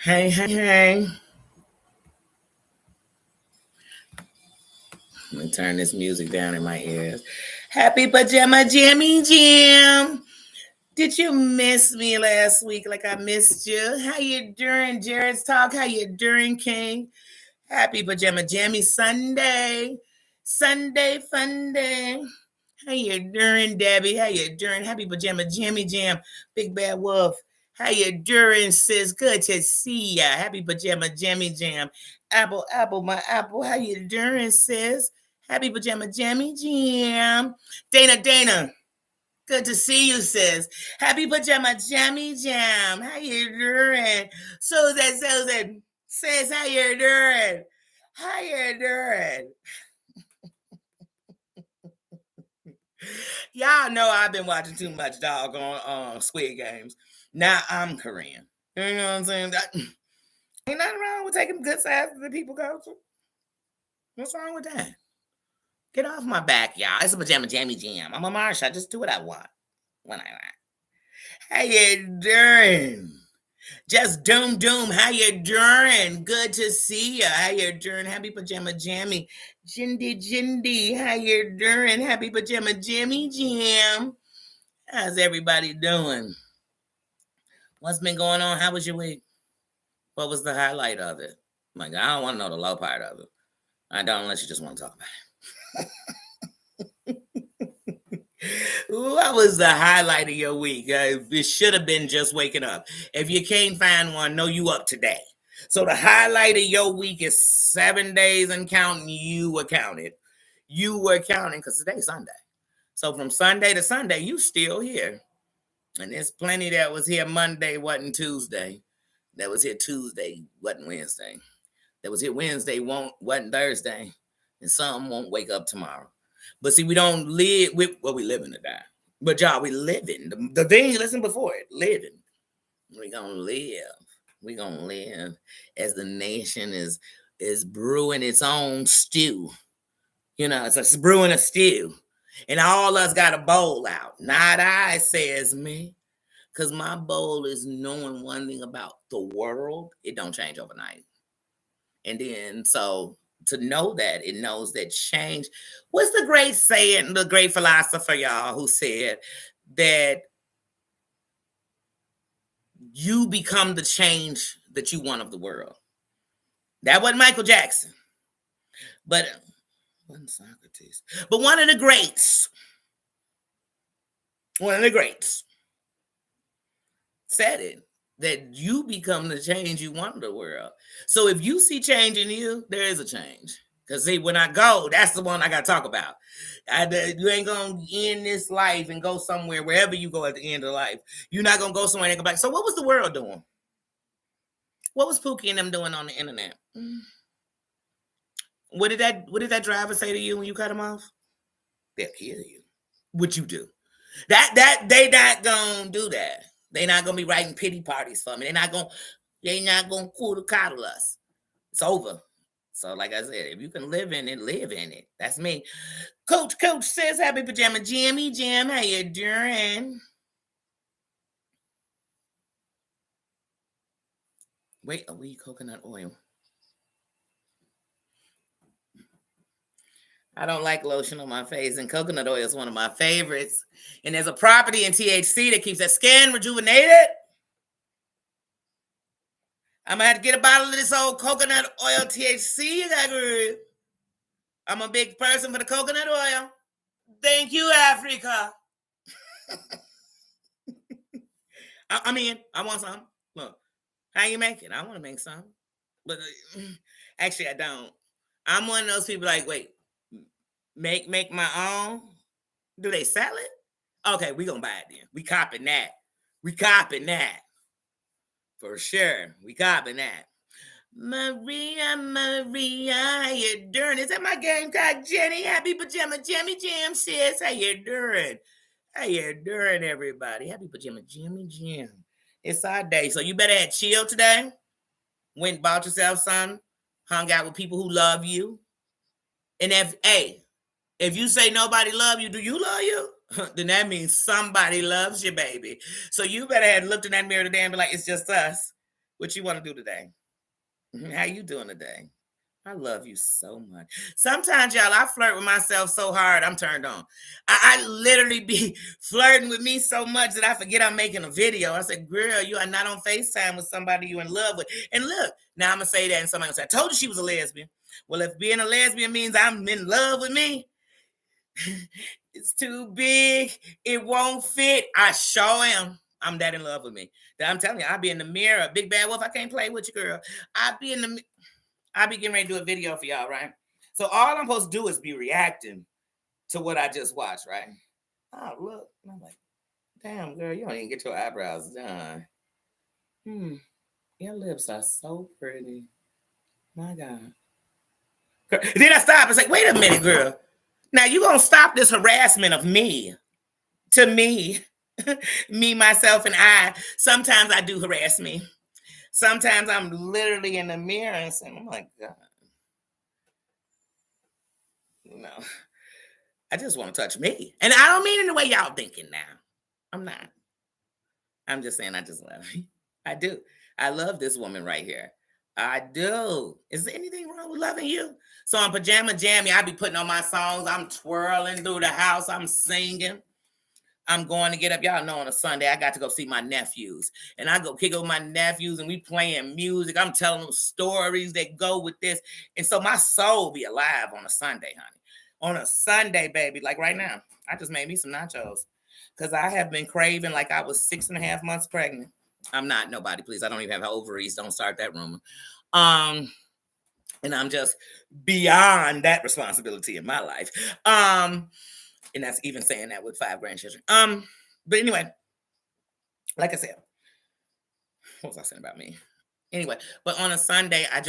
Hey, hey, hey. Let me turn this music down in my ears. Happy Pajama Jammy Jam. Did you miss me last week like I missed you? How you doing, Jared's Talk? How you doing, King? Happy Pajama Jammy Sunday. Sunday fun day. How you doing, Debbie? How you doing? Happy Pajama Jammy Jam. Big Bad Wolf. How you doing, sis? Good to see ya. Happy Pajama Jammy Jam. Apple, apple, my apple. How you doing, sis? Happy Pajama Jammy Jam. Dana, Dana. Good to see you, sis. Happy Pajama Jammy Jam. How you doing? Susan. Sis, how you doing? How you doing? Y'all know I've been watching too much doggone Squid Games. Now I'm Korean. You know what I'm saying? Ain't nothing wrong with taking good sides of the people culture. What's wrong with that? Get off my back, y'all. It's a pajama jammy jam. I'm a Marsha. I just do what I want when I want. How you doing? Just doom. How you doing? Good to see ya. How you doing? Happy pajama jammy. Jindy. How you doing? Happy pajama jammy jam. How's everybody doing? What's been going on? How was your week? What was the highlight of it? Like, I don't want to know the low part of it. I don't, unless you just want to talk about it. What was the highlight of your week? It should have been just waking up. If you can't find one, know you up today. So the highlight of your week is 7 days and counting. You were counted. You were counting because today's Sunday. So from Sunday to Sunday, you still here. And there's plenty that was here Monday, wasn't Tuesday. That was here Tuesday, wasn't Wednesday. That was here Wednesday, wasn't Thursday. And some won't wake up tomorrow. But see, we don't live with what we living to die. But y'all, we living. The thing you listened before it, living. We gonna live. We gonna live as the nation is brewing its own stew. You know, it's brewing a stew. And all us got a bowl out. Not I, says me. Because my bowl is knowing one thing about the world. It don't change overnight. And then, so to know that, it knows that change. What's the great saying, the great philosopher, y'all, who said that you become the change that you want of the world? That wasn't Michael Jackson. But wasn't Socrates. But one of the greats said it, that you become the change you want in the world. So if you see change in you, there is a change. Because see, when I go, that's the one I got to talk about. You ain't going to end this life and go somewhere, wherever you go at the end of life. You're not going to go somewhere and go back. So what was the world doing? What was Pookie and them doing on the internet? What did that driver say to you when you cut him off? They'll kill you. What you do? That they not gonna do that. They not gonna be writing pity parties for me. They not gonna coddle us. It's over. So, like I said, if you can live in it, live in it. That's me. Coach says, happy pajama Jammy Jam. How you doing? Wait, are we coconut oil? I don't like lotion on my face, and coconut oil is one of my favorites. And there's a property in THC that keeps that skin rejuvenated. I'm gonna have to get a bottle of this old coconut oil THC. I'm a big person for the coconut oil. Thank you, Africa. I mean, I want some. Look, how you make it? I want to make some, but actually, I don't. I'm one of those people like, wait, make my own. Do they sell it? Okay, we gonna buy it then. We copping that. For sure. We copping that. Maria, how you doing? Is that my Gamecock Jenny? Happy Pajama Jammy Jam, sis. How you doing? How you doing, everybody? Happy Pajama Jammy Jam. It's our day. So you better have chill today. Went bought yourself some. Hung out with people who love you. And if you say nobody love you, do you love you? Then that means somebody loves you, baby. So you better have looked in that mirror today and be like, it's just us. What you want to do today? How you doing today? I love you so much. Sometimes, y'all, I flirt with myself so hard, I'm turned on. I literally be flirting with me so much that I forget I'm making a video. I said, girl, you are not on FaceTime with somebody you in love with. And look, now I'm going to say that and somebody will say, I told you she was a lesbian. Well, if being a lesbian means I'm in love with me, it's too big. It won't fit. I sure am. I'm that in love with me. That I'm telling you, I'll be in the mirror. Big bad wolf, I can't play with you, girl. I'll be getting ready to do a video for y'all, right? So all I'm supposed to do is be reacting to what I just watched, right? Oh, look. And I'm like, damn, girl, you don't even get your eyebrows done. Your lips are so pretty. My God. Girl, then I stop and say, wait a minute, girl. Now you gonna stop this harassment of me to me, me, myself, and I. Sometimes I do harass me. Sometimes I'm literally in the mirror and saying, oh my God. No, I just want to touch me. And I don't mean in the way y'all thinking now. I'm not. I'm just saying I just love you. I do. I love this woman right here. I do. Is there anything wrong with loving you? So on Pajama Jammy, I be putting on my songs. I'm twirling through the house. I'm singing. I'm going to get up. Y'all know on a Sunday, I got to go see my nephews. And I go kick with my nephews and we playing music. I'm telling them stories that go with this. And so my soul be alive on a Sunday, honey. On a Sunday, baby. Like right now, I just made me some nachos. Because I have been craving like I was 6.5 months pregnant. I'm not, nobody, please. I don't even have ovaries. Don't start that rumor. And I'm just beyond that responsibility in my life. And that's even saying that with 5 grandchildren. But anyway, like I said, what was I saying about me? Anyway, but on a Sunday, I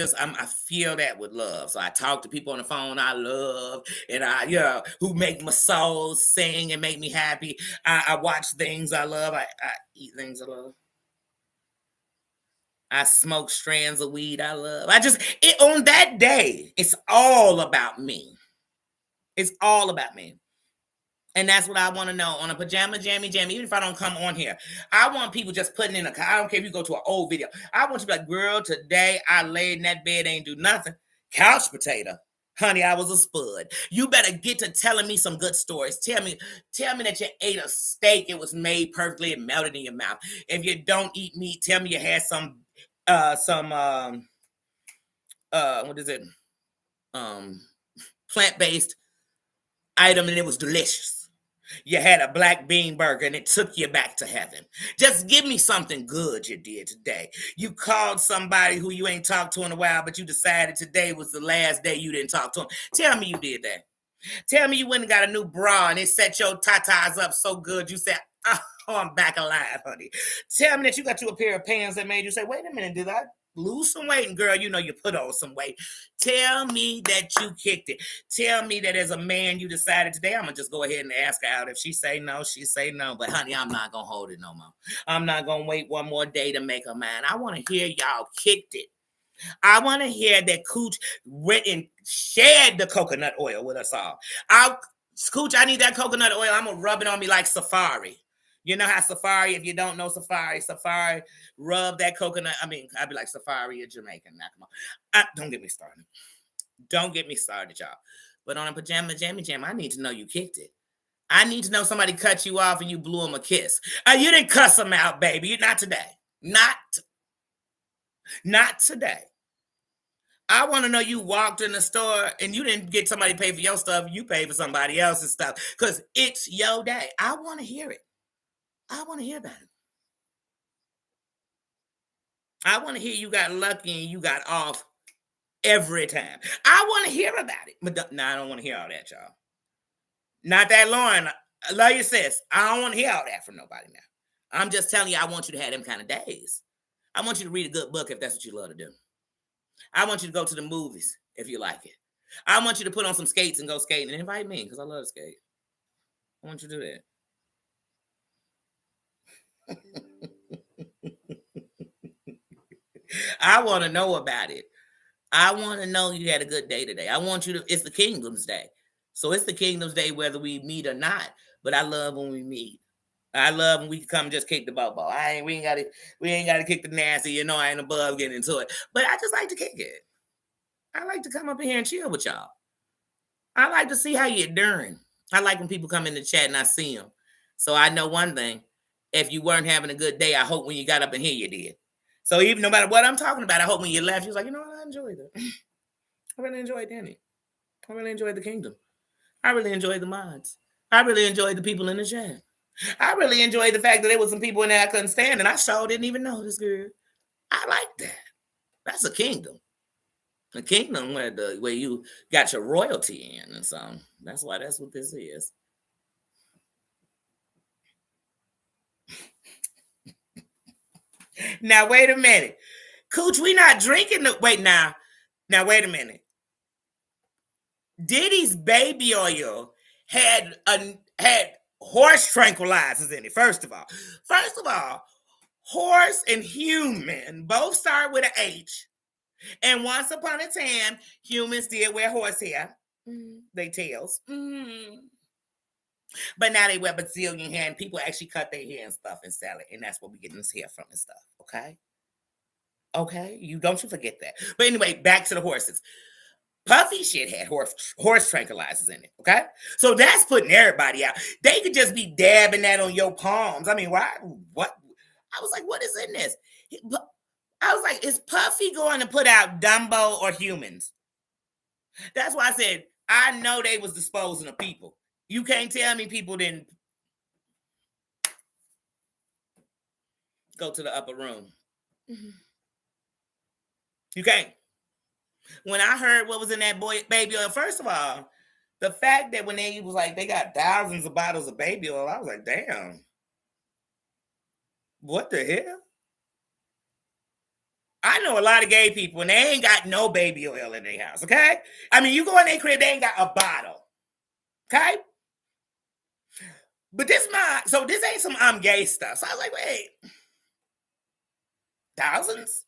feel that with love. So I talk to people on the phone I love, and who make my soul sing and make me happy. I watch things I love. I eat things I love. I smoke strands of weed I love. On that day, it's all about me. It's all about me. And that's what I want to know on a Pajama Jammy, even if I don't come on here. I want people just putting in I don't care if you go to an old video. I want you to be like, girl, today I laid in that bed, ain't do nothing. Couch potato. Honey, I was a spud. You better get to telling me some good stories. Tell me that you ate a steak. It was made perfectly and melted in your mouth. If you don't eat meat, tell me you had some what is it? Plant-based item and it was delicious. You had a black bean burger and it took you back to heaven. Just give me something good you did today. You called somebody who you ain't talked to in a while, but you decided today was the last day you didn't talk to them. Tell me you did that. Tell me you went and got a new bra and it set your tatas up so good you said, oh, I'm back alive, honey. Tell me that you got you a pair of pants that made you say, wait a minute, did I lose some weight? And girl, you know you put on some weight. Tell me that you kicked it. Tell me that as a man you decided today, I'm going to just go ahead and ask her out. If she say no, she say no. But honey, I'm not going to hold it no more. I'm not going to wait one more day to make her mad. I want to hear y'all kicked it. I want to hear that Cooch went and shared the coconut oil with us all. Cooch, I need that coconut oil. I'm going to rub it on me like Safari. You know how Safari, if you don't know Safari, rub that coconut. I mean, I'd be like Safari or Jamaican. Now, come on. Don't get me started. Don't get me started, y'all. But on a Pajama Jammy Jam, I need to know you kicked it. I need to know somebody cut you off and you blew him a kiss. You didn't cuss him out, baby. Not today. Not today. I want to know you walked in the store and you didn't get somebody to pay for your stuff. You paid for somebody else's stuff because it's your day. I want to hear it. I want to hear about it. I want to hear you got lucky and you got off every time. I want to hear about it. But no, I don't want to hear all that, y'all. Not that, Lauren. I love you, sis. I don't want to hear all that from nobody now. I'm just telling you, I want you to have them kind of days. I want you to read a good book if that's what you love to do. I want you to go to the movies if you like it. I want you to put on some skates and go skating and invite me because I love to skate. I want you to do that. I want to know about it. I want to know you had a good day today. I want you to, it's the Kingdom's Day. So it's the Kingdom's Day whether we meet or not. But I love when we meet. I love when we can come and just kick the bubble. We ain't gotta kick the nasty. You know, I ain't above getting into it. But I just like to kick it. I like to come up in here and chill with y'all. I like to see how you're doing. I like when people come in the chat and I see them. So I know one thing. If you weren't having a good day, I hope when you got up in here you did. So even no matter what I'm talking about, I hope when you left, you was like, you know what, I enjoyed it. I really enjoyed Danny. I really enjoyed the kingdom. I really enjoyed the mods. I really enjoyed the people in the chat. I really enjoyed the fact that there was some people in there I couldn't stand, and I sure didn't even know this girl. I like that. That's a kingdom. A kingdom where you got your royalty in, and so that's what this is. Now wait a minute, Cooch, we not drinking the wait now. Now wait a minute. Diddy's baby oil had horse tranquilizers in it. First of all, horse and human both start with an H. And once upon a time, humans did wear horse hair. They tails. But now they wear Brazilian hair, and people actually cut their hair and stuff and sell it. And that's where we get this hair from and stuff. Okay? Okay? You forget that. But anyway, back to the horses. Puffy shit had horse tranquilizers in it. Okay? So that's putting everybody out. They could just be dabbing that on your palms. I mean, why? What? I was like, what is in this? I was like, is Puffy going to put out Dumbo or humans? That's why I said, I know they was disposing of people. You can't tell me people didn't go to the upper room. You can't. When I heard what was in that baby oil, first of all, the fact that when they was like, they got thousands of bottles of baby oil, I was like, damn. What the hell? I know a lot of gay people and they ain't got no baby oil in their house, okay? I mean, you go in their crib, they ain't got a bottle, okay? But this ain't some I'm gay stuff. So I was like, wait, thousands?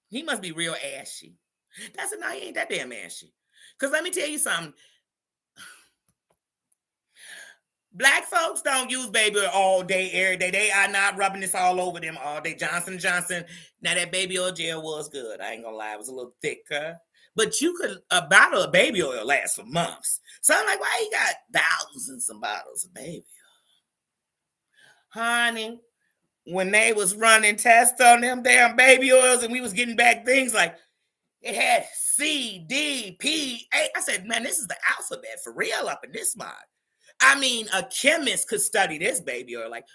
He must be real ashy. That's no, he ain't that damn ashy. Because let me tell you something. Black folks don't use baby oil all day, every day. They are not rubbing this all over them all day. Johnson & Johnson. Now that baby oil gel was good. I ain't gonna lie, it was a little thicker. But a bottle of baby oil lasts for months. So I'm like, why you got thousands of bottles of baby oil? Honey, when they was running tests on them damn baby oils and we was getting back things like it had C, D, P, A. I said, man, this is the alphabet for real up in this mod. I mean, a chemist could study this baby oil. Like,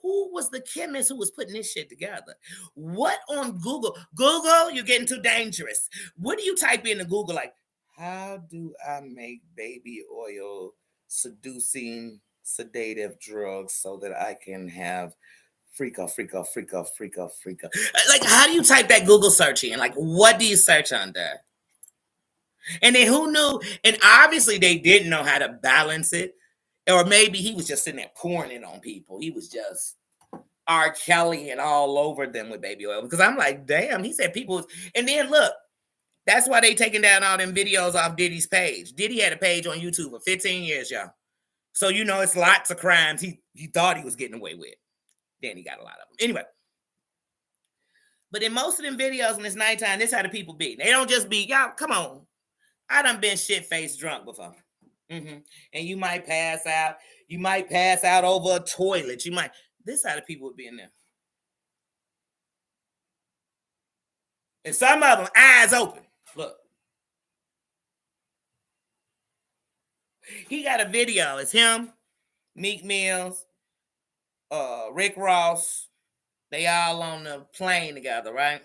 who was the chemist who was putting this shit together? What on Google? Google, you're getting too dangerous. What do you type into Google? Like, how do I make baby oil seducing sedative drugs so that I can have freak off. Like, how do you type that Google search in? Like, what do you search under? And then who knew? And obviously they didn't know how to balance it. Or maybe he was just sitting there pouring it on people. He was just R. Kelly and all over them with baby oil. Because I'm like, damn, he said people. And then look, that's why they taking down all them videos off Diddy's page. Diddy had a page on YouTube for 15 years, y'all. So, you know, it's lots of crimes he thought he was getting away with. Then he got a lot of them. Anyway. But in most of them videos when it's nighttime, this how the people be. They don't just be, y'all, come on. I done been shit-faced drunk before. And you might pass out. You might pass out over a toilet. This how the people would be in there. And some of them, eyes open. Look. He got a video. It's him, Meek Mills, Rick Ross. They all on the plane together, right?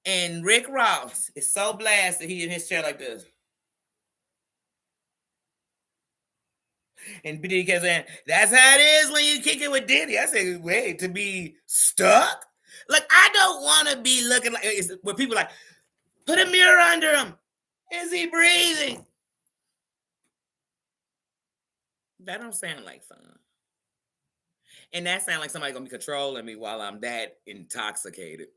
And Rick Ross is so blasted, he in his chair like this. And Diddy kept saying, that's how it is when you kick it with Diddy. I said, wait, to be stuck? Like, I don't want to be looking like, where people like, put a mirror under him. Is he breathing? That don't sound like fun. And that sounds like somebody going to be controlling me while I'm that intoxicated.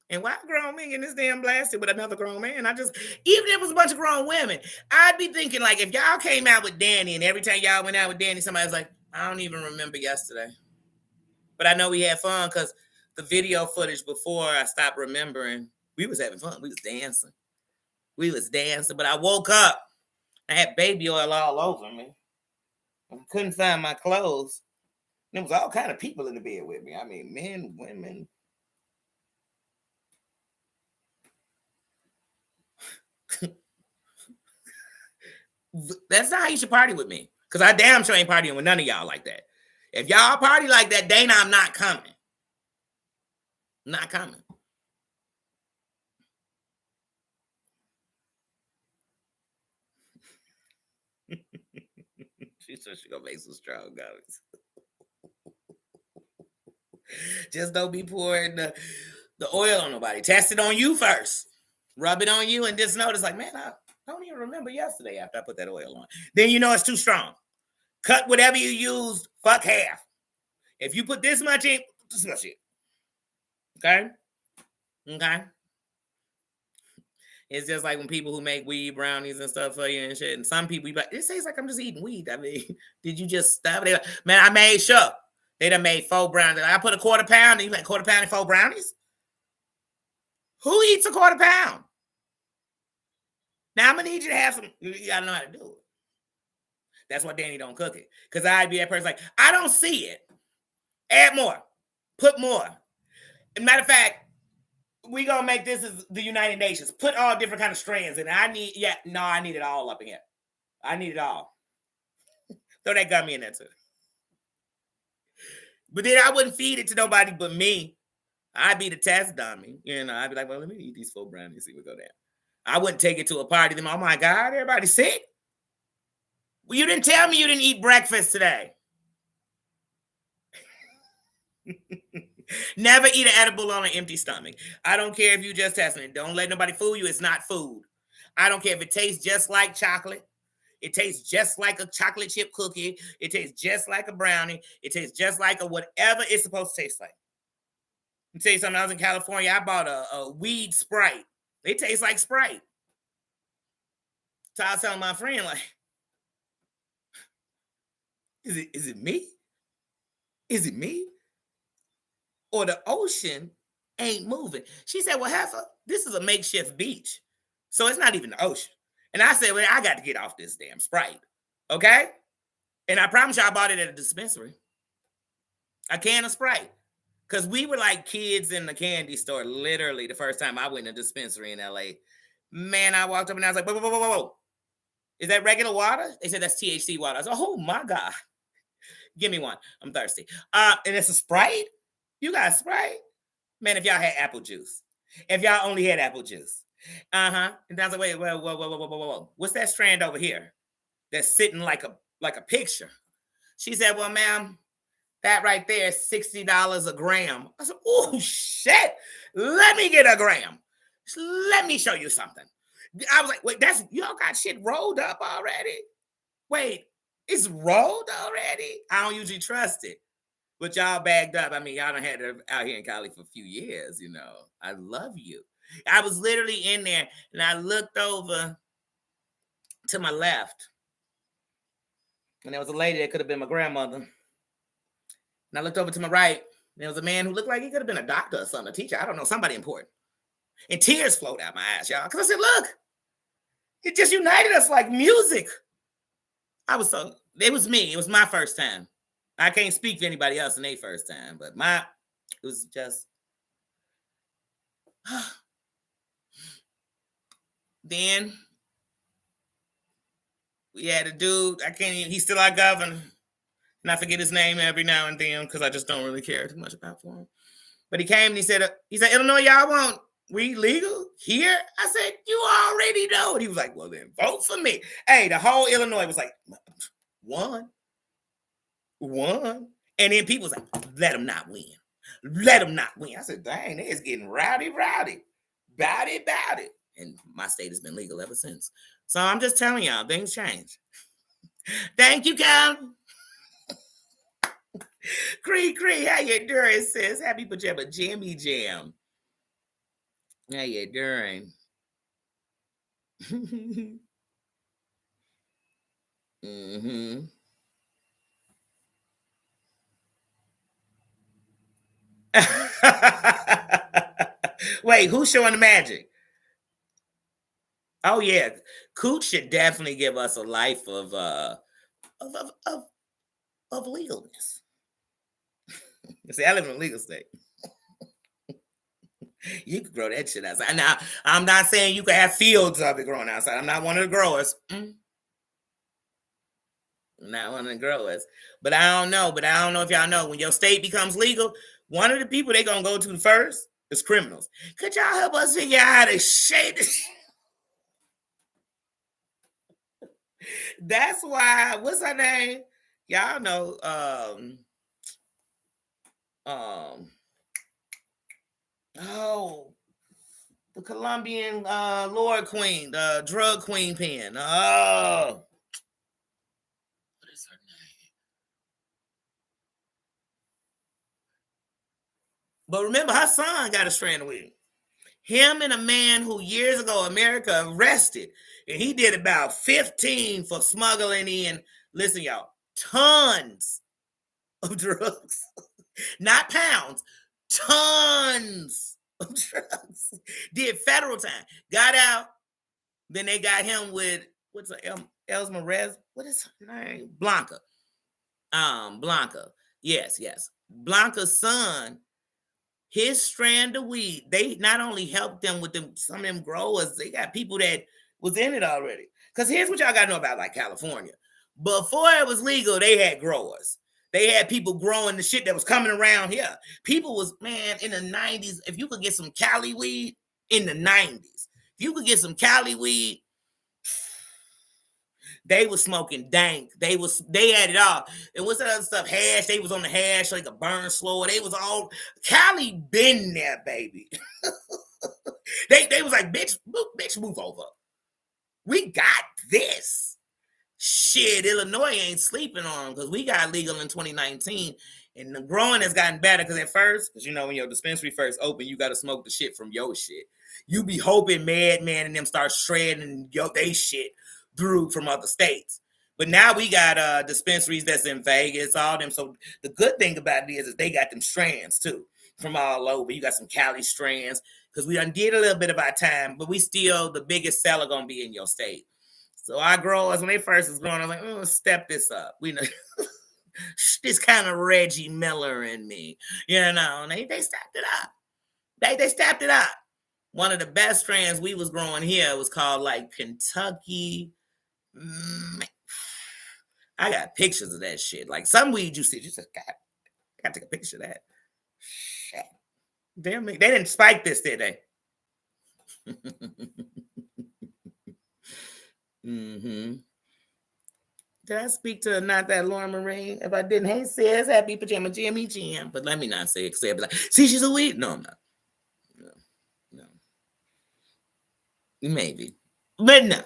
And why grown men getting this damn blasted with another grown man? Even if it was a bunch of grown women, I'd be thinking, like, if y'all came out with Danny and every time y'all went out with Danny, somebody was like, I don't even remember yesterday. But I know we had fun because the video footage before I stopped remembering, we was having fun. We was dancing. But I woke up. I had baby oil all over me. I couldn't find my clothes. There was all kind of people in the bed with me. I mean, men, women. That's not how you should party with me. Because I damn sure ain't partying with none of y'all like that. If y'all party like that, Dana, I'm not coming. Not coming. She said she gonna make some strong gummies. Just don't be pouring the oil on nobody. Test it on you first. Rub it on you and just notice, like, man, I don't even remember yesterday after I put that oil on. Then you know it's too strong. Cut whatever you used, fuck half. If you put this much in, this much in. Okay? Okay? It's just like when people who make weed brownies and stuff for you and shit. And some people, like, it tastes like I'm just eating weed. I mean, did you just stop it? Man, I made sure. They done made 4 brownies. I put a quarter pound, and you like quarter pound and 4 brownies? Who eats a quarter pound? Now I'm gonna need you to have some. You gotta know how to do it. That's why Danny don't cook it. Because I'd be that person like, I don't see it. Add more. Put more. As a matter of fact, we gonna make this as the United Nations. Put all different kind of strands in it. I need it all up in here. I need it all. Throw that gummy in there too. But then I wouldn't feed it to nobody but me. I'd be the test dummy. You know, I'd be like, well, let me eat these 4 brownies, see what go down. I wouldn't take it to a party. Then, oh my God, everybody's sick. Well, you didn't tell me you didn't eat breakfast today. Never eat an edible on an empty stomach. I don't care if you just testing it. Don't let nobody fool you. It's not food. I don't care if it tastes just like chocolate. It tastes just like a chocolate chip cookie. It tastes just like a brownie. It tastes just like a whatever it's supposed to taste like. I'll tell you something. I was in California. I bought a weed Sprite. It tastes like Sprite. So I was telling my friend, like, is it me? Is it me? Or the ocean ain't moving? She said, well, Heifer, this is a makeshift beach. So it's not even the ocean. And I said, well, I got to get off this damn Sprite. Okay? And I promise you I bought it at a dispensary. A can of Sprite. Because we were like kids in the candy store, literally, the first time I went to a dispensary in LA. Man, I walked up and I was like, whoa. Is that regular water? They said that's THC water. I was like, oh my God. Give me one. I'm thirsty. And it's a Sprite? You got a Sprite? Man, if y'all had apple juice. If y'all only had apple juice. Uh-huh. And I was like, wait, whoa. What's that strand over here that's sitting like a picture? She said, well, ma'am, that right there is $60 a gram. I said, oh, shit. Let me get a gram. Let me show you something. I was like, wait, y'all got shit rolled up already? Wait, it's rolled already? I don't usually trust it. But y'all bagged up. I mean, y'all done had it out here in Cali for a few years, you know. I love you. I was literally in there, and I looked over to my left, and there was a lady that could have been my grandmother. And I looked over to my right, and there was a man who looked like he could have been a doctor or something, a teacher. I don't know, somebody important. And tears flowed out my eyes, y'all, because I said, look, it just united us like music. It was me. It was my first time. I can't speak for anybody else in their first time, but it was just. Then we had a dude, he's still our governor. And I forget his name every now and then because I just don't really care too much about for him. But he came and he said, Illinois, y'all want weed legal here? I said, you already know it. He was like, well, then vote for me. Hey, the whole Illinois was like, one. And then people was like, let him not win. Let him not win. I said, dang, it's getting rowdy. Bout it. And my state has been legal ever since. So I'm just telling y'all, things change. Thank you, Cal. Cree, how you doing, sis? Happy pajama jammy jam. How you doing? Mm-hmm. Wait, who's showing the magic? Oh yeah, Cooch should definitely give us a life of of of, of legalness. See, I live in a legal state. You can grow that shit outside. Now, I'm not saying you can have fields of it growing outside. I'm not one of the growers. Not one of the growers. But I don't know. But I don't know if y'all know when your state becomes legal, one of the people they gonna go to first is criminals. Could y'all help us figure out how to shade this? That's why. What's her name? Y'all know. Um. Oh, the Colombian Lord Queen, the drug queen pen. Oh, what is her name? But remember, her son got a strand of weed. Him and a man who years ago America arrested, and he did about 15 for smuggling in, listen, y'all, tons of drugs. Not pounds, tons of drugs. Did federal time. Got out. Then they got him with what's her Elsma Rez? What is her name? Blanca. Blanca. Yes, yes. Blanca's son, his strand of weed, they not only helped them with them, some of them growers, they got people that was in it already. Because here's what y'all gotta know about like California. Before it was legal, they had growers. They had people growing the shit that was coming around here. People was, man, in the 90s, if you could get some Cali weed in the 90s, if you could get some Cali weed, they was smoking dank. They had it all. And what's that other stuff? Hash. They was on the hash like a burn slower. They was all Cali been there, baby. they was like, bitch, move over. We got this. Shit, Illinois ain't sleeping on because we got legal in 2019. And the growing has gotten better because at first, because you know, when your dispensary first open, you got to smoke the shit from your shit. You be hoping Madman and them start shredding they shit through from other states. But now we got dispensaries that's in Vegas, all them. So the good thing about it is they got them strands too from all over. You got some Cali strands because we done did a little bit of our time, but we still the biggest seller gonna be in your state. So our growers, when they first was growing, I was like, oh, step this up. We know this kind of Reggie Miller in me, you know. And they stepped it up. They stepped it up. One of the best strands we was growing here was called like Kentucky. I got pictures of that shit. Like some weed you see, you just got to take a picture of that. Shit. Damn, they didn't spike this, did they? Mm-hmm. Did I speak to not that Lauren Marie? If I didn't, hey sis, happy pajama Jimmy Jam. But let me not say it because they'll be like, see, she's a weed. No, I'm not. No. Maybe. But no.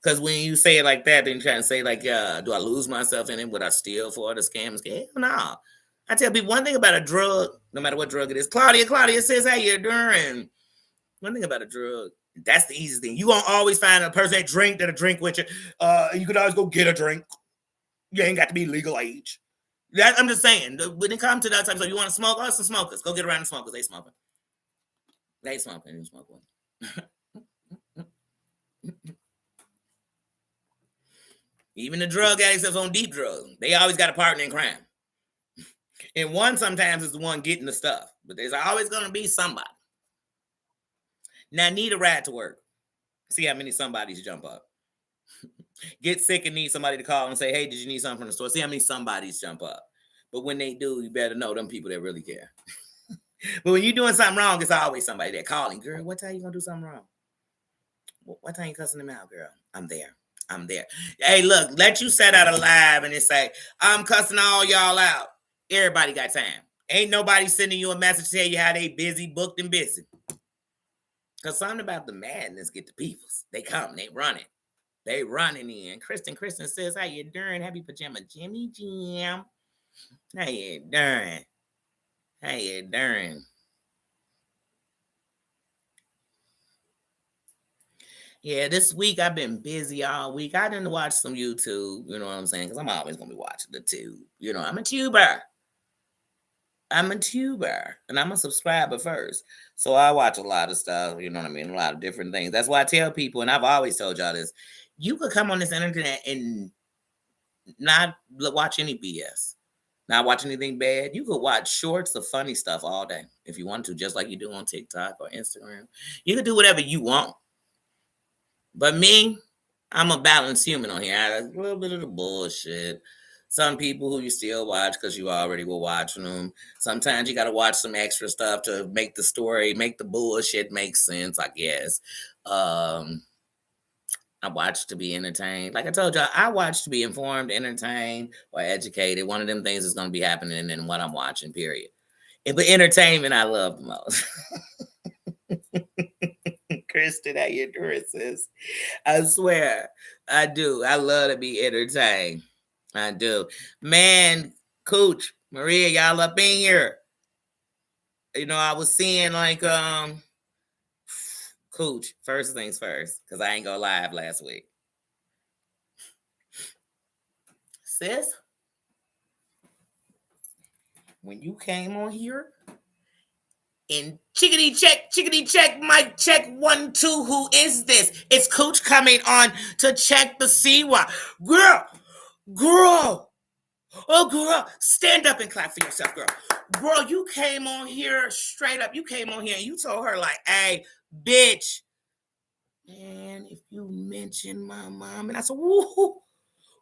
Because when you say it like that, then you're trying to say, like, do I lose myself in it? Would I steal for the scams? Hell no. I tell people one thing about a drug, no matter what drug it is. Claudia says, how you doing? One thing about a drug, that's the easiest thing. You won't always find a person that'll drink with you. You could always go get a drink. You ain't got to be legal age. I'm just saying, when it comes to that type of stuff, you want to smoke? Oh, some smokers. Go get around the smokers. They smoking. They smoking. You smoke one. Even the drug addicts that's on deep drugs, they always got a partner in crime. And one sometimes is the one getting the stuff, but there's always going to be somebody. Now, need a ride to work. See how many somebodies jump up. Get sick and need somebody to call and say, hey, did you need something from the store? See how many somebodies jump up. But when they do, you better know them people that really care. But when you're doing something wrong, it's always somebody that calling. Girl, what time you going to do something wrong? What time you cussing them out, girl? I'm there. Hey, look, let you set out a live and it say, I'm cussing all y'all out. Everybody got time. Ain't nobody sending you a message to tell you how they busy, booked, and busy. Because something about the madness get the peoples. They come, they running. They running in. Kristen says, how you doing? Happy pajama Jimmy Jam. How you doing? Yeah, this week I've been busy all week. I didn't watch some YouTube, you know what I'm saying? Because I'm always gonna be watching the tube. You know, I'm a tuber. I'm a tuber and I'm a subscriber first. So I watch a lot of stuff, you know what I mean? A lot of different things. That's why I tell people, and I've always told y'all this, you could come on this internet and not watch any BS, not watch anything bad. You could watch shorts of funny stuff all day if you want to, just like you do on TikTok or Instagram. You can do whatever you want. But me, I'm a balanced human on here. I have a little bit of the bullshit. Some people who you still watch because you already were watching them. Sometimes you got to watch some extra stuff to make the story, make the bullshit make sense, I guess. I watch to be entertained. Like I told y'all, I watch to be informed, entertained, or educated. One of them things is going to be happening in what I'm watching, period. But entertainment, I love the most. Kristen, how you doing, sis? I swear, I do. I love to be entertained. I do. Man, Coach, Maria, y'all up in here. You know, I was seeing like Coach, first things first, because I ain't go live last week. Sis, when you came on here and chickadee check, mic check 1 2, who is this? It's Coach coming on to check the CWA. Girl, oh girl, stand up and clap for yourself, girl. Girl, you came on here straight up. You came on here and you told her like, hey, bitch. Man, if you mention my mom, and I said, woo.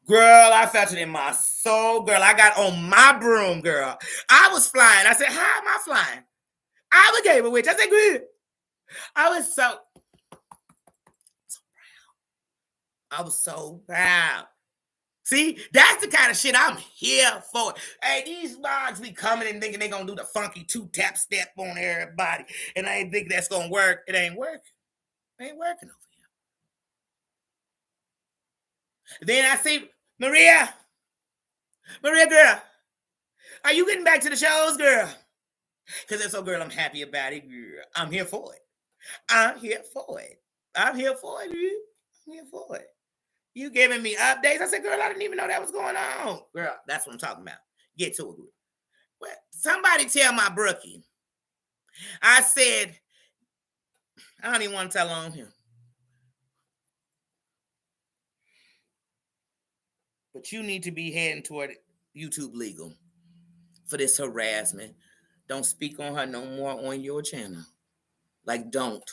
Girl, I felt it in my soul, girl. I got on my broom, girl. I was flying. I said, how am I flying? I became a witch. I said, good. I was so proud. I was so proud. See, that's the kind of shit I'm here for. Hey, these mods be coming and thinking they gonna do the funky 2-tap step on everybody. And I ain't think that's gonna work. It ain't working. It ain't working over here. Then I see Maria, girl, are you getting back to the shows, girl? Because if so, girl, I'm happy about it, girl. I'm here for it. I'm here for it. I'm here for it, girl. I'm here for it. You giving me updates? I said, girl, I didn't even know that was going on. Girl, that's what I'm talking about. Get to it, girl. Well, somebody tell my brookie. I said, I don't even want to tell on him. But you need to be heading toward YouTube legal for this harassment. Don't speak on her no more on your channel. Like, don't.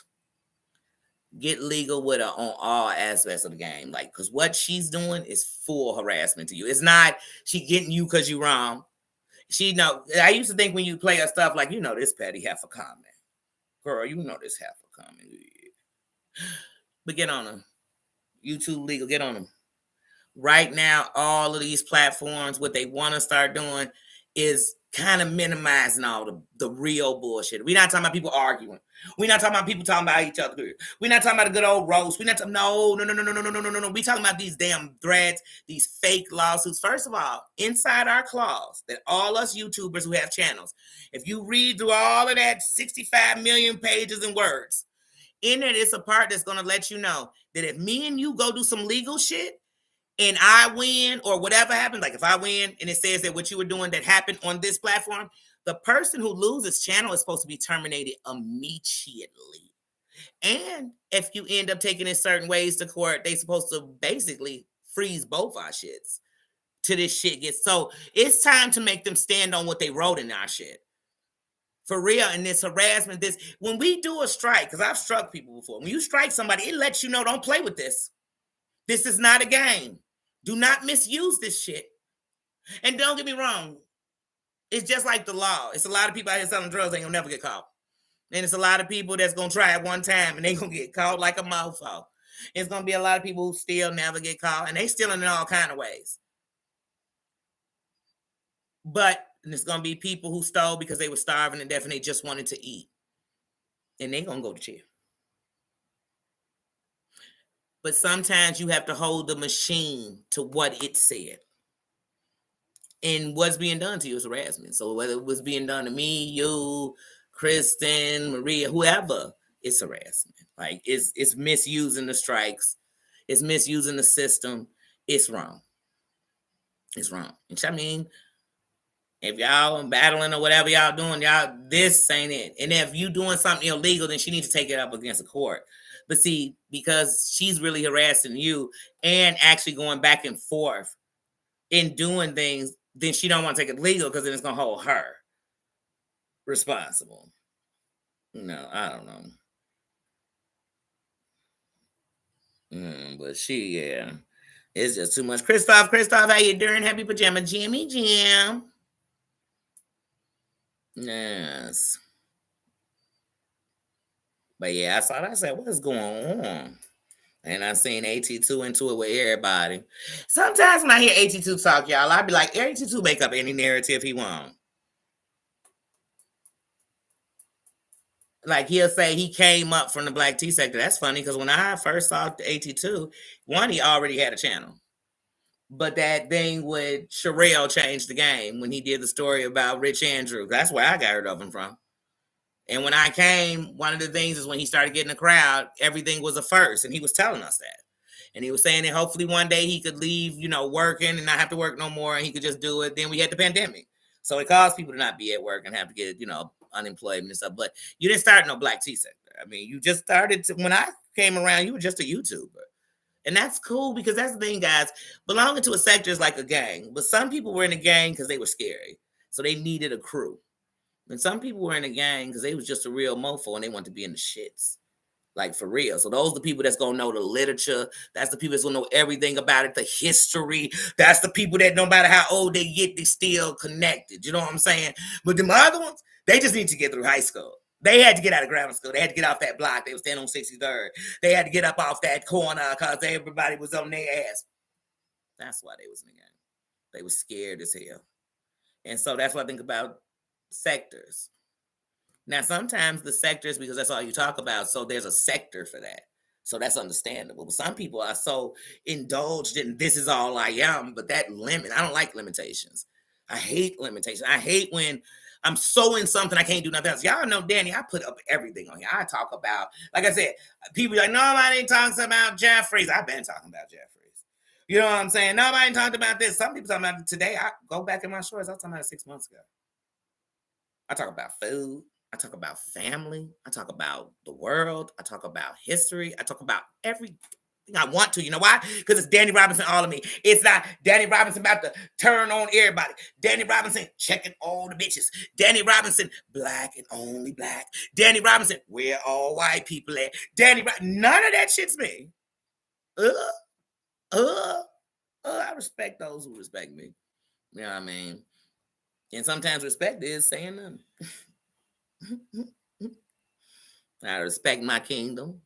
Get legal with her on all aspects of the game. Like, because what she's doing is full harassment to you. It's not she getting you because you wrong. She know. I used to think when you play her stuff, like, you know, this petty half a comment. Girl, you know this half a comment. But get on them. YouTube legal, get on them. Right now, all of these platforms, what they want to start doing is kind of minimizing all the real bullshit. We're not talking about people arguing. We're not talking about people talking about each other. We're not talking about a good old roast. We're not talking, no. We're talking about these damn threads, these fake lawsuits. First of all, inside our clause, that all us YouTubers who have channels, if you read through all of that 65 million pages and words, in it is a part that's going to let you know that if me and you go do some legal shit, and I win or whatever happens, like if I win and it says that what you were doing that happened on this platform, the person who loses channel is supposed to be terminated immediately. And if you end up taking it certain ways to court, they supposed to basically freeze both our shits till this shit gets. So it's time to make them stand on what they wrote in our shit. For real, and this harassment, this, when we do a strike, because I've struck people before, when you strike somebody, it lets you know, don't play with this. This is not a game. Do not misuse this shit. And don't get me wrong. It's just like the law. It's a lot of people out here selling drugs, ain't gonna never get caught. And it's a lot of people that's gonna try it one time and they gonna get caught like a mofo. It's gonna be a lot of people who still never get caught, and they stealing in all kind of ways. But it's gonna be people who stole because they were starving and definitely just wanted to eat. And they gonna go to jail. But sometimes you have to hold the machine to what it said. And what's being done to you is harassment. So whether it was being done to me, you, Kristen, Maria, whoever, it's harassment. Like it's misusing the strikes, it's misusing the system. It's wrong. It's wrong. Which I mean, if y'all battling or whatever y'all doing, y'all, this ain't it. And if you doing something illegal, then she needs to take it up against the court. But see, because she's really harassing you and actually going back and forth in doing things, then she don't want to take it legal because then it's gonna hold her responsible. No, I don't know. But yeah, it's just too much. Christoph, how you doing? Happy pajama Jimmy Jam. Yes. But yeah, I saw that. I said, what is going on? And I seen AT2 into it with everybody. Sometimes when I hear AT2 talk, y'all, I be like, AT2 make up any narrative he want. Like he'll say he came up from the black tea sector. That's funny because when I first saw AT2, one, he already had a channel. But that thing with Sherelle changed the game when he did the story about Rich Andrew. That's where I got heard of him from. And when I came, one of the things is when he started getting a crowd, everything was a first. And he was telling us that. And he was saying that hopefully one day he could leave, working and not have to work no more. And he could just do it. Then we had the pandemic. So it caused people to not be at work and have to get, unemployment and stuff. But you didn't start no black tea sector. I mean, you just started when I came around, you were just a YouTuber. And that's cool because that's the thing, guys. Belonging to a sector is like a gang. But some people were in a gang because they were scary. So they needed a crew. And some people were in a gang because they was just a real mofo and they wanted to be in the shits. Like for real. So those are the people that's gonna know the literature. That's the people that's gonna know everything about it, the history. That's the people that no matter how old they get, they still connected. You know what I'm saying? But the other ones, they just need to get through high school. They had to get out of grammar school. They had to get off that block. They were standing on 63rd. They had to get up off that corner because everybody was on their ass. That's why they was in the game. They were scared as hell. And so that's what I think about sectors. Now, sometimes the sectors, because that's all you talk about, so there's a sector for that. So that's understandable. But some people are so indulged in this is all I am, but that limit, I don't like limitations. I hate limitations. I hate when I'm so in something I can't do nothing else. Y'all know, Danny, I put up everything on here. I talk about, like I said, people are like, nobody talks about Jeffries. I've been talking about Jeffries. You know what I'm saying? Nobody talked about this. Some people talking about it today. I go back in my shorts. I was talking about it 6 months ago. I talk about food. I talk about family. I talk about the world. I talk about history. I talk about everything I want to. You know why? Because it's Danny Robinson all of me. It's not Danny Robinson about to turn on everybody. Danny Robinson checking all the bitches. Danny Robinson, black and only black. Danny Robinson, where all white people at. None of that shit's me. I respect those who respect me. You know what I mean? And sometimes respect is saying nothing. I respect my kingdom,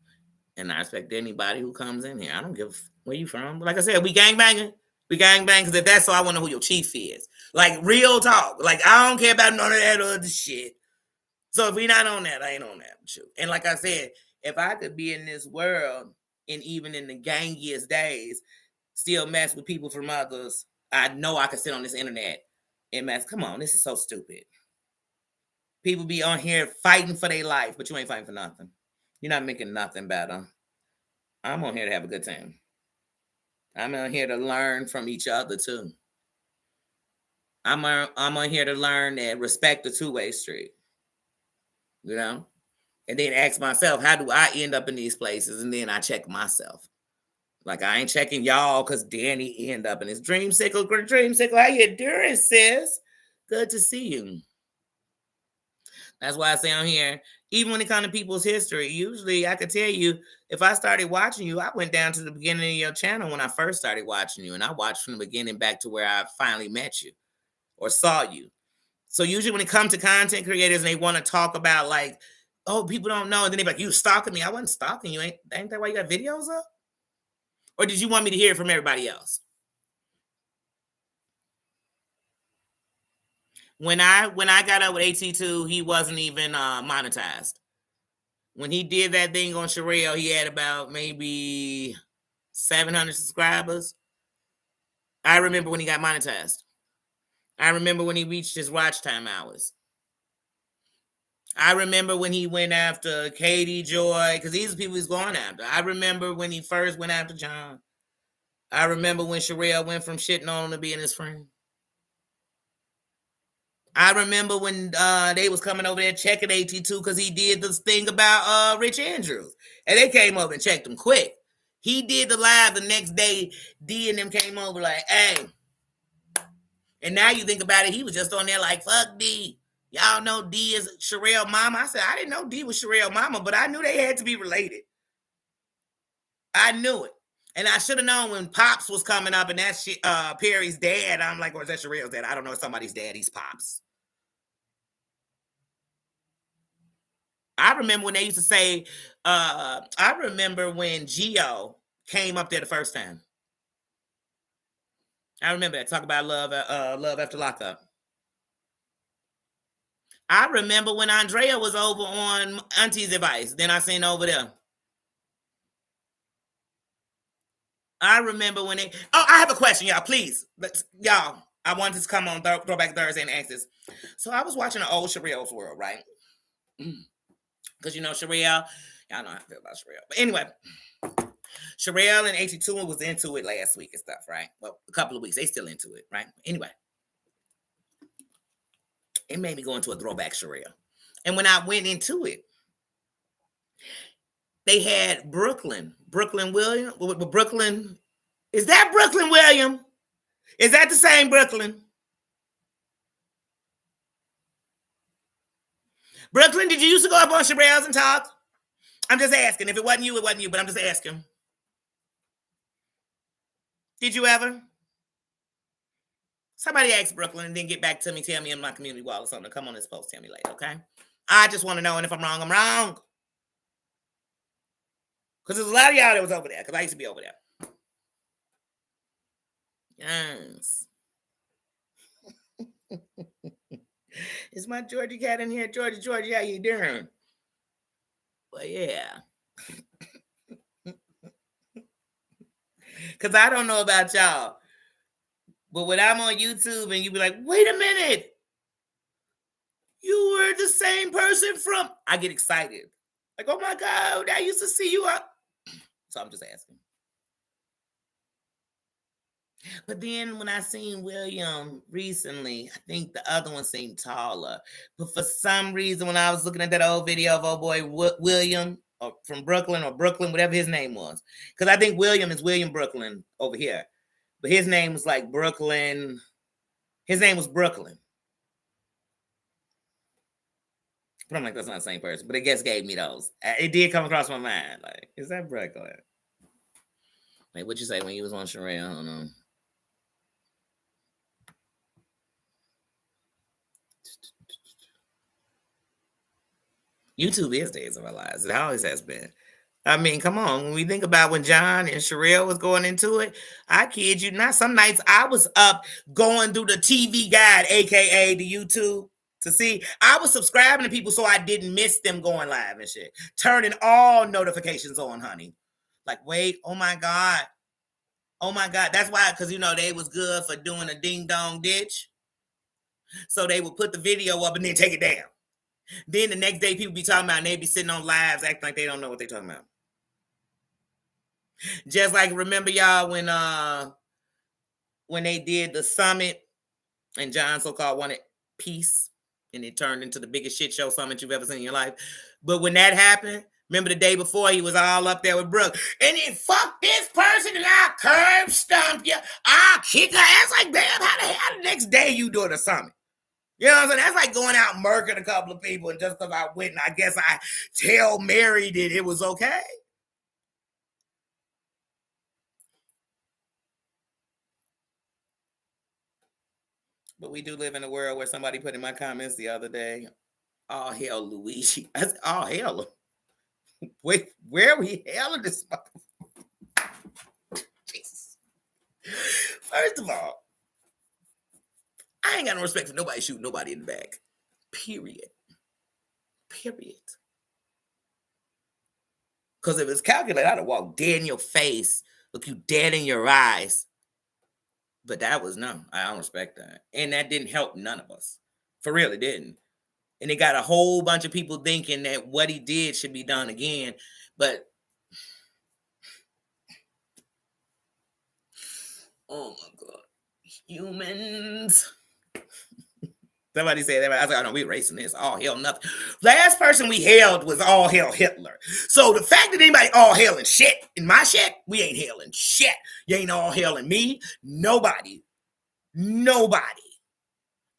and I respect anybody who comes in here. I don't give where you from. Like I said, we gang banging. We gang bang because if that's so, I want to know who your chief is. Like real talk. Like I don't care about none of that other shit. So if we not on that, I ain't on that with you. And like I said, if I could be in this world and even in the gangiest days, still mess with people from others, I know I could sit on this internet and mess. Come on, this is so stupid. People be on here fighting for their life, but you ain't fighting for nothing. You're not making nothing better. I'm on here to have a good time. I'm on here to learn from each other too. I'm on here to learn that respect the two-way street. You know? And then ask myself, how do I end up in these places? And then I check myself. Like I ain't checking y'all because Danny end up in his dreamsicle. Dreamsicle, how you doing, sis? Good to see you. That's why I say on here, even when it comes to people's history, usually I could tell you, if I started watching you, I went down to the beginning of your channel when I first started watching you. And I watched from the beginning back to where I finally met you or saw you. So usually when it comes to content creators and they want to talk about like, oh, people don't know. And then they're like, you stalking me. I wasn't stalking you. Ain't that why you got videos up? Or did you want me to hear it from everybody else? When I got up with AT2, he wasn't even monetized. When he did that thing on Sherelle, he had about maybe 700 subscribers. I remember when he got monetized. I remember when he reached his watch time hours. I remember when he went after Katie Joy, because these are people he's going after. I remember when he first went after John. I remember when Sherelle went from shitting on him to being his friend. I remember when they was coming over there checking AT2 because he did this thing about Rich Andrews. And they came over and checked him quick. He did the live the next day. D and them came over like, hey. And now you think about it, he was just on there like, fuck D. Y'all know D is Sherelle mama. I said, I didn't know D was Sherelle mama, but I knew they had to be related. I knew it. And I should have known when Pops was coming up and that's Perry's dad. I'm like, or is that Sherelle's dad? I don't know if somebody's dad. He's Pops. I remember when they used to say, I remember when Geo came up there the first time. I remember that. Talk about love after lockup. I remember when Andrea was over on Auntie's advice. Then I seen over there. I remember when they. Oh, I have a question, y'all. Please, y'all. I wanted to come on Throwback Thursday and ask this. So I was watching the old Sherelle's World, right? Because you know Sherelle, y'all know how I feel about Sherelle. But anyway, Sherelle and AT2 was into it last week and stuff, right? Well, a couple of weeks. They still into it, right? Anyway, it made me go into a throwback Sherelle. And when I went into it, they had Brooklyn William. Brooklyn, is that Brooklyn William? Is that the same Brooklyn? Brooklyn, did you used to go up on Sherelle's and talk? I'm just asking. If it wasn't you, it wasn't you, but I'm just asking. Did you ever? Somebody ask Brooklyn and then get back to me. Tell me in my community wall or something. Come on this post. Tell me later, okay? I just want to know, and if I'm wrong, I'm wrong. Because there's a lot of y'all that was over there, because I used to be over there. Yes. Is my Georgia cat in here? Georgia, how you doing? Well, yeah. Because I don't know about y'all, but when I'm on YouTube and you be like, wait a minute, you were the same person from, I get excited. Like, oh my God, I used to see you up. So I'm just asking. But then when I seen William recently, I think the other one seemed taller. But for some reason, when I was looking at that old video of old boy William from Brooklyn or Brooklyn, whatever his name was, because I think William is William Brooklyn over here. But his name was like Brooklyn. His name was Brooklyn. But I'm like, that's not the same person. But it just gave me those. It did come across my mind. Like, is that Brooklyn? Like, what'd you say when you was on Sherelle? I don't know. YouTube is days of our lives. It always has been. I mean, come on. When we think about when John and Sherelle was going into it, I kid you not. Some nights I was up going through the TV guide, aka the YouTube, to see. I was subscribing to people so I didn't miss them going live and shit. Turning all notifications on, honey. Like, wait, oh my God. Oh my God. That's why, because you know, they was good for doing a ding dong ditch. So they would put the video up and then take it down. Then the next day, people be talking about, and they be sitting on lives acting like they don't know what they're talking about. Just like, remember y'all when they did the summit and John so-called wanted peace and it turned into the biggest shit show summit you've ever seen in your life. But when that happened, remember the day before he was all up there with Brooke and then fuck this person and I'll curb stomp you. I'll kick her ass. Like, damn, how the hell the next day you doing a summit? You know what I'm saying? That's like going out and murking a couple of people and just because I went and I guess I tell Mary that it was okay. But we do live in a world where somebody put in my comments the other day, all hell Luigi. I said, all hell. Wait, where we hailing this Jesus. First of all, I ain't got no respect for nobody shooting nobody in the back. Period. Because if it's calculated, I'd have walked dead in your face, look you dead in your eyes. But that was no. I don't respect that. And that didn't help none of us. For real, it didn't. And they got a whole bunch of people thinking that what he did should be done again. But, oh my God, humans. Somebody said that. I was like, oh no, we erasing this. All hell nothing. Last person we held was all hell Hitler. So the fact that anybody all hailing shit in my shit, we ain't hailing shit. You ain't all hailing me. Nobody. Nobody.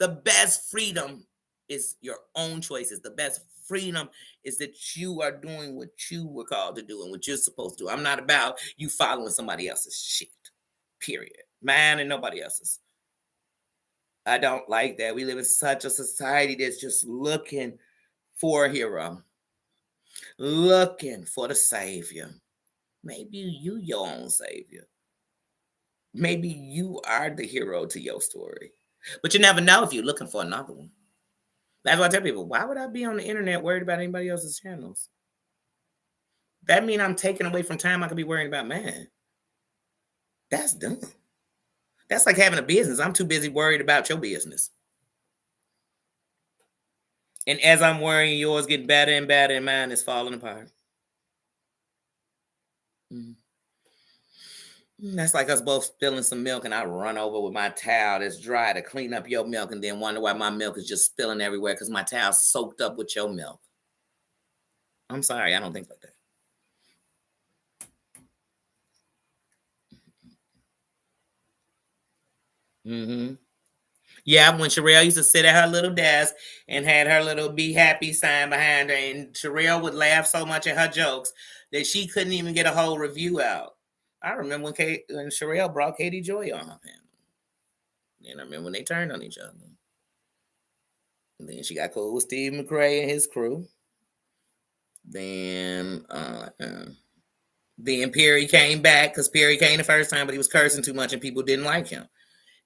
The best freedom is your own choices. The best freedom is that you are doing what you were called to do and what you're supposed to do. I'm not about you following somebody else's shit. Period. Mine and nobody else's. I don't like that. We live in such a society that's just looking for a hero, looking for the savior. Maybe you your own savior. Maybe you are the hero to your story. But you never know if you're looking for another one. That's why I tell people, why would I be on the internet worried about anybody else's channels? That means I'm taking away from time I could be worrying about mine. That's dumb. That's like having a business. I'm too busy worried about your business. And as I'm worrying, yours getting better and better, and mine is falling apart. That's like us both spilling some milk, and I run over with my towel that's dry to clean up your milk, and then wonder why my milk is just spilling everywhere because my towel's soaked up with your milk. I'm sorry, I don't think like that. Yeah, when Sherelle used to sit at her little desk and had her little "Be Happy" sign behind her, and Sherelle would laugh so much at her jokes that she couldn't even get a whole review out. I remember when Sherelle brought Katie Joy on her panel. And I remember when they turned on each other. And then she got cool with Steve McRae and his crew. Then Perry came back because Perry came the first time, but he was cursing too much and people didn't like him.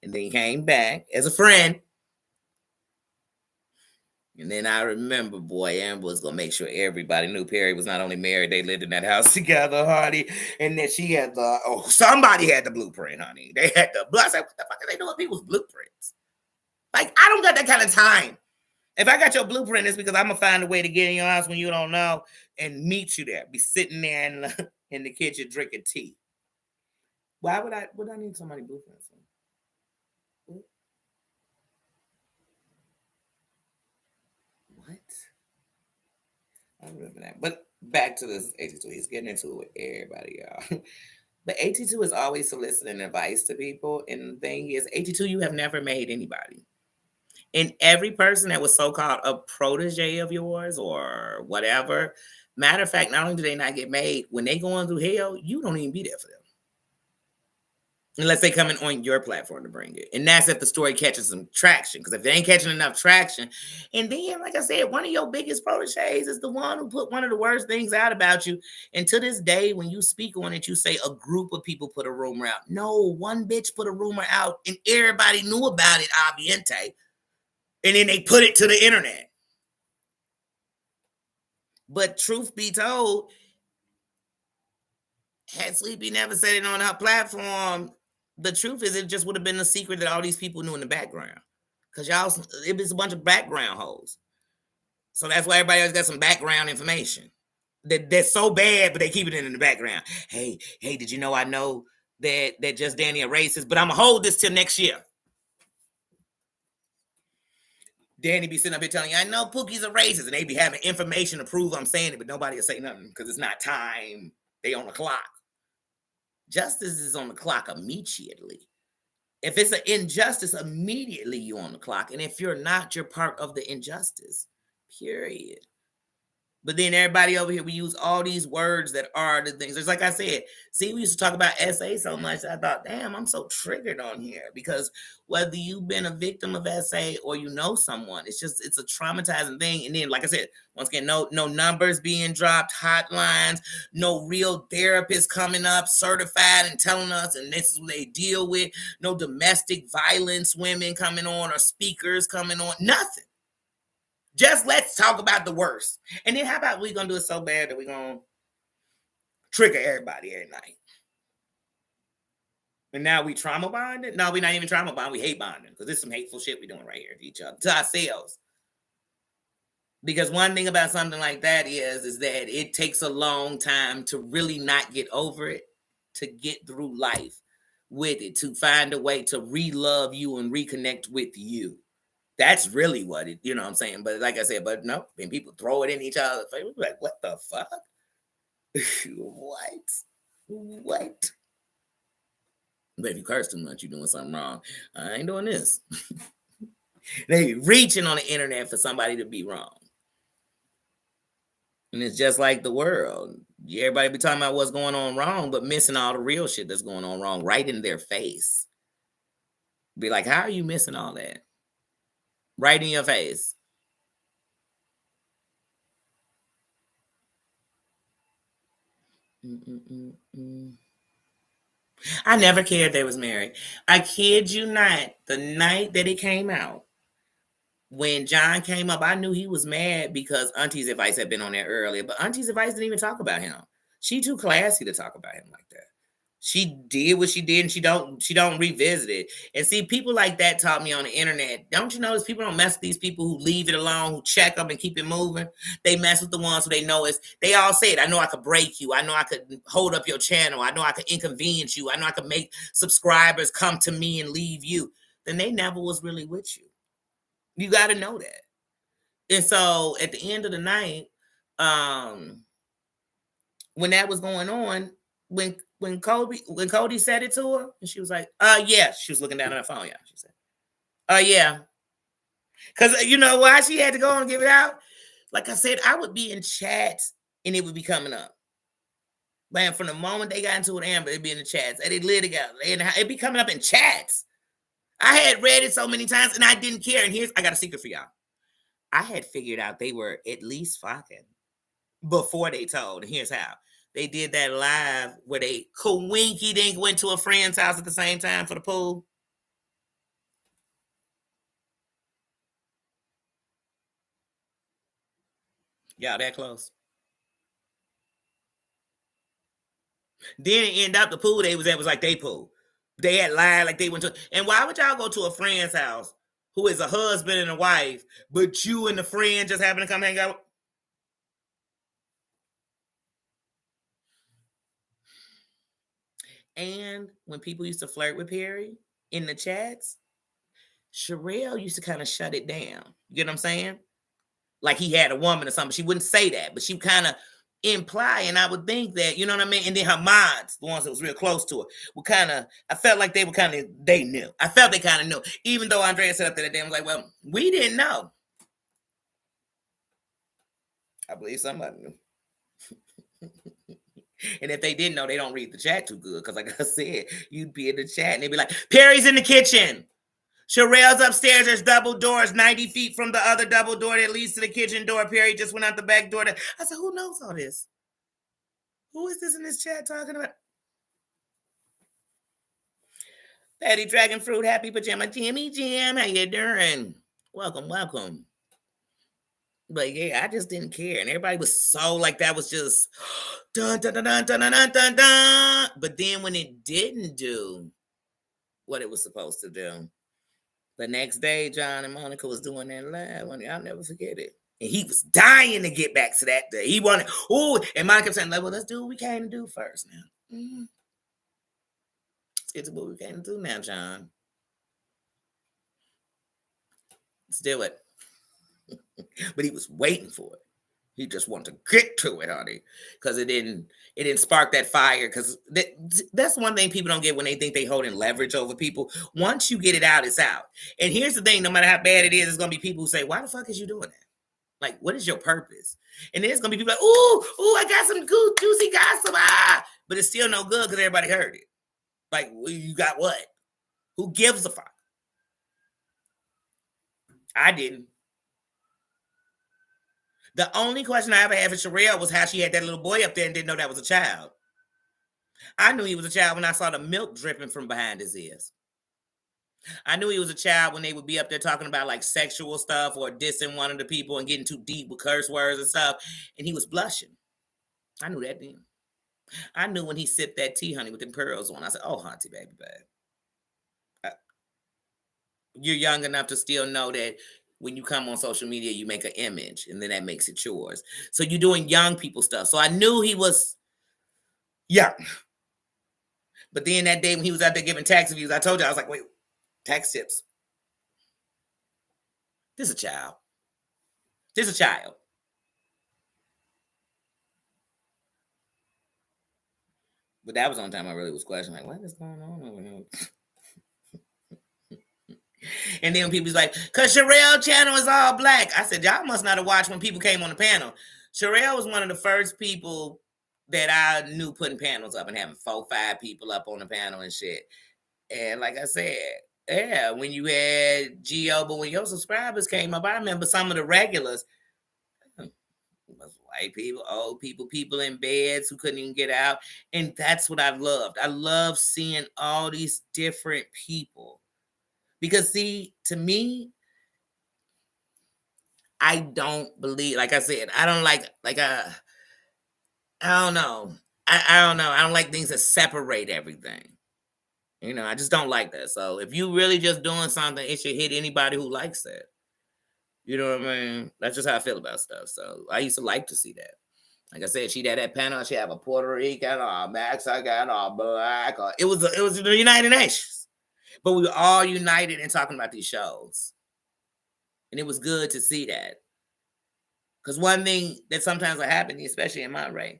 And then he came back as a friend. And then I remember, boy, Amber was gonna make sure everybody knew Perry was not only married, they lived in that house together, honey. And then she had somebody had the blueprint, honey. They had the I said, what the fuck are they doing with people's blueprints? Like, I don't got that kind of time. If I got your blueprint, it's because I'm gonna find a way to get in your house when you don't know and meet you there. Be sitting there in the kitchen drinking tea. Why would I need somebody blueprint? What? I remember that. But back to this 82. He's getting into it with everybody, y'all. But 82 is always soliciting advice to people. And the thing is, 82, you have never made anybody. And every person that was so-called a protege of yours or whatever, matter of fact, not only do they not get made, when they going through hell, you don't even be there for them. Unless they coming on your platform to bring it. And that's if the story catches some traction. Because if they ain't catching enough traction, and then, like I said, one of your biggest proteges is the one who put one of the worst things out about you. And to this day, when you speak on it, you say a group of people put a rumor out. No, one bitch put a rumor out and everybody knew about it, aviente. And then they put it to the internet. But truth be told, had Sleepy never said it on her platform, the truth is it just would have been a secret that all these people knew in the background. Because y'all, it was a bunch of background hoes. So that's why everybody always got some background information. That's so bad, but they keep it in the background. Hey, did you know I know that Just Danny a racist, but I'm going to hold this till next year. Danny be sitting up here telling you, I know Pookie's a racist, and they be having information to prove I'm saying it, but nobody will say nothing because it's not time. They on the clock. Justice is on the clock immediately. If it's an injustice, immediately you're on the clock. And if you're not, you're part of the injustice. Period. But then everybody over here, we use all these words that are the things. It's like I said, see, we used to talk about SA so much. I thought, damn, I'm so triggered on here because whether you've been a victim of SA or you know someone, it's a traumatizing thing. And then, like I said, once again, no numbers being dropped, hotlines, no real therapists coming up certified and telling us, and this is what they deal with. No domestic violence women coming on or speakers coming on, nothing. Just let's talk about the worst. And then how about we gonna do it so bad that we're gonna trigger everybody every night? And now we trauma bonded? No, we're not even trauma bonded. We hate bonding because there's some hateful shit we doing right here to each other, to ourselves. Because one thing about something like that is that it takes a long time to really not get over it, to get through life with it, to find a way to re-love you and reconnect with you. That's really what it, you know what I'm saying? But like I said, but no, when people throw it in each other's face, we're like, what the fuck? What? What? But if you curse too much, you're doing something wrong. I ain't doing this. They reaching on the internet for somebody to be wrong. And it's just like the world. Everybody be talking about what's going on wrong, but missing all the real shit that's going on wrong right in their face. Be like, how are you missing all that? Right in your face. I never cared they was married. I kid you not. The night that it came out, when John came up, I knew he was mad because Auntie's advice had been on there earlier, but Auntie's advice didn't even talk about him. She too classy to talk about him like that. She did what she did, and she don't revisit it. And see, people like that taught me on the internet. Don't you notice people don't mess with these people who leave it alone, who check them and keep it moving? They mess with the ones who they know is. They all say it. I know I could break you. I know I could hold up your channel. I know I could inconvenience you. I know I could make subscribers come to me and leave you. Then they never was really with you. You got to know that. And so at the end of the night, when that was going on, when Cody said it to her, and she was like, yeah. She was looking down at her phone, yeah. She said, yeah. Because you know why she had to go and give it out? Like I said, I would be in chats and it would be coming up. Man, from the moment they got into it, Amber, it'd be in the chats. And they live together. It'd be coming up in chats. I had read it so many times and I didn't care. And I got a secret for y'all. I had figured out they were at least fucking before they told. And here's how. They did that live where they coinky dink went to a friend's house at the same time for the pool. Y'all that close. Then it ended up the pool they was at was like they pool. They had lied like they went to. And why would y'all go to a friend's house who is a husband and a wife, but you and the friend just happen to come hang out? And when people used to flirt with Perry in the chats, Sherelle used to kind of shut it down. You get what I'm saying? Like he had a woman or something. She wouldn't say that, but she kind of imply, and I would think that, you know what I mean? And then her mods, the ones that was real close to her, were kind of, I felt like they were kind of, they knew. I felt they kind of knew. Even though Andrea said up there that day, I was like, well, we didn't know. I believe somebody knew. And if they didn't know, they don't read the chat too good. Because like I said, you'd be in the chat and they'd be like, Perry's in the kitchen. Sherelle's upstairs. There's double doors 90 feet from the other double door that leads to the kitchen door. Perry just went out the back door. I said, who knows all this? Who is this in this chat talking about? Patty Dragon Fruit, Happy Pajama Jimmy Jim. How you doing? Welcome, welcome. But yeah, I just didn't care. And everybody was so like that was just dun dun dun dun dun dun dun dun. But then when it didn't do what it was supposed to do, the next day, John and Monica was doing that live. I'll never forget it. And he was dying to get back to that day. He wanted, and Monica kept saying, well, let's do what we came to do first now. Let's get to what we came to do now, John. Let's do it. But he was waiting for it. He just wanted to get to it, honey, because it didn't spark that fire. Because that's one thing people don't get when they think they holding leverage over people. Once you get it out, it's out. And here's the thing: no matter how bad it is, it's gonna be people who say, "Why the fuck is you doing that? Like, what is your purpose?" And then it's gonna be people like, "Ooh, I got some good juicy gossip," but it's still no good because everybody heard it. Like, well, you got what? Who gives a fuck? I didn't. The only question I ever had for Sherelle was how she had that little boy up there and didn't know that was a child. I knew he was a child when I saw the milk dripping from behind his ears. I knew he was a child when they would be up there talking about like sexual stuff or dissing one of the people and getting too deep with curse words and stuff. And he was blushing. I knew that then. I knew when he sipped that tea, honey, with them pearls on. I said, oh, Hunty, baby, babe. You're young enough to still know that when you come on social media, you make an image, and then that makes it yours. So you're doing young people stuff. So I knew he was young. But then that day when he was out there giving tax reviews, I told you, I was like, wait, tax tips. This is a child. This is a child. But that was the only time I really was questioning, like, what is going on over here? And then people was like, because Sherelle channel is all black. I said, y'all must not have watched when people came on the panel. Sherelle was one of the first people that I knew putting panels up and having 4, 5 people up on the panel and shit. And like I said, yeah, when you had Geo, but when your subscribers came up, I remember some of the regulars was white people, old people, people in beds who couldn't even get out. And that's what I loved. I love seeing all these different people. Because see, to me, I don't believe, like I said, I don't like I don't know. I don't know. I don't like things that separate everything. You know, I just don't like that. So if you really just doing something, it should hit anybody who likes it. You know what I mean? That's just how I feel about stuff. So I used to like to see that. Like I said, she had that panel. She have a Puerto Rican or a Mexican or black. Or, it was the United Nations. But we were all united in talking about these shows. And it was good to see that. Because one thing that sometimes will happen, especially in my race,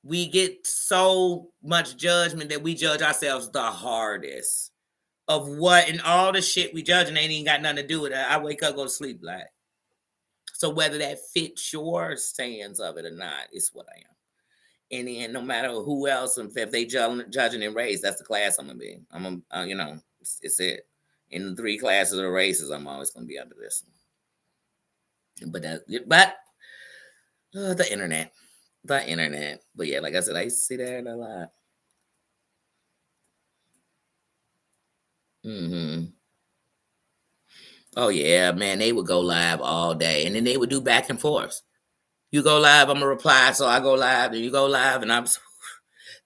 we get so much judgment that we judge ourselves the hardest of what and all the shit we judging ain't even got nothing to do with it. I wake up, go to sleep black. So whether that fits your stance of it or not, it's what I am. And then no matter who else, if they judging in race, that's the class I'm gonna be. You know, it's it. In the 3 classes of races, I'm always gonna be under this one. But the internet. But yeah, like I said, I used to see that a lot. Oh yeah, man, they would go live all day, and then they would do back and forth. You go live, I'm gonna reply, so I go live, and you go live, and I'm.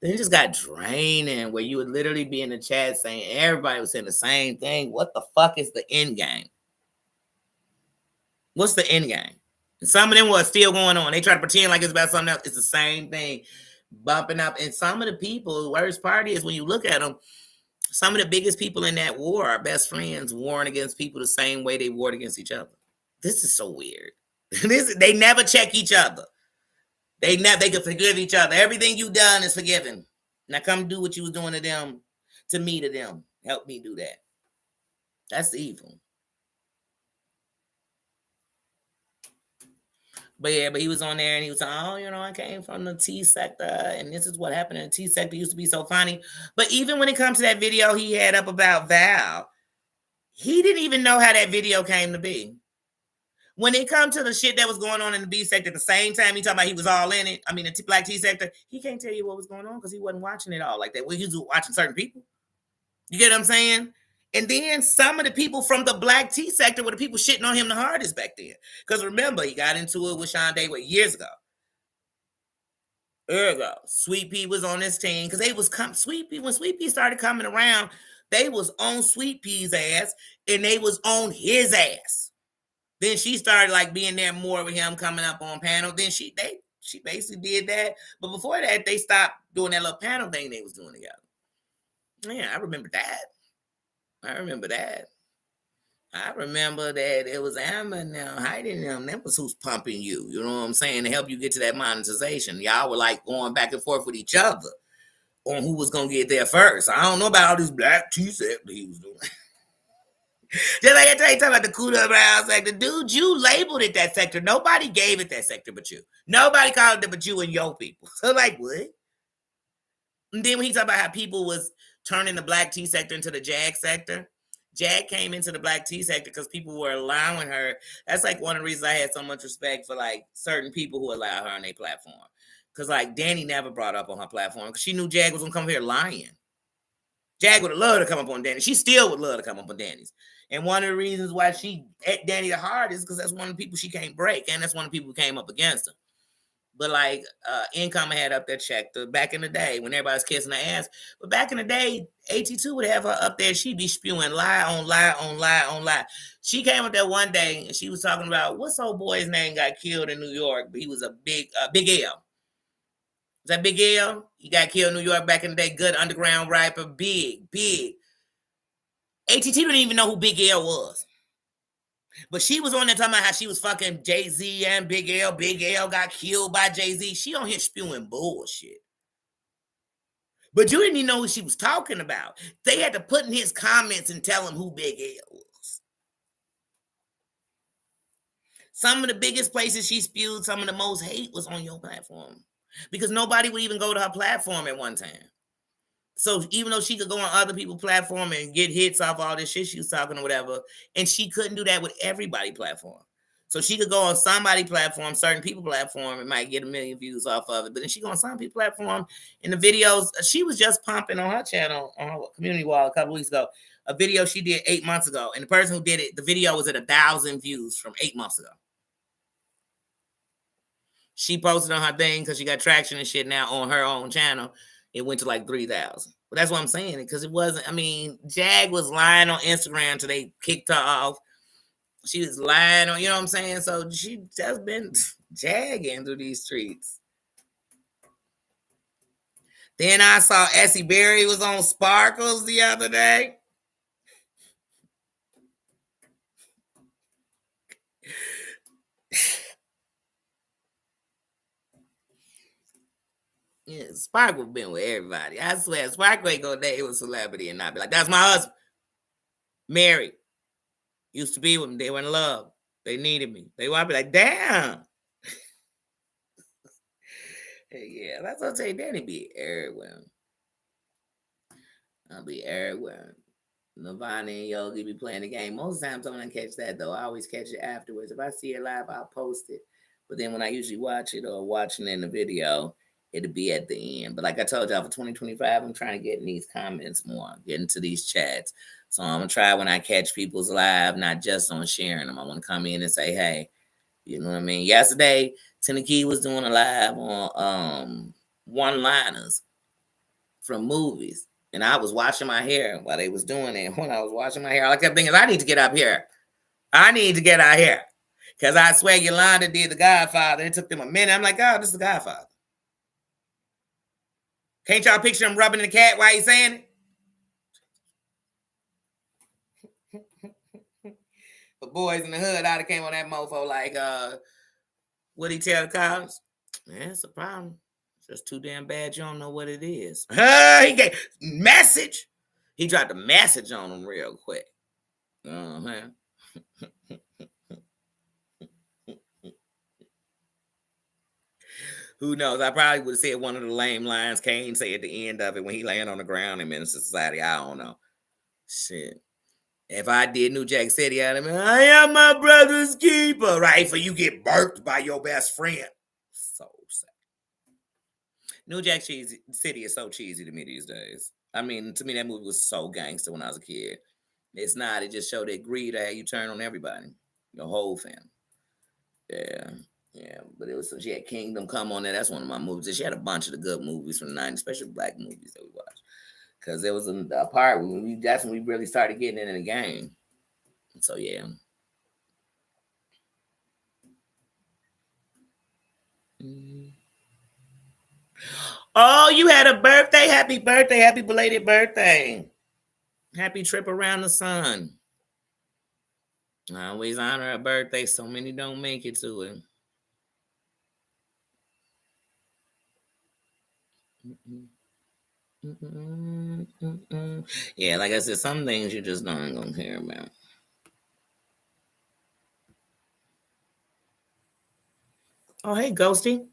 Then it just got draining, where you would literally be in the chat saying everybody was saying the same thing. What the fuck is the end game? What's the end game? And some of them was still going on. They try to pretend like it's about something else. It's the same thing, bumping up. And some of the people, the worst part is when you look at them, some of the biggest people in that war are best friends warring against people the same way they warred against each other. This is so weird. They never check each other. They can forgive each other. Everything you done is forgiven. Now come do what you was doing to them, to me, to them. Help me do that. That's evil. But yeah, but he was on there and he was like, oh, you know, I came from the T sector and this is what happened in the T sector. Used to be so funny. But even when it comes to that video he had up about Val, he didn't even know how that video came to be. When it comes to the shit that was going on in the B sector, at the same time he talking about he was all in it, I mean, the black T sector, he can't tell you what was going on because he wasn't watching it all like that. Well, he was watching certain people. You get what I'm saying? And then some of the people from the black T sector were the people shitting on him the hardest back then. Because remember, he got into it with Sean Day years ago. There you go. Sweet Pea was on his team because they was Sweet Pea, when Sweet Pea started coming around, they was on Sweet Pea's ass and they was on his ass. Then she started like being there more with him coming up on panel. Then she basically did that. But before that, they stopped doing that little panel thing they was doing together. Yeah, I remember that. I remember that it was Amber now hiding them. That was who's pumping you. You know what I'm saying? To help you get to that monetization. Y'all were like going back and forth with each other on who was gonna get there first. I don't know about all this black T-set that he was doing. Just like I tell you, talking about the Kuda Brown sector. Dude, you labeled it that sector. Nobody gave it that sector but you. Nobody called it but you and your people. So like what? And then when he talked about how people was turning the black T sector into the Jag sector, Jag came into the black T sector because people were allowing her. That's like one of the reasons I had so much respect for like certain people who allow her on their platform. Because like Danny never brought up on her platform because she knew Jag was gonna come here lying. Jag would have loved to come up on Danny. She still would love to come up on Danny's. And one of the reasons why she at Danny the hardest is because that's one of the people she can't break, and that's one of the people who came up against her. But like Income had up there checked back in the day when everybody was kissing her ass. But back in the day, AT2 would have her up there. She'd be spewing lie on lie on lie on lie. She came up there one day and she was talking about what's old boy's name got killed in New York. But he was a Big L. Is that Big L? He got killed in New York back in the day. Good underground rapper. Big. AT2 didn't even know who Big L was. But she was on there talking about how she was fucking Jay-Z and Big L. Big L got killed by Jay-Z. She on here spewing bullshit. But you didn't even know what she was talking about. They had to put in his comments and tell him who Big L was. Some of the biggest places she spewed some of the most hate was on your platform. Because nobody would even go to her platform at one time. So even though she could go on other people's platform and get hits off all this shit she was talking or whatever, and she couldn't do that with everybody platform. So she could go on somebody platform, certain people platform, and might get 1 million views off of it. But then she go on some people platform, and the videos, she was just pumping on her channel, on her community wall a couple weeks ago, a video she did 8 months ago. And the person who did it, the video was at 1,000 views from 8 months ago. She posted on her thing because she got traction and shit now on her own channel. It went to like 3,000. But that's what I'm saying, because it wasn't, I mean, Jag was lying on Instagram until they kicked her off. She was lying on, you know what I'm saying? So she just been jagging through these streets. Then I saw Essie Berry was on Sparkles the other day. Yeah, Sparkle been with everybody. I swear, Sparkle ain't gonna date with a celebrity and not be like, that's my husband. Married. Used to be with me. They were in love. They needed me. They want to be like, damn. Yeah, that's what I'm saying. Danny be everywhere. I'll be everywhere. Nirvana and Yogi be playing the game. Most times I don't catch that though. I always catch it afterwards. If I see it live, I'll post it. But then when I usually watch it or watching it in the video, it'll be at the end. But like I told y'all, for 2025, I'm trying to get in these comments more, get into these chats. So I'm gonna try when I catch people's live, not just on sharing them. I want to come in and say, hey, you know what I mean? Yesterday, Tennessee was doing a live on one-liners from movies. And I was washing my hair while they was doing it. When I was washing my hair, all I kept thinking, I need to get up here. I need to get out here. Because I swear Yolanda did The Godfather. It took them a minute. I'm like, oh, this is The Godfather. Can't y'all picture him rubbing the cat while he's saying it? The Boys in the Hood, I'd have came on that mofo like, what he tell the cops? Man, it's a problem. It's just too damn bad you don't know what it is. He gave message. He dropped a message on him real quick. Uh-huh. Who knows? I probably would have said one of the lame lines Kane say at the end of it when he laying on the ground in Minister Society. I don't know. Shit. If I did New Jack City, I'd have been, I am my brother's keeper. Right? For you get burped by your best friend. So sad. New Jack City is so cheesy to me these days. I mean, to me, that movie was so gangster when I was a kid. It's not. It just showed that greed how you turn on everybody. Your whole family. Yeah. Yeah, but it was, she had Kingdom Come on there. That's one of my movies. She had a bunch of the good movies from the 90s, especially black movies that we watched. Because there was a part when that's when we really started getting in the game. So, yeah. Mm-hmm. Oh, you had a birthday. Happy birthday. Happy belated birthday. Happy trip around the sun. I always honor a birthday. So many don't make it to it. Yeah, like I said, some things you just don't gonna care about. Oh, hey, Ghosty.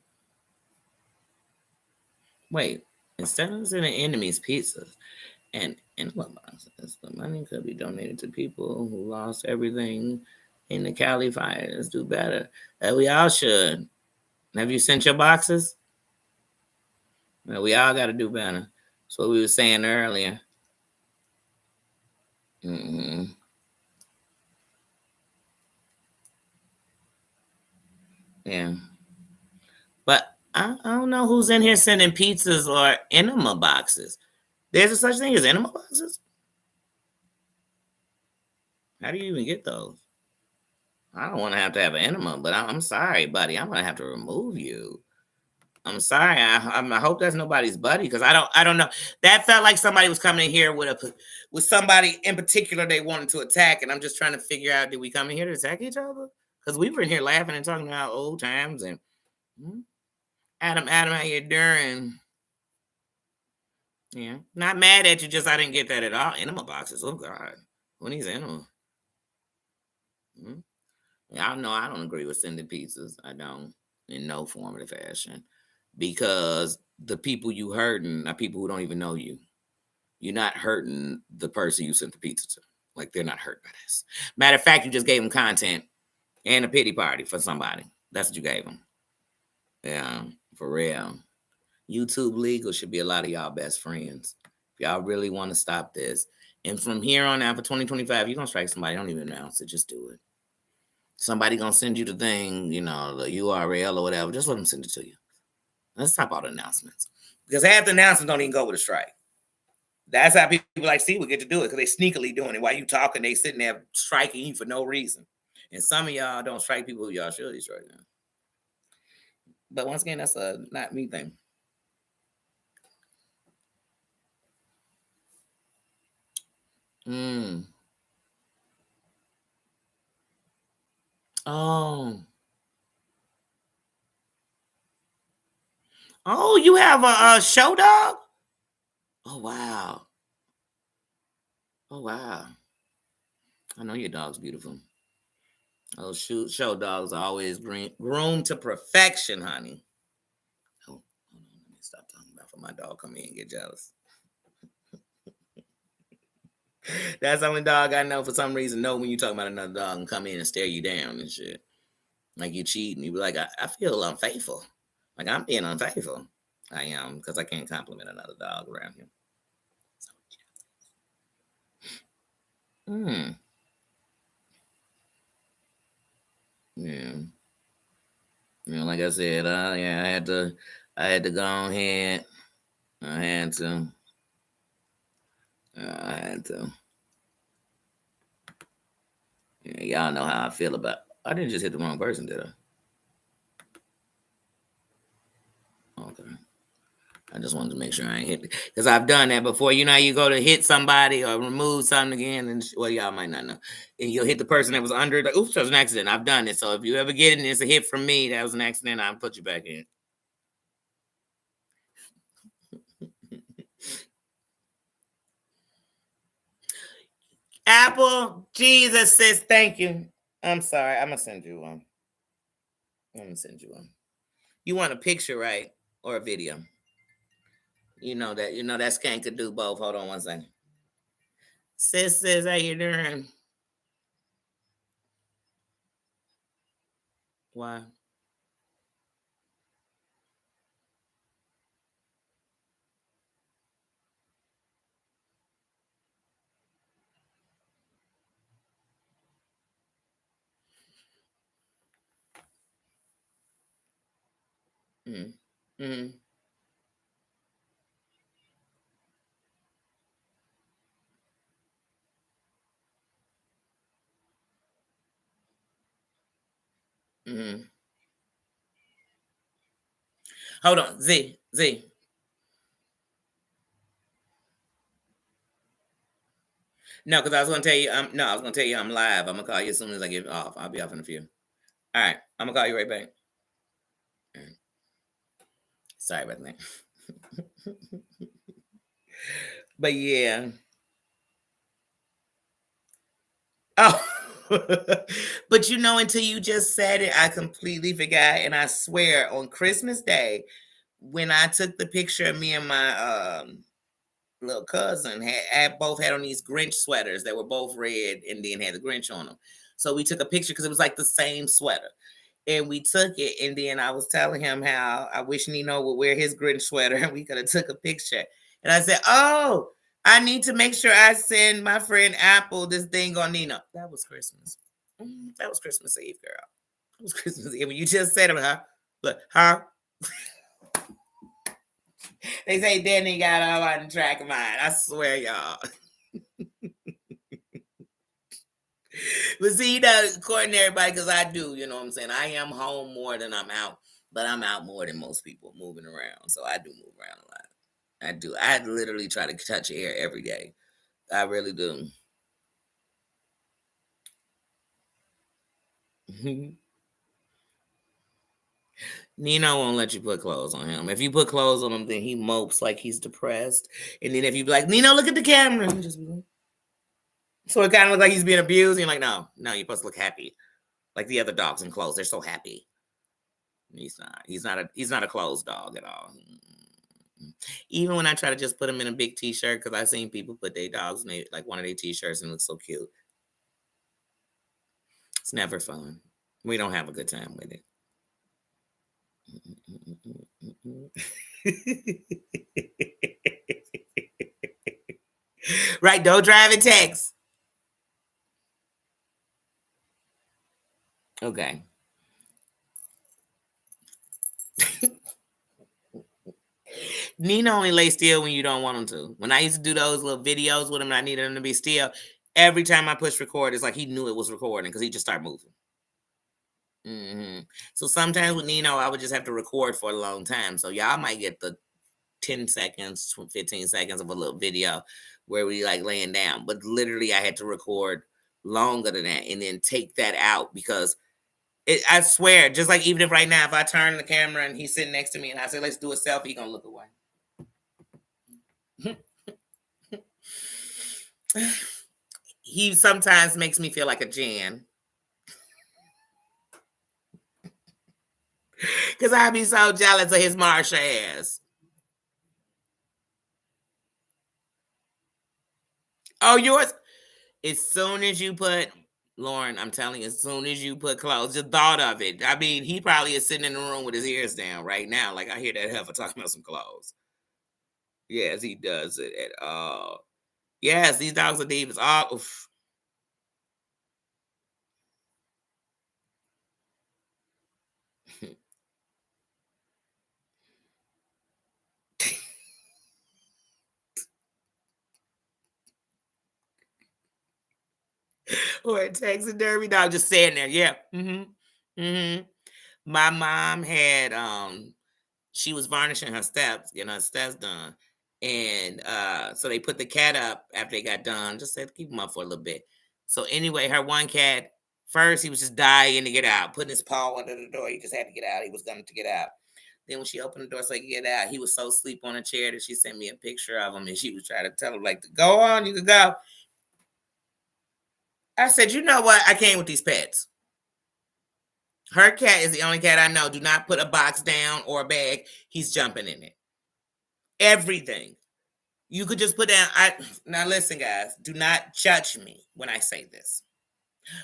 Wait, instead of sending enemies pizzas and envelope boxes, the money could be donated to people who lost everything in the Cali fires. Do better. We all should. Have you sent your boxes? Well, we all got to do better. That's what we were saying earlier. Mm-hmm. Yeah. But I don't know who's in here sending pizzas or enema boxes. There's a such thing as enema boxes? How do you even get those? I don't want to have an enema, but I'm sorry, buddy. I'm gonna have to remove you. I'm sorry. I hope that's nobody's buddy because I don't know. That felt like somebody was coming in here with somebody in particular they wanted to attack, and I'm just trying to figure out, did we come in here to attack each other? Because we were in here laughing and talking about old times and Adam, how you doing? Yeah, not mad at you. Just I didn't get that at all. Enema boxes. Oh God, who needs enema? Hmm? Yeah, I know I don't agree with sending pizzas. I don't in no form or fashion because the people you hurting are people who don't even know you. You're not hurting the person you sent the pizza to. Like they're not hurt by this. Matter of fact, you just gave them content and a pity party for somebody. That's what you gave them. Yeah, for real. YouTube legal should be a lot of y'all best friends. If y'all really want to stop this. And from here on out for 2025, you're gonna strike somebody, don't even announce it, just do it. Somebody gonna send you the thing, the URL or whatever. Just let them send it to you. Let's stop all the announcements. Because half the announcements don't even go with a strike. That's how people like see we get to do it because they sneakily doing it. While you talking, they sitting there striking you for no reason. And some of y'all don't strike people who y'all should be striking. But once again, that's a not me thing. Oh. Oh, you have a show dog? Oh wow. Oh wow. I know your dog's beautiful. Those show dogs are always groomed to perfection, honey. Oh, hold on, let me stop talking about for my dog come in and get jealous. That's the only dog I know for some reason know when you talking about another dog and come in and stare you down and shit. Like you cheating. You be like, I feel unfaithful. Like I'm being unfaithful. I am because I can't compliment another dog around here. Hmm. Yeah. Like I said, yeah, I had to go ahead. I had to. I had to. Yeah, y'all know how I feel about. I didn't just hit the wrong person, did I? Okay. I just wanted to make sure I ain't hit because I've done that before. You know how you go to hit somebody or remove something again, and well, y'all might not know, and you'll hit the person that was under. Like, oops, that was an accident. I've done it. So if you ever get it and it's a hit from me, that was an accident. I'll put you back in. Apple, Jesus says thank you. I'm sorry. I'm gonna send you one. I'm gonna send you one. You want a picture, right, or a video? You know that. You know that skank could do both. Hold on one second. Sis says, how you doing? Why? Mm. Mm. Mm. Hold on, Z. No, because I was gonna tell you. No, I was gonna tell you I'm live. I'm gonna call you as soon as I get off. I'll be off in a few. All right, I'm gonna call you right back. All right. Sorry about that. But yeah. Oh. But until you just said it, I completely forgot. And I swear on Christmas Day, when I took the picture of me and my little cousin both had on these Grinch sweaters that were both red and then had the Grinch on them. So we took a picture because it was like the same sweater. And we took it, and then I was telling him how I wish Nino would wear his Grinch sweater, and we could have took a picture. And I said, "Oh, I need to make sure I send my friend Apple this thing on Nino." That was Christmas. That was Christmas Eve, girl. It was Christmas Eve. When you just said it, huh? Look, huh? They say Danny got all on track of mine. I swear, y'all. But see, according to everybody, because I do, you know what I'm saying? I am home more than I'm out, but I'm out more than most people moving around. So I do move around a lot. I do. I literally try to touch air every day. I really do. Nino won't let you put clothes on him. If you put clothes on him, then he mopes like he's depressed. And then if you be like, Nino, look at the camera. He just be like, so it kind of looks like he's being abused. And you're like, no, you're supposed to look happy. Like the other dogs in clothes. They're so happy. He's not. He's not a clothes dog at all. Even when I try to just put him in a big t-shirt, because I've seen people put their dogs in like one of their t-shirts and it looks so cute. It's never fun. We don't have a good time with it. Right, don't drive and text. Okay. Nina only lay still when you don't want him to. When I used to do those little videos with him and I needed him to be still, every time I push record, it's like he knew it was recording because he just started moving. So sometimes with Nino, I would just have to record for a long time. So y'all might get the 10 seconds, 15 seconds of a little video where we like laying down. But literally I had to record longer than that and then take that out because I swear, just like even if right now, if I turn the camera and he's sitting next to me and I say, let's do a selfie, he's gonna look away. He sometimes makes me feel like a Jan. Because I'd be so jealous of his Marsha ass. Oh, yours? As soon as you put, Lauren, I'm telling you, as soon as you put clothes, just thought of it. I mean, he probably is sitting in the room with his ears down right now. Like I hear that heifer talking about some clothes. Yes, he does it at all. Yes, these dogs are divas. Oh, oof. Or a taxidermy dog just sitting there. Yeah. My mom had she was varnishing her steps, getting her steps done. And so they put the cat up after they got done, just said keep him up for a little bit. So anyway, her one cat, first he was just dying to get out, putting his paw under the door. He just had to get out. He was going to get out. Then when she opened the door so he could get out, he was so asleep on a chair that she sent me a picture of him and she was trying to tell him, like, go on, you can go. I said, you know what? I came with these pets. Her cat is the only cat I know. Do not put a box down or a bag. He's jumping in it. Everything. You could just put down. Now listen, guys. Do not judge me when I say this.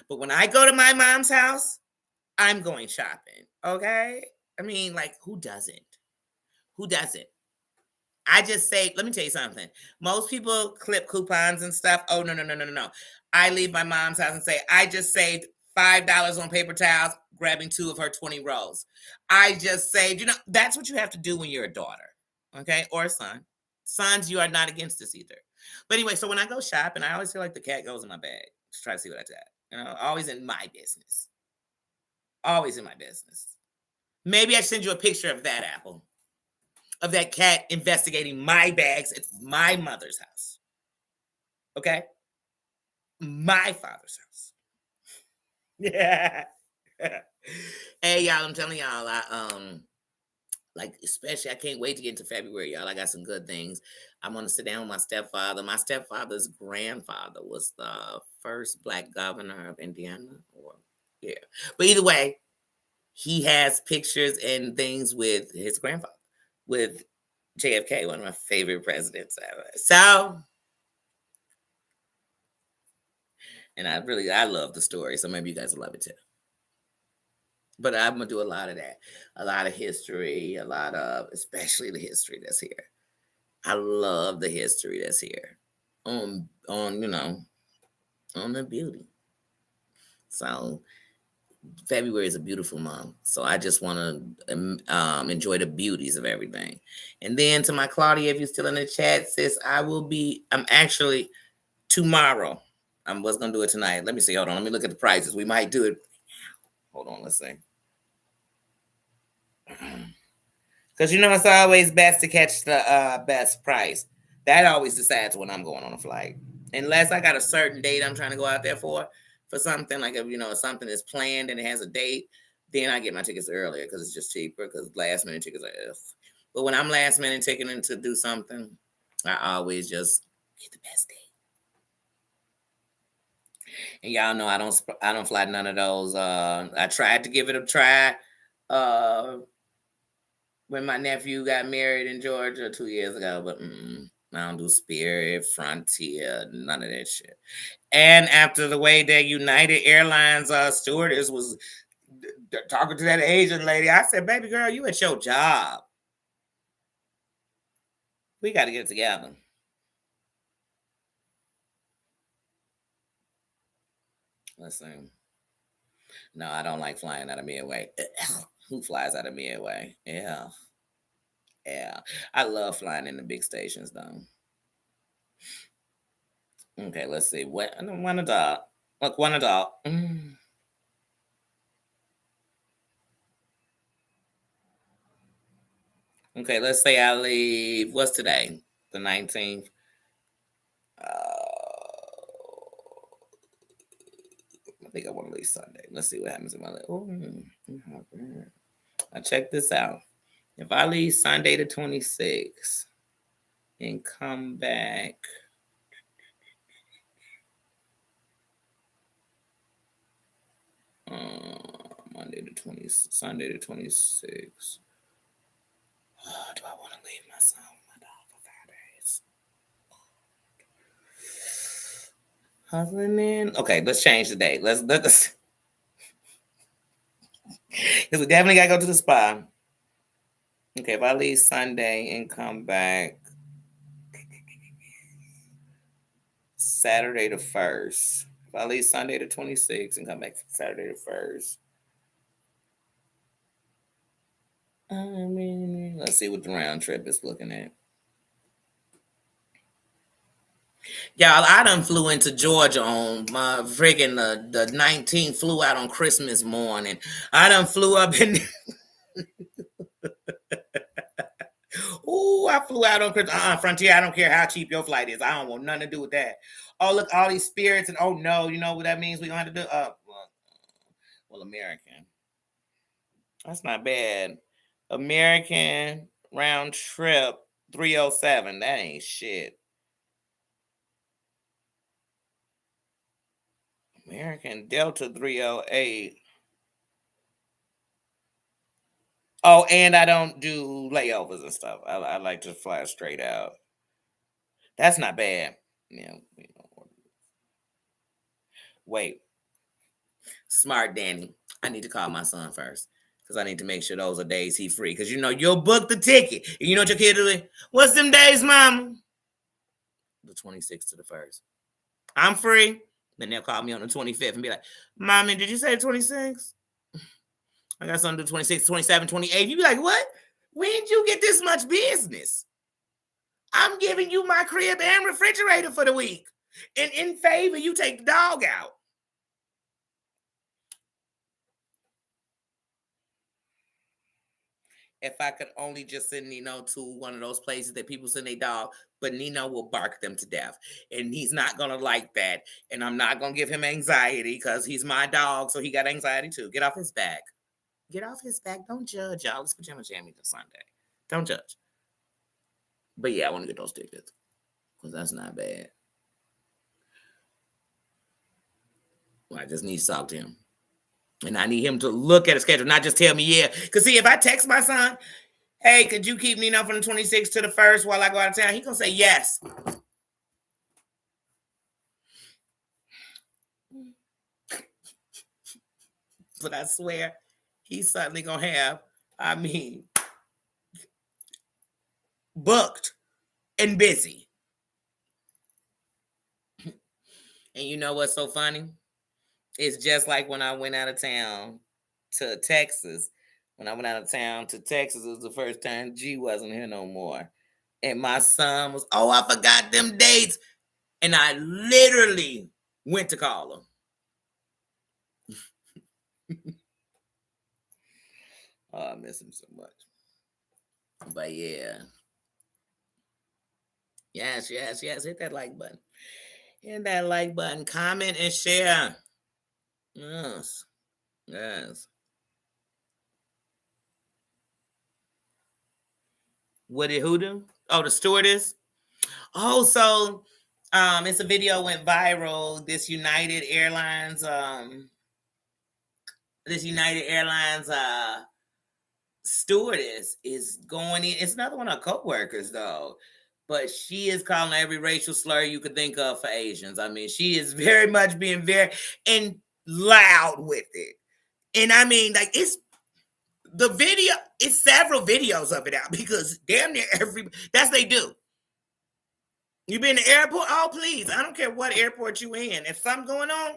But when I go to my mom's house, I'm going shopping. Okay. I mean, like, who doesn't? Who doesn't? I just say, let me tell you something. Most people clip coupons and stuff. Oh, no, no, no, no, no, no. I leave my mom's house and say, I just saved $5 on paper towels, grabbing 2 of her 20 rolls. I just saved, that's what you have to do when you're a daughter, okay? Or a son. Sons, you are not against this either. But anyway, so when I go shopping, I always feel like the cat goes in my bag to try to see what I got. Always in my business. Always in my business. Maybe I send you a picture of that apple. Of that cat investigating my bags at my mother's house. Okay? My father's house. Yeah. Hey y'all, I'm telling y'all, like especially I can't wait to get into February, y'all. I got some good things. I'm gonna sit down with my stepfather. My stepfather's grandfather was the first black governor of Indiana. Yeah. But either way, he has pictures and things with his grandfather, with JFK, one of my favorite presidents ever. So, and I love the story. So maybe you guys will love it too. But I'm gonna do a lot of that, a lot of history, especially the history that's here. I love the history that's here on on the beauty. So February is a beautiful month, so I just want to enjoy the beauties of everything. And then to my Claudia, if you're still in the chat, sis, I'm actually tomorrow. I was gonna do it tonight. Let me see. Hold on. Let me look at the prices. We might do it. Hold on. Let's see. Because it's always best to catch the best price. That always decides when I'm going on a flight. Unless I got a certain date I'm trying to go out there for something, like if something is planned and it has a date, then I get my tickets earlier because it's just cheaper, because last minute tickets are ugh. But when I'm last minute ticketing to do something, I always just get the best date. And y'all know I don't fly none of those. I tried to give it a try. When my nephew got married in Georgia 2 years ago, but I don't do Spirit, Frontier, none of that shit. And after the way that United Airlines stewardess was talking to that Asian lady, I said, "Baby girl, you at your job. We got to get it together." Listen, no, I don't like flying out of Midway. Who flies out of Midway? Yeah. I love flying in the big stations, though. Okay, let's see. One adult. Look, one adult. Okay, let's say I leave. What's today? The 19th. I think I want to leave Sunday. Let's see what happens in my life. Oh, I check this out. If I leave Sunday the 26th and come back Sunday the 26th. Do I want to leave my son with my dog for 5 days? Hovering in. Okay, let's change the date. Let's because we definitely gotta go to the spa. Okay, if I leave Sunday and come back Saturday the 1st. If I leave Sunday the 26th and come back Saturday the 1st. Let's see what the round trip is looking at. Y'all, I done flew into Georgia on my friggin' the 19th, flew out on Christmas morning. I done flew up in. Ooh, I flew out on Christmas. Frontier, I don't care how cheap your flight is. I don't want nothing to do with that. Oh, look, all these spirits, and oh no, you know what that means? We gonna have to do? Well, American. That's not bad. American round trip 307. That ain't shit. American Delta 308. Oh, and I don't do layovers and stuff. I like to fly straight out. That's not bad. Yeah. Wait. Smart Danny. I need to call my son first, because I need to make sure those are days he free. Because you'll book the ticket. You know what your kid doing? What's them days, mama? The 26th to the 1st. I'm free. Then they'll call me on the 25th and be like, "Mommy, did you say 26? I got something to do 26, 27, 28. You be like, "What? When did you get this much business? I'm giving you my crib and refrigerator for the week. And in favor, you take the dog out." If I could only just send Nino to one of those places that people send their dog, but Nino will bark them to death. And he's not going to like that. And I'm not going to give him anxiety because he's my dog. So he got anxiety too. Get off his back. Get off his back. Don't judge, y'all. It's Pajama Jammy this Sunday. Don't judge. But yeah, I want to get those tickets because that's not bad. Well, I just need to talk to him. And I need him to look at a schedule, not just tell me, yeah. Because see, if I text my son, "Hey, could you keep Nino from the 26th to the 1st while I go out of town?" He going to say yes. But I swear, he's suddenly going to have, booked and busy. And you know what's so funny? It's just like when I went out of town to Texas. When I went out of town to Texas, it was the first time G wasn't here no more. And my son was, oh, I forgot them dates. And I literally went to call him. Oh, I miss him so much. But yeah. Yes. Hit that like button. Hit that like button. Comment and share. Yes. What did who do? Oh, the stewardess. Oh, so it's a video went viral. This United Airlines stewardess is going in. It's another one of her co-workers though. But she is calling every racial slur you could think of for Asians. I mean, she is very much being very and loud with it. And I mean, like it's the video, it's several videos of it out because damn near that's they do. You been in the airport? Oh, please. I don't care what airport you in. If something going on,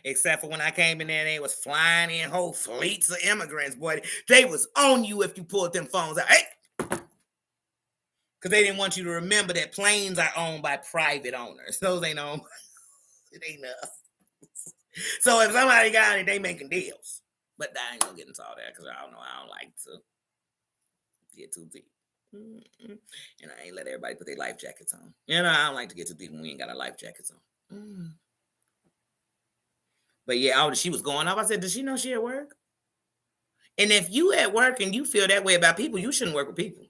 except for when I came in there, they was flying in whole fleets of immigrants, boy. They was on you if you pulled them phones out. Hey! Because they didn't want you to remember that planes are owned by private owners. Those ain't owned. It ain't us. So if somebody got it, they making deals. But I ain't gonna get into all that because I don't know. I don't like to get too deep. And I ain't let everybody put their life jackets on. You know, I don't like to get too deep when we ain't got our life jackets on. But yeah, she was going off. I said, does she know she at work? And if you at work and you feel that way about people, you shouldn't work with people.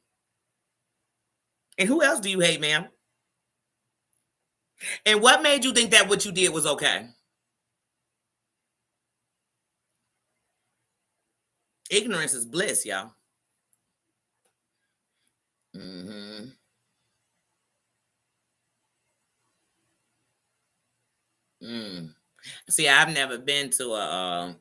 And who else do you hate, ma'am? And what made you think that what you did was okay? Ignorance is bliss, y'all. Mm-hmm. See, I've never been to I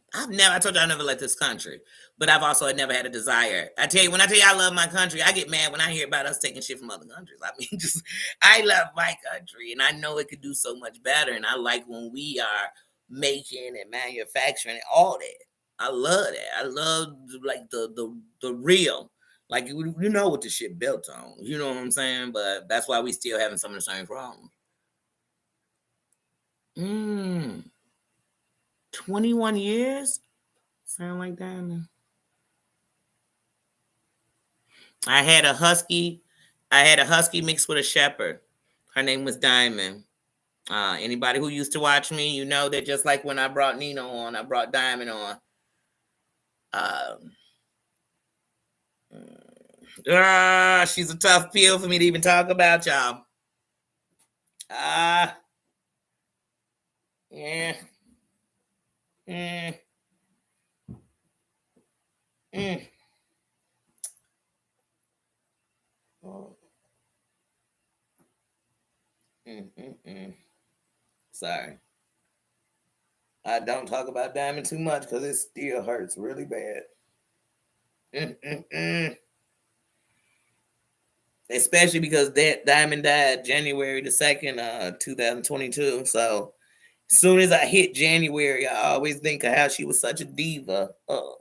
told you I never left this country, but I've also never had a desire. When I tell you I love my country, I get mad when I hear about us taking shit from other countries. I mean, I love my country and I know it could do so much better. And I like when we are making and manufacturing and all that. I love that. I love like the real. Like you know what the shit built on. You know what I'm saying? But that's why we still having some of the same problems. 21 years? Sound like that? I had a husky. I had a husky mixed with a shepherd. Her name was Diamond. Anybody who used to watch me, you know that just like when I brought Nino on, I brought Diamond on. She's a tough pill for me to even talk about, y'all. Yeah. Mm. Mm. Oh. Sorry. I don't talk about Diamond too much because it still hurts really bad. Especially because that Diamond died January the 2nd, 2022. So as soon as I hit January, I always think of how she was such a diva. Oh,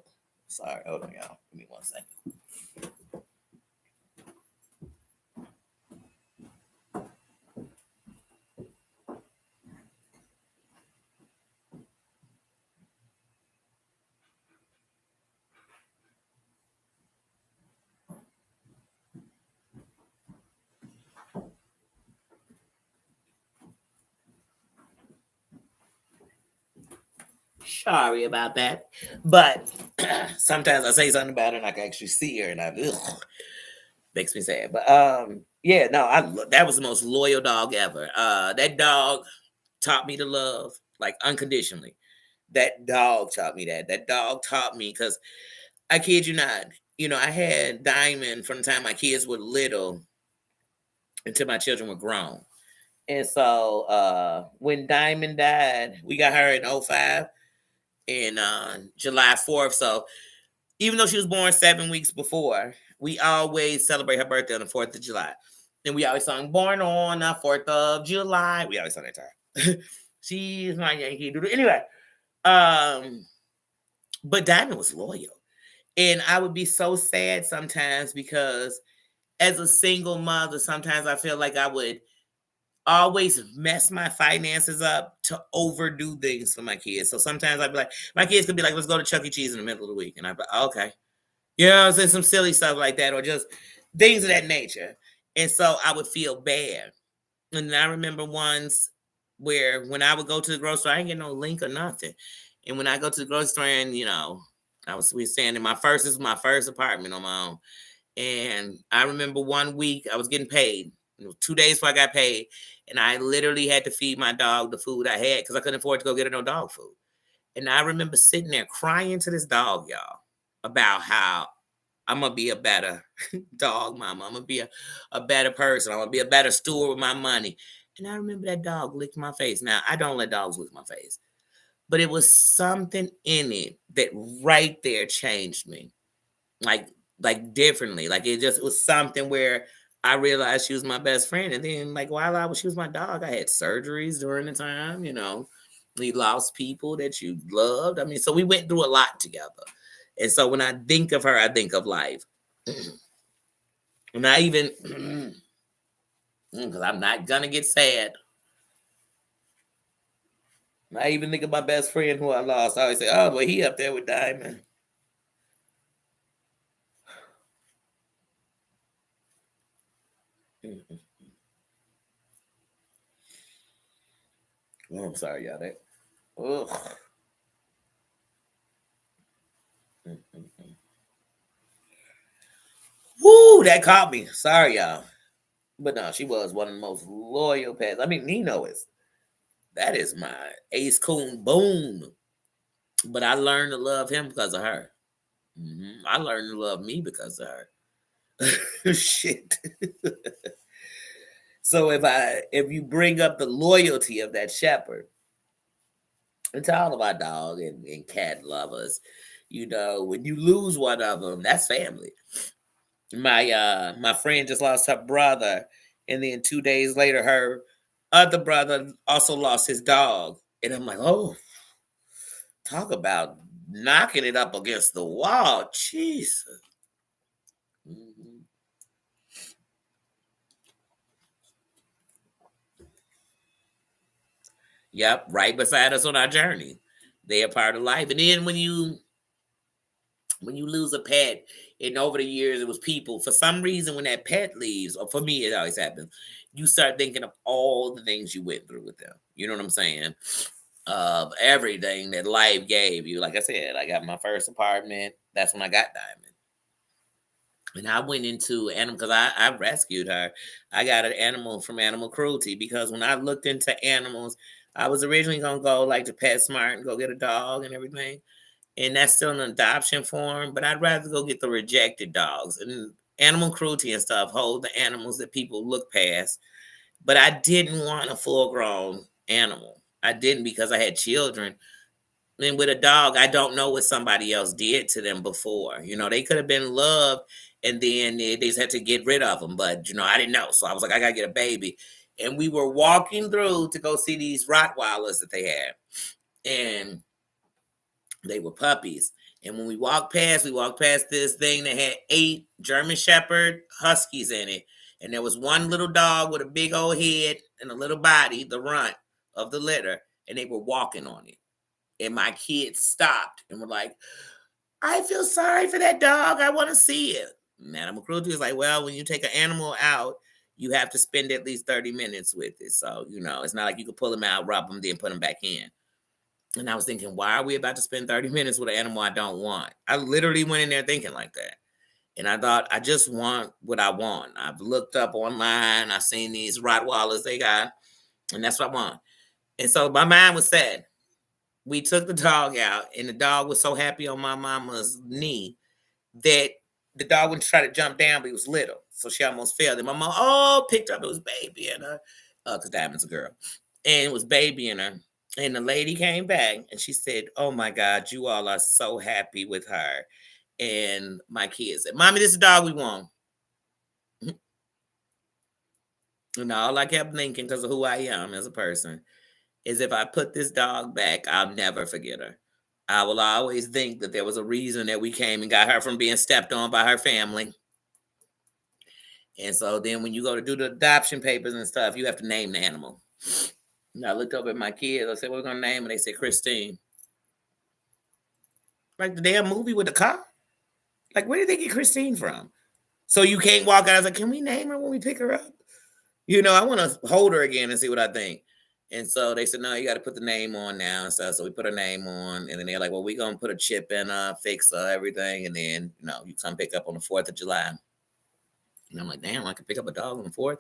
sorry. Hold on, y'all. Give me 1 second. Sorry about that. But sometimes I say something about her and I can actually see her and makes me sad. But yeah, no, that was the most loyal dog ever. That dog taught me to love like unconditionally. That dog taught me that. That dog taught me because I kid you not, I had Diamond from the time my kids were little until my children were grown. And so when Diamond died, we got her in 05 in July 4th. So even though she was born 7 weeks before, we always celebrate her birthday on the 4th of July. And we always sung Born on the 4th of July. We always sung that to her. She's my Yankee Doodle. Anyway, um, but Diamond was loyal. And I would be so sad sometimes because as a single mother, sometimes I feel like I would always mess my finances up to overdo things for my kids. So sometimes I'd be like, my kids could be like, let's go to Chuck E. Cheese in the middle of the week. And I'd be like, okay. Yeah, I some silly stuff like that, or just things of that nature. And so I would feel bad. And I remember once where when I would go to the grocery store, I didn't get no link or nothing. And when I go to the grocery store and, we were staying in this is my first apartment on my own. And I remember one week I was getting paid. It was 2 days before I got paid. And I literally had to feed my dog the food I had because I couldn't afford to go get her no dog food. And I remember sitting there crying to this dog, y'all, about how I'm going to be a better dog mama. I'm going to be a better person. I'm going to be a better steward with my money. And I remember that dog licked my face. Now, I don't let dogs lick my face. But it was something in it that right there changed me. Like differently. Like it was something where I realized she was my best friend. And then like while she was my dog, I had surgeries during the time, We lost people that you loved. I mean, so we went through a lot together. And so when I think of her, I think of life. And I even, because I'm not going to get sad. I even think of my best friend who I lost. I always say, oh, but he up there with Diamond. Oh, I'm sorry, y'all. Ugh. Woo, that caught me. Sorry, y'all. But no, she was one of the most loyal pets. I mean, Nino that is my ace coon boom. But I learned to love him because of her. I learned to love me because of her. Shit. So if you bring up the loyalty of that shepherd, and to all of our dog and cat lovers, when you lose one of them, that's family. My friend just lost her brother, and then 2 days later, her other brother also lost his dog. And I'm like, oh, talk about knocking it up against the wall. Jesus. Mhm. Yep, right beside us on our journey. They are part of life. And then when you lose a pet, and over the years it was people, for some reason when that pet leaves, or for me it always happens, you start thinking of all the things you went through with them. You know what I'm saying? Of everything that life gave you. Like I said, I got my first apartment. That's when I got Diamond. And I went into animal because I rescued her. I got an animal from animal cruelty because when I looked into animals, I was originally gonna go like to PetSmart and go get a dog and everything. And that's still an adoption form, but I'd rather go get the rejected dogs. And animal cruelty and stuff hold the animals that people look past. But I didn't want a full grown animal. I didn't because I had children. And with a dog, I don't know what somebody else did to them before. They could have been loved and then they just had to get rid of them. But, I didn't know. So I was like, I got to get a baby. And we were walking through to go see these Rottweilers that they had. And they were puppies. And when we walked past this thing that had 8 German Shepherd Huskies in it. And there was one little dog with a big old head and a little body, the runt of the litter. And they were walking on it. And my kids stopped and were like, I feel sorry for that dog. I want to see it. And animal cruelty is like, well, when you take an animal out, you have to spend at least 30 minutes with it. So, it's not like you can pull them out, rub them, then put them back in. And I was thinking, why are we about to spend 30 minutes with an animal I don't want? I literally went in there thinking like that. And I thought, I just want what I want. I've looked up online. I've seen these Rottweilers they got. And that's what I want. And so my mind was set. We took the dog out, and the dog was so happy on my mama's knee that the dog wouldn't try to jump down, but he was little. So she almost fell. And my mom, picked her up. It was baby in her, because Diamond's a girl. And it was baby in her. And the lady came back, and she said, oh, my God, you all are so happy with her. And my kids said, Mommy, this is the dog we want. And all I kept thinking, because of who I am as a person, is if I put this dog back, I'll never forget her. I will always think that there was a reason that we came and got her from being stepped on by her family. And so then when you go to do the adoption papers and stuff, you have to name the animal. And I looked over at my kids. I said, "What are we going to name?" And they said, "Christine." Like the damn movie with the car. Like, where did they get Christine from? So you can't walk out. I was like, "Can we name her when we pick her up?" I want to hold her again and see what I think. And so they said, "No, you got to put the name on now and stuff." So we put her name on. And then they're like, "Well, we're going to put a chip in her, fix her, everything. And then, you come pick up on the 4th of July. And I'm like, damn, I can pick up a dog on the 4th.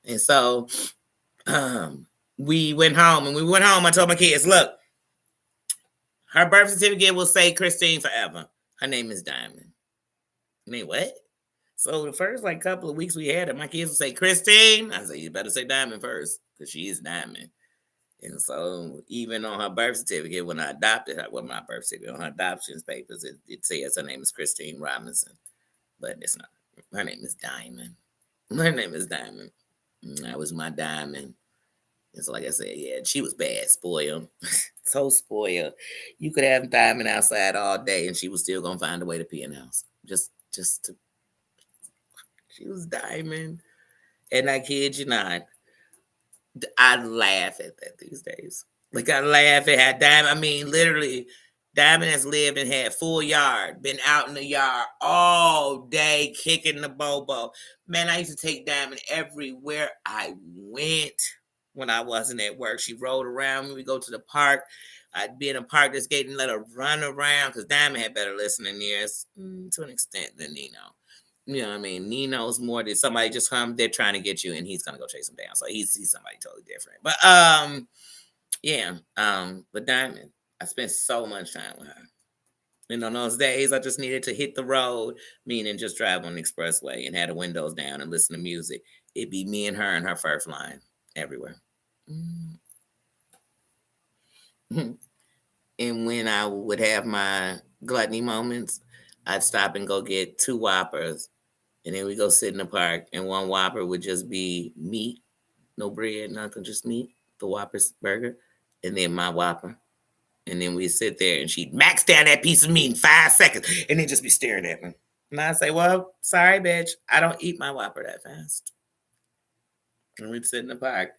And so we went home. And we went home. I told my kids, look, her birth certificate will say Christine forever. Her name is Diamond. I mean, what? So the first couple of weeks we had it, my kids would say Christine. I said, you better say Diamond first, because she is Diamond. And so even on her birth certificate, when I adopted her, well, my birth certificate, on her adoption papers, it says her name is Christine Robinson. But it's not. Her name is Diamond. Her name is Diamond. That was my Diamond. And so, like I said, yeah, she was bad, spoiled. So spoiled. You could have Diamond outside all day and she was still going to find a way to pee in the house. She was Diamond. And I kid you not, I laugh at that these days. I laugh at how Diamond, I mean, literally, Diamond has lived and had full yard, been out in the yard all day kicking the bobo. Man, I used to take Diamond everywhere I went when I wasn't at work. She rode around when we go to the park. I'd be in a park this gate and let her run around because Diamond had better listening ears to an extent than Nino. You know what I mean? Nino's more than somebody just come, they're trying to get you and he's gonna go chase them down. So he's somebody totally different. But but Diamond, I spent so much time with her. And on those days I just needed to hit the road, meaning just drive on the expressway and had the windows down and listen to music. It'd be me and her first line everywhere. And when I would have my gluttony moments, I'd stop and go get 2 Whoppers. And then we go sit in the park, and 1 Whopper would just be meat, no bread, nothing, just meat, the Whopper's burger, and then my Whopper. And then we'd sit there, and she'd max down that piece of meat in 5 seconds, and then just be staring at me. And I'd say, well, sorry, bitch, I don't eat my Whopper that fast. And we'd sit in the park,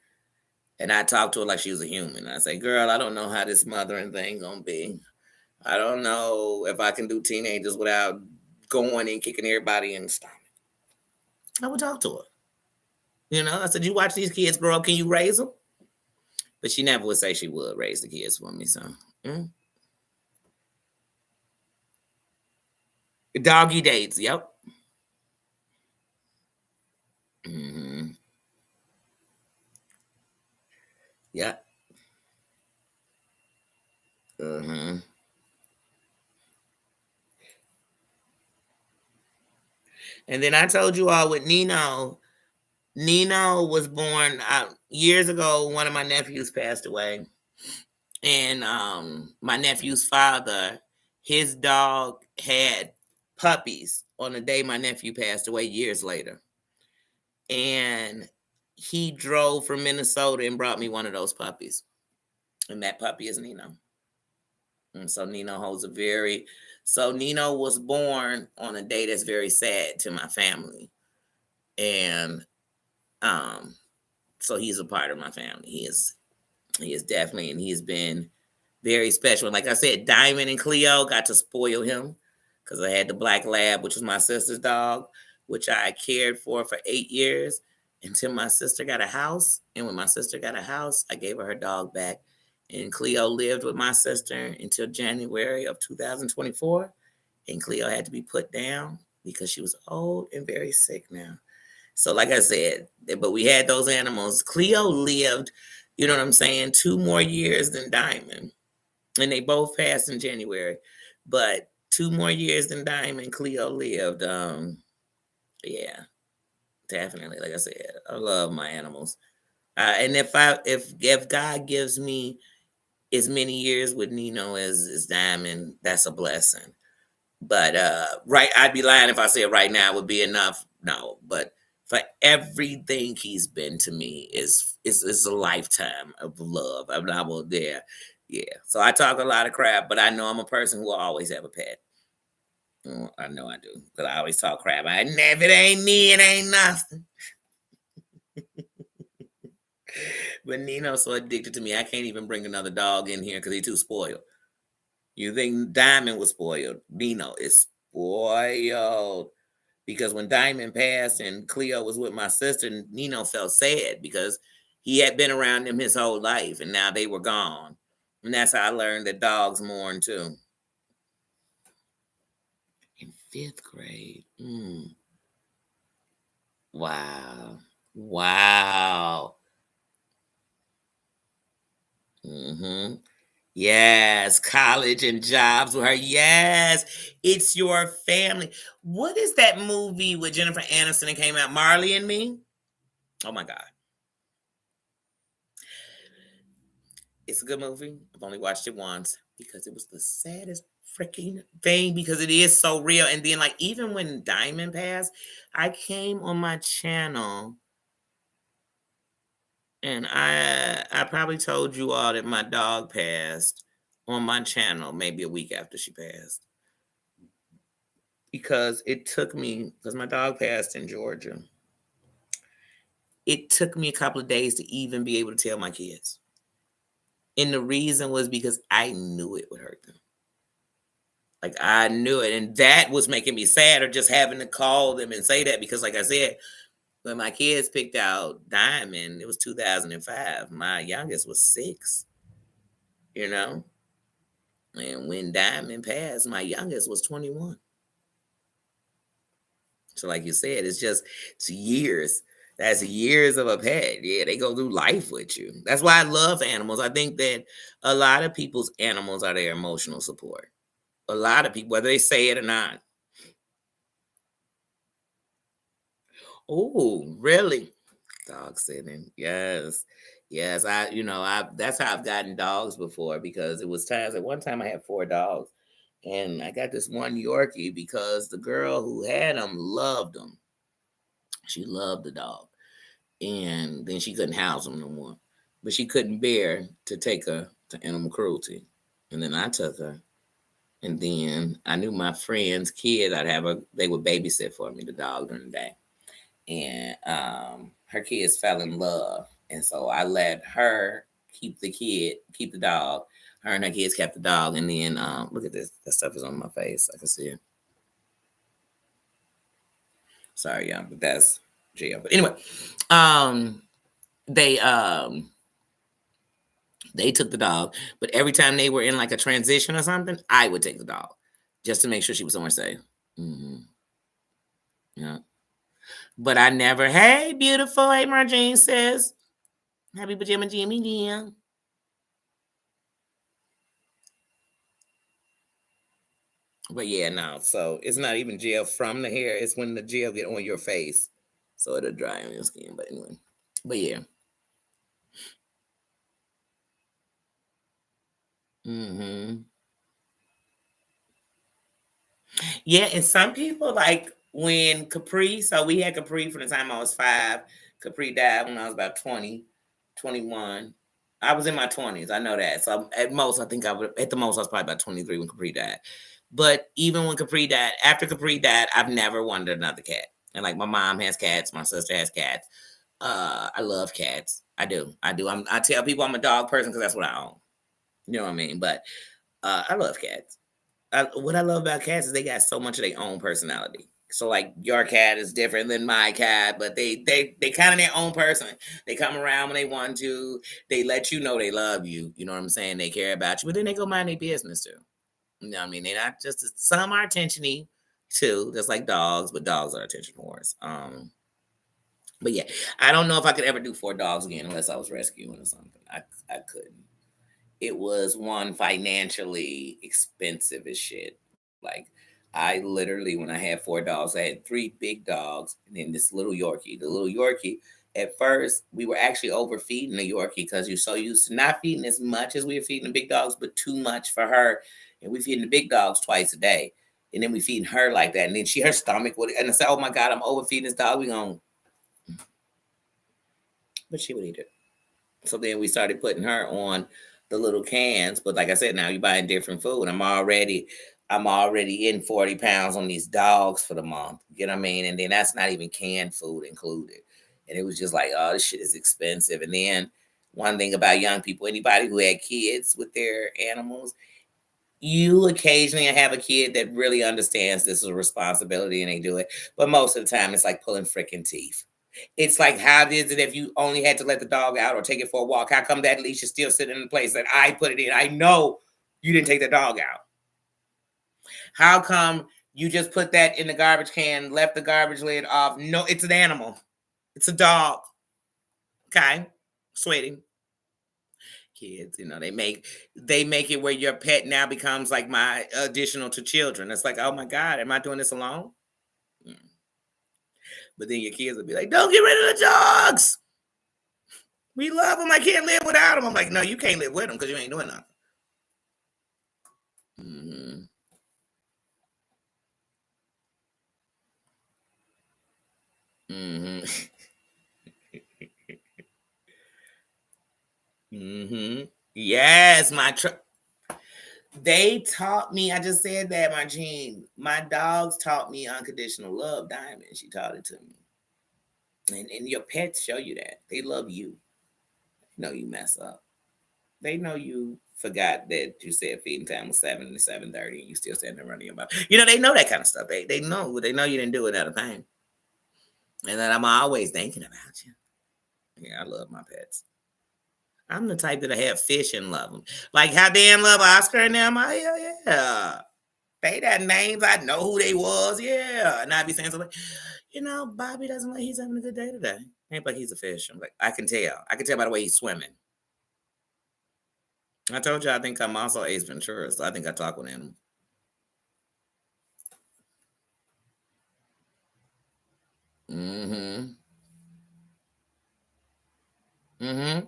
and I'd talk to her like she was a human. I'd say, girl, I don't know how this mothering thing gonna be. I don't know if I can do teenagers without going and kicking everybody in the stomach. I would talk to her. I said, you watch these kids grow up, can you raise them? But she never would say she would raise the kids for me. So, Doggy dates, yep. Mm-hmm. Yep. Mm-hmm. And then I told you all with Nino was born years ago. One of my nephews passed away. And my nephew's father, his dog had puppies on the day my nephew passed away years later. And he drove from Minnesota and brought me one of those puppies. And that puppy is Nino. And so Nino Nino was born on a day that's very sad to my family. And so he's a part of my family. He is definitely, and he's been very special. And like I said, Diamond and Cleo got to spoil him because I had the black lab, which was my sister's dog, which I cared for 8 years until my sister got a house. And when my sister got a house, I gave her dog back. And Cleo lived with my sister until January of 2024. And Cleo had to be put down because she was old and very sick now. So like I said, but we had those animals. Cleo lived, 2 more years than Diamond. And they both passed in January. But 2 more years than Diamond, Cleo lived. Yeah, definitely. Like I said, I love my animals. And if God gives me as many years with Nino as Diamond, that's a blessing. But I'd be lying if I said right now would be enough. No, but for everything he's been to me. Is a lifetime of love. I'm not there. Yeah. So I talk a lot of crap, but I know I'm a person who will always have a pet. I know I do. Because I always talk crap. If it ain't me, it ain't nothing. But Nino's so addicted to me, I can't even bring another dog in here because he's too spoiled. You think Diamond was spoiled? Nino is spoiled. Because when Diamond passed and Cleo was with my sister, Nino felt sad because he had been around them his whole life and now they were gone. And that's how I learned that dogs mourn too. In 5th grade. Wow. Wow. Yes, college and jobs with her. Yes, it's your family. What is that movie with Jennifer Aniston that came out? Marley and Me? Oh my God. It's a good movie. I've only watched it once because it was the saddest freaking thing because it is so real. And then, like, even when Diamond passed, I came on my channel and I probably told you all that my dog passed on my channel maybe a week after she passed. Because it took me, because my dog passed in Georgia, it took me a couple of days to even be able to tell my kids. And the reason was because I knew it would hurt them. Like I knew it. And that was making me sad, or just having to call them and say that. Because like I said, when my kids picked out Diamond, it was 2005. My youngest was 6, you know? And when Diamond passed, my youngest was 21. So like you said, it's years. That's years of a pet. Yeah, they go through life with you. That's why I love animals. I think that a lot of people's animals are their emotional support. A lot of people, whether they say it or not. Oh, really? Dog sitting. Yes. Yes. I that's how I've gotten dogs before, because it was times at one time I had 4 dogs. And I got this one Yorkie because the girl who had him loved him. She loved the dog. And then she couldn't house him no more. But she couldn't bear to take her to animal cruelty. And then I took her. And then I knew my friend's kid, they would babysit for me, the dog, during the day. And her kids fell in love. And so I let her keep the dog. Her and her kids kept the dog. And then look at this. That stuff is on my face. I can see it. Sorry, y'all, but that's jail. But anyway, they they took the dog, but every time they were in like a transition or something, I would take the dog just to make sure she was somewhere safe. hmm Yeah. But I never, hey, beautiful. Hey, Marjane says, happy pajama Jimmy, dear. But yeah, no. So it's not even gel from the hair. It's when the gel get on your face. So it'll dry on your skin. But anyway. But yeah. hmm Yeah, and some people like when Capri, so we had Capri from the time I was 5. Capri died when I was about 20, 21. I was in my 20s. I know that. So at most, I think at the most, I was probably about 23 when Capri died. But even when Capri died, after Capri died, I've never wanted another cat. And like my mom has cats, my sister has cats. I love cats. I do. I do. I tell people I'm a dog person because that's what I own. You know what I mean? But I love cats. What I love about cats is they got so much of their own personality. So like your cat is different than my cat, but they kind of their own person. They come around when they want to. They let you know they love you. You know what I'm saying? They care about you, but then they go mind their business too. You know what I mean? They're not just some are attention-y too, just like dogs, but dogs are attention whores. But yeah, I don't know if I could ever do 4 dogs again unless I was rescuing or something. I couldn't. It was one financially expensive as shit. Like I literally, when I had 4 dogs, I had 3 big dogs and then this little Yorkie. The little Yorkie, at first, we were actually overfeeding the Yorkie because you're so used to not feeding as much as we were feeding the big dogs, but too much for her. And we feeding the big dogs twice a day. And then we feeding her like that. And then her stomach would, and I said, oh my God, I'm overfeeding this dog. We gonna but she would eat it. So then we started putting her on the little cans. But like I said, now you're buying different food. I'm already in 40 pounds on these dogs for the month. You know what I mean? And then that's not even canned food included. And it was just like, oh, this shit is expensive. And then one thing about young people, anybody who had kids with their animals, you occasionally have a kid that really understands this is a responsibility and they do it. But most of the time, it's like pulling freaking teeth. It's like, how is it if you only had to let the dog out or take it for a walk? How come that leash is still sitting in the place that I put it in? I know you didn't take the dog out. How come you just put that in the garbage can, left the garbage lid off? No, it's an animal. It's a dog. Okay, sweetie. Kids, they make it where your pet now becomes like my additional to children. It's like, oh my God, am I doing this alone? Mm. But then your kids will be like, don't get rid of the dogs. We love them. I can't live without them. I'm like, no, you can't live with them because you ain't doing nothing. Mm-hmm. Mm-hmm. Mm-hmm. Yes, they taught me. I just said that, my Jean. My dogs taught me unconditional love, Diamond. She taught it to me. And your pets show you that. They love you. Know you mess up. They know you forgot that you said feeding time was 7 to 7:30 and you still standing there running your mouth. They know that kind of stuff. They know you didn't do it out of pain. And that I'm always thinking about you. Yeah, I love my pets. I'm the type that I have fish and love them. Like how Dan love Oscar and them. Yeah. They got names. I know who they was. Yeah. And I'd be saying something like, Bobby doesn't like he's having a good day today. Ain't like he's a fish. I'm like, I can tell. I can tell by the way he's swimming. I told you I think I'm also Ace Ventura, so I think I talk with animals. Mm-hmm. Mm-hmm.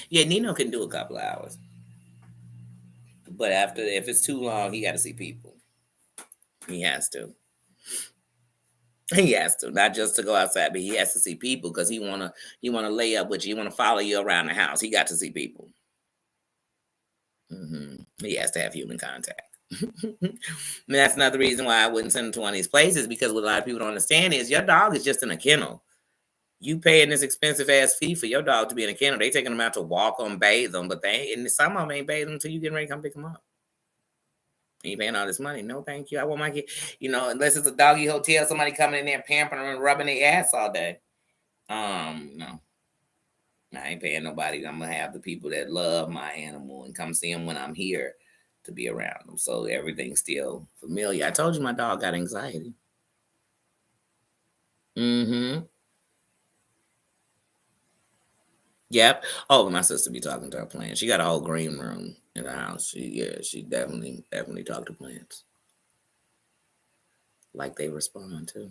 Yeah, Nino can do a couple of hours. But if it's too long, he gotta see people. He has to. He has to, not just to go outside, but he has to see people because he wanna lay up with you. He wanna follow you around the house. He got to see people. He has to have human contact. And that's another reason why I wouldn't send him to one of these places because what a lot of people don't understand is your dog is just in a kennel. You paying this expensive ass fee for your dog to be in a kennel. They taking them out to walk them, bathe them, but and some of them ain't bathing until you getting ready to come pick them up. And you paying all this money. No, thank you. I want my kid, unless it's a doggy hotel, somebody coming in there pampering them and rubbing their ass all day. No. I ain't paying nobody. I'm gonna have the people that love my animal and come see them when I'm here to be around them. So everything's still familiar. I told you my dog got anxiety. Mm-hmm. Yep. Oh, my sister be talking to her plants. She got a whole green room in the house. She definitely talk to plants. Like they respond to.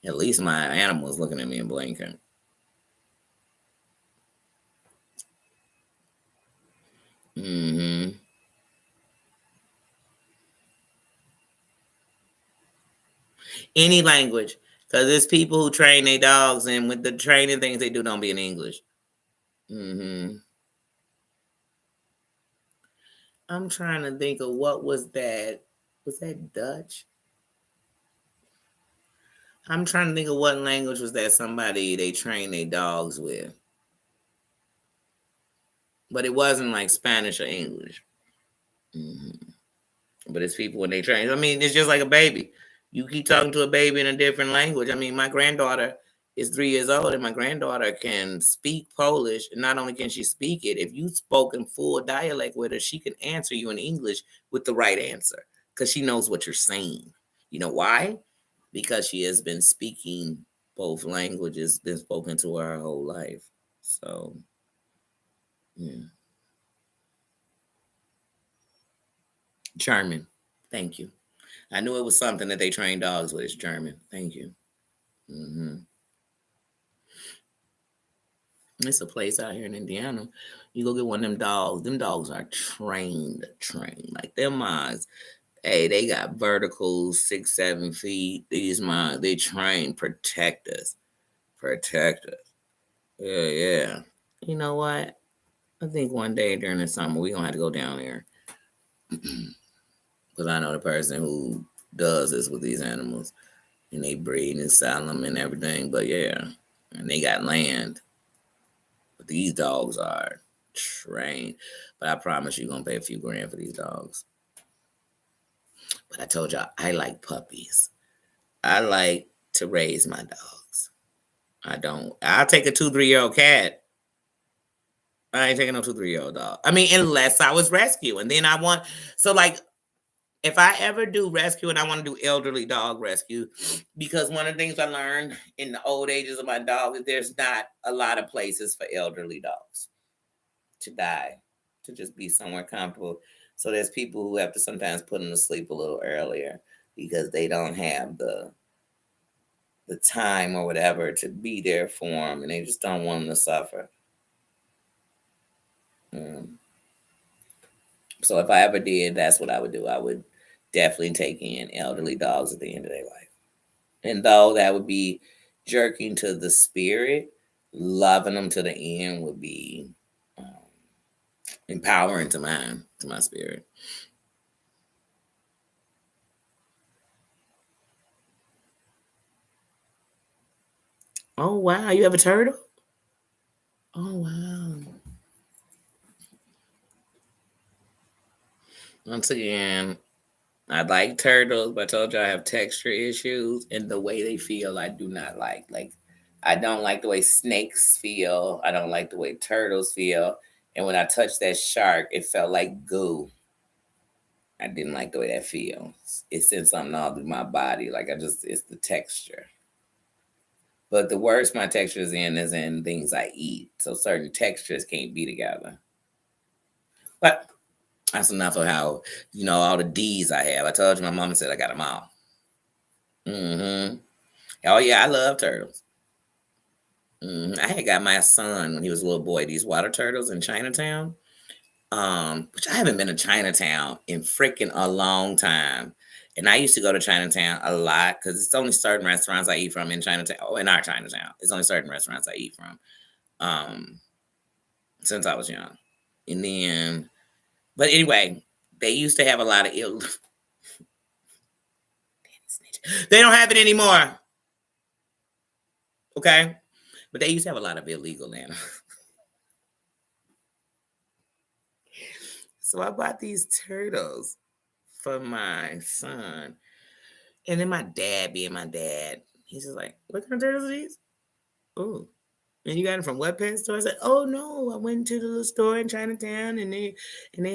At least my animal is looking at me and blinking. Mm-hmm. Any language. Because there's people who train their dogs, and with the training things they do don't be in English. Mm-hmm. I'm trying to think of what was that. Was that Dutch? I'm trying to think of what language was that somebody they train their dogs with. But it wasn't like Spanish or English. Mm-hmm. But it's people when they train. I mean, it's just like a baby. You keep talking to a baby in a different language. I mean, my granddaughter is 3 years old, and my granddaughter can speak Polish. And not only can she speak it, if you spoke in full dialect with her, she can answer you in English with the right answer because she knows what you're saying. You know why? Because she has been speaking both languages, been spoken to her whole life. So, yeah. German. Thank you. I knew it was something that they train dogs with. It's German. Thank you. Hmm. It's a place out here in Indiana. You go get one of them dogs. Them dogs are trained. Like them eyes. Hey, they got verticals 6, 7 feet. These mines, they train protectors. Protect us. Yeah. You know what? I think one day during the summer we're gonna have to go down there. Because I know the person who does this with these animals. And they breed and sell them and everything. But yeah. And they got land. But these dogs are trained. But I promise you're gonna pay a few grand for these dogs. But I told y'all I like puppies. I like to raise my dogs. I don't. I'll take a 2, 3 year old cat. I ain't taking no 2, 3 year old dog. I mean, unless I was rescuing. Then I want. So, like, if I ever do rescue and I want to do elderly dog rescue, because one of the things I learned in the old ages of my dog is there's not a lot of places for elderly dogs to die, to just be somewhere comfortable. So there's people who have to sometimes put them to sleep a little earlier because they don't have the time or whatever to be there for them, and they just don't want them to suffer. So if I ever did, that's what I would do. I would definitely take in elderly dogs at the end of their life. And though that would be jerking to the spirit, loving them to the end would be empowering to my spirit. Oh wow, you have a turtle? Oh wow. Once again, I like turtles, but I told you I have texture issues, and the way they feel, I do not like. Like, I don't like the way snakes feel. I don't like the way turtles feel. And when I touched that shark, it felt like goo. I didn't like the way that feels. It sent something all through my body. Like, it's the texture. But the worst my texture is in things I eat. So certain textures can't be together. But that's enough of how, all the D's I have. I told you my mama said I got them all. Mm-hmm. Oh yeah, I love turtles. I had got my son when he was a little boy these water turtles in Chinatown. Which I haven't been to Chinatown in freaking a long time. And I used to go to Chinatown a lot because it's only certain restaurants I eat from in Chinatown. Oh, in our Chinatown, it's only certain restaurants I eat from. Since I was young, and then, but anyway, they used to have a lot of ill. They don't have it anymore. Okay, but they used to have a lot of illegal animals. So I bought these turtles for my son. And then my dad, being my dad, he's just like, what kind of turtles are these? Oh. And you got them from what pet store? I said, oh no, I went to the little store in Chinatown and they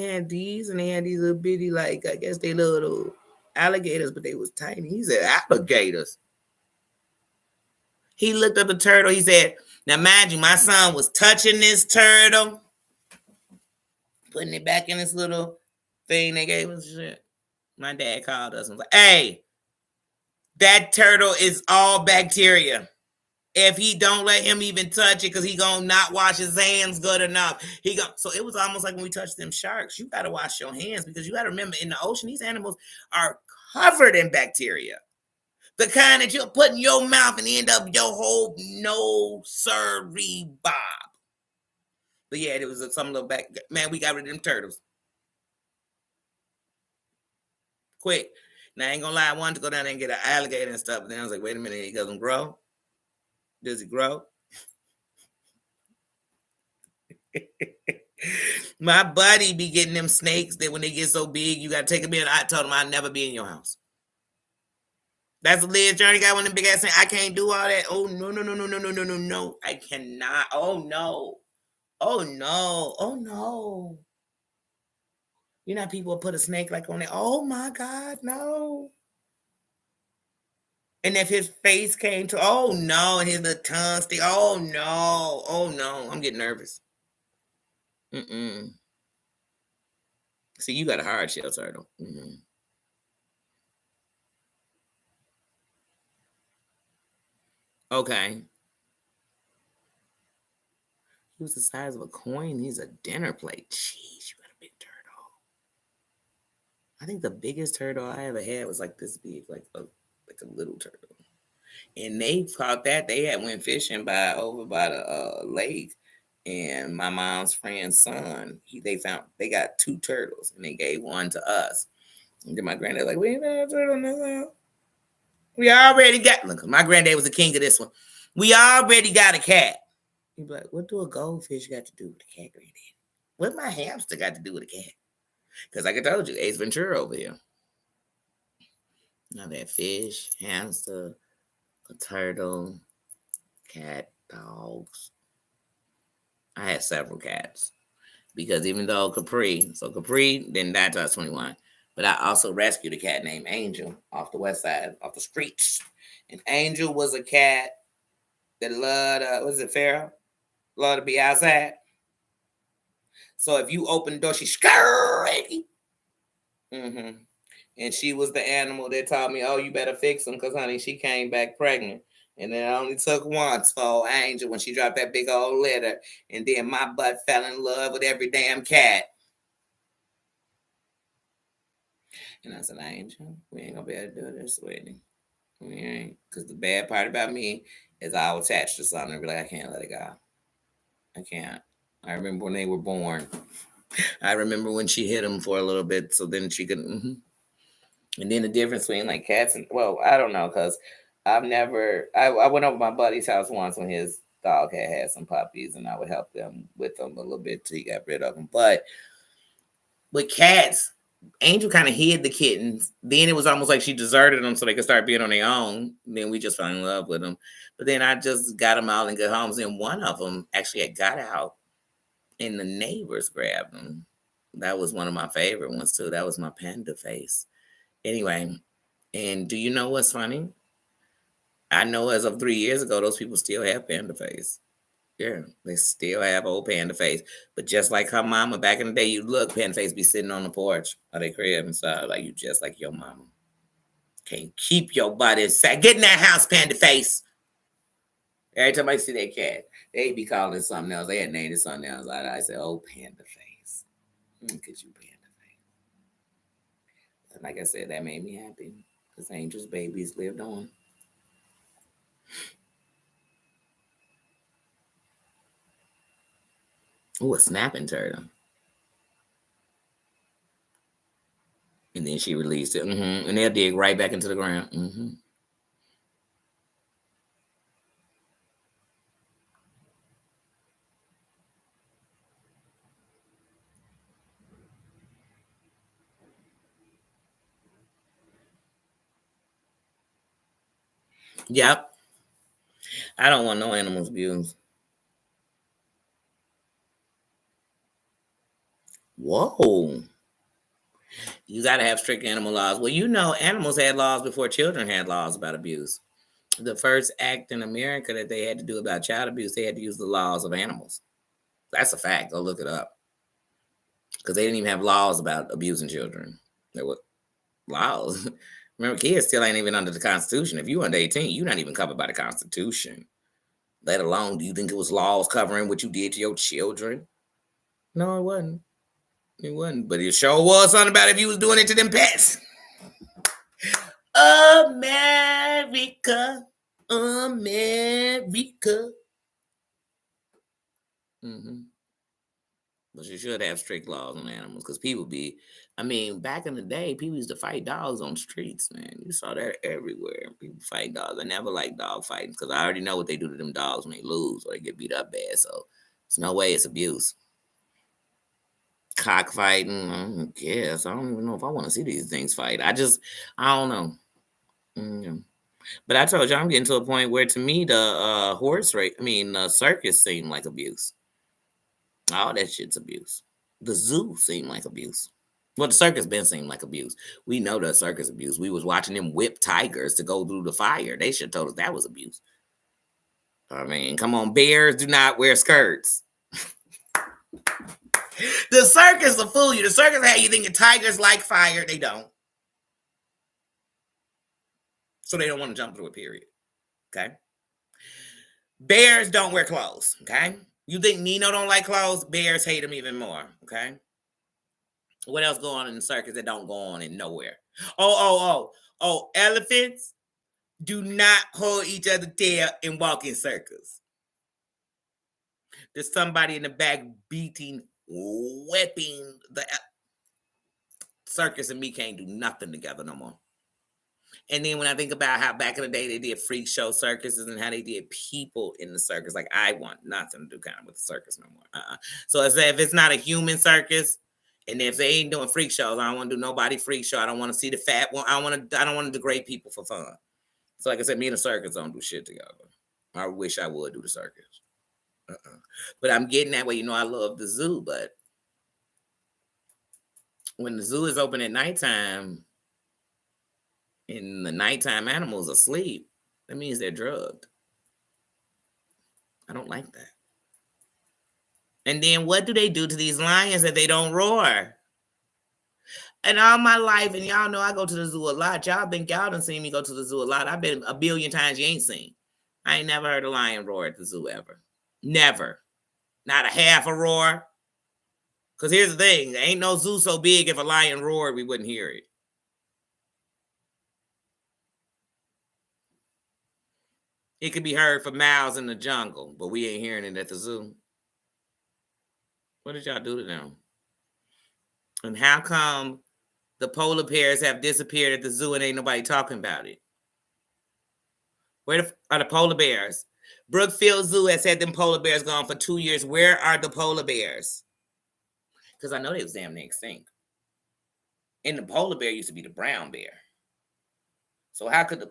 had these and they had these little bitty, like, I guess they little alligators, but they was tiny. He said, alligators. He looked at the turtle. He said, now mind you, my son was touching this turtle, putting it back in this little thing they gave us. Shit. My dad called us and was like, hey, that turtle is all bacteria. If he don't let him even touch it, because he gonna not wash his hands good enough. So it was almost like when we touched them sharks. You gotta wash your hands because you gotta remember in the ocean, these animals are covered in bacteria. The kind that you'll put in your mouth and end up your whole no siree bob. But yeah, it was some little back. Man, we got rid of them turtles. Quick. Now I ain't gonna lie, I wanted to go down there and get an alligator and stuff, but then I was like, wait a minute, he doesn't grow. Does it grow? My buddy be getting them snakes that when they get so big, you gotta take them in. I told him I'd never be in your house. That's a Liz Journey got one of them big ass saying, I can't do all that. Oh no, no, no, no, no, no, no, no, no. I cannot. Oh no. Oh no. Oh no. You know people put a snake like on it. Oh my God, no. And if his face came to, oh no, and his little tongue stick, oh no, oh no, I'm getting nervous. Mm-mm. See, you got a hard shell turtle. Mm-hmm. Okay. He was the size of a coin. He's a dinner plate. Jeez, you got a big turtle. I think the biggest turtle I ever had was like this big, like a little turtle. And they caught that. They had went fishing over by the lake, and my mom's friend's son. They got 2 turtles, and they gave one to us. And then my granddad like, we ain't got a turtle in this house. We already got. Look, my granddad was the king of this one. We already got a cat. He'd be like, what do a goldfish got to do with the cat, granddad? What my hamster got to do with a cat? Because like I told you, Ace Ventura over here. Now that fish, hamster, a turtle, cat, dogs. I had several cats because even though Capri didn't die till I was 21, but I also rescued a cat named Angel off the west side, off the streets. And Angel was a cat that loved, was it Pharaoh? Loved to be outside. So if you open the door, she's scurry. Mm-hmm. And she was the animal that taught me, oh, you better fix him because, honey, she came back pregnant. And it only took once for Angel when she dropped that big old litter. And then my butt fell in love with every damn cat. And I said, Angel, we ain't going to be able to do this, sweetie. We ain't. Because the bad part about me is I'll attach to something and be like, I can't let it go. I can't. I remember when they were born. I remember when she hit him for a little bit so then she could... Mm-hmm. And then the difference between like cats and, well, I don't know, because I went over my buddy's house once when his dog had some puppies, and I would help them with them a little bit till he got rid of them. But with cats, Angel kind of hid the kittens. Then it was almost like she deserted them so they could start being on their own. Then we just fell in love with them. But then I just got them out in good homes, and one of them actually had got out, and the neighbors grabbed them. That was one of my favorite ones too. That was my panda face. Anyway, and do you know what's funny? I know as of 3 years ago, those people still have panda face. Yeah, they still have old panda face. But just like her mama back in the day, you look, panda face be sitting on the porch of their crib and stuff, like you just like your mama. Can't keep your butt inside. Get in that house, panda face. Every time I see that cat, they be calling it something else. They had named it something else. I said, oh, panda face. Look at you, panda face. And like I said, that made me happy because Angel's babies lived on. Oh, a snapping turtle. And then she released it. Mm-hmm. And they'll dig right back into the ground. Mm-hmm. Yep. I don't want no animals abused. Whoa. You got to have strict animal laws. Well, you know, animals had laws before children had laws about abuse. The first act in America that they had to do about child abuse, they had to use the laws of animals. That's a fact. Go look it up. Because they didn't even have laws about abusing children. There were laws. Remember, kids still ain't even under the Constitution. If you under 18, you're not even covered by the Constitution. Let alone, do you think it was laws covering what you did to your children? No, it wasn't. It wasn't. But it sure was something about if you was doing it to them pets. America. America. Mm-hmm. But you should have strict laws on animals because people be, I mean, back in the day, people used to fight dogs on streets, man. You saw that everywhere. People fight dogs. I never liked dog fighting because I already know what they do to them dogs when they lose or they get beat up bad. So there's no way it's abuse. Cockfighting, I guess. I don't even know if I want to see these things fight. I don't know. Mm. But I told you, I'm getting to a point where to me, the circus seemed like abuse. All that shit's abuse. The zoo seemed like abuse. Well, the circus been seemed like abuse. We know the circus abuse. We was watching them whip tigers to go through the fire. They should have told us that was abuse. I mean, come on, bears do not wear skirts. The circus will fool you. The circus had you thinking tigers like fire. They don't. So they don't want to jump through it, period. Okay? Bears don't wear clothes. Okay? You think Nino don't like clothes? Bears hate him even more. Okay? What else go on in the circus that don't go on in nowhere? Oh, elephants. Do not hold each other tail and walk in circles. There's somebody in the back beating, whipping the circus, and me can't do nothing together no more. And then when I think about how back in the day they did freak show circuses and how they did people in the circus, like I want nothing to do kind of with the circus no more. So if it's not a human circus, and if they ain't doing freak shows, I don't want to do nobody freak show. I don't want to see the fat one. I don't want to degrade people for fun. So like I said, me and the circus don't do shit together. I wish I would do the circus. But I'm getting that way. You know, I love the zoo, but when the zoo is open at nighttime and the nighttime animals are asleep, that means they're drugged. I don't like that. And then what do they do to these lions that they don't roar? And all my life, and y'all know I go to the zoo a lot. Y'all done seen me go to the zoo a lot. I've been a billion times you ain't seen. I ain't never heard a lion roar at the zoo ever. Never. Not a half a roar. Because here's the thing. There ain't no zoo so big if a lion roared, we wouldn't hear it. It could be heard for miles in the jungle, but we ain't hearing it at the zoo. What did y'all do to them? And how come the polar bears have disappeared at the zoo and ain't nobody talking about it? Where are the polar bears? Brookfield Zoo has had them polar bears gone for 2 years. Where are the polar bears? Because I know they was damn near extinct. And the polar bear used to be the brown bear. So how could I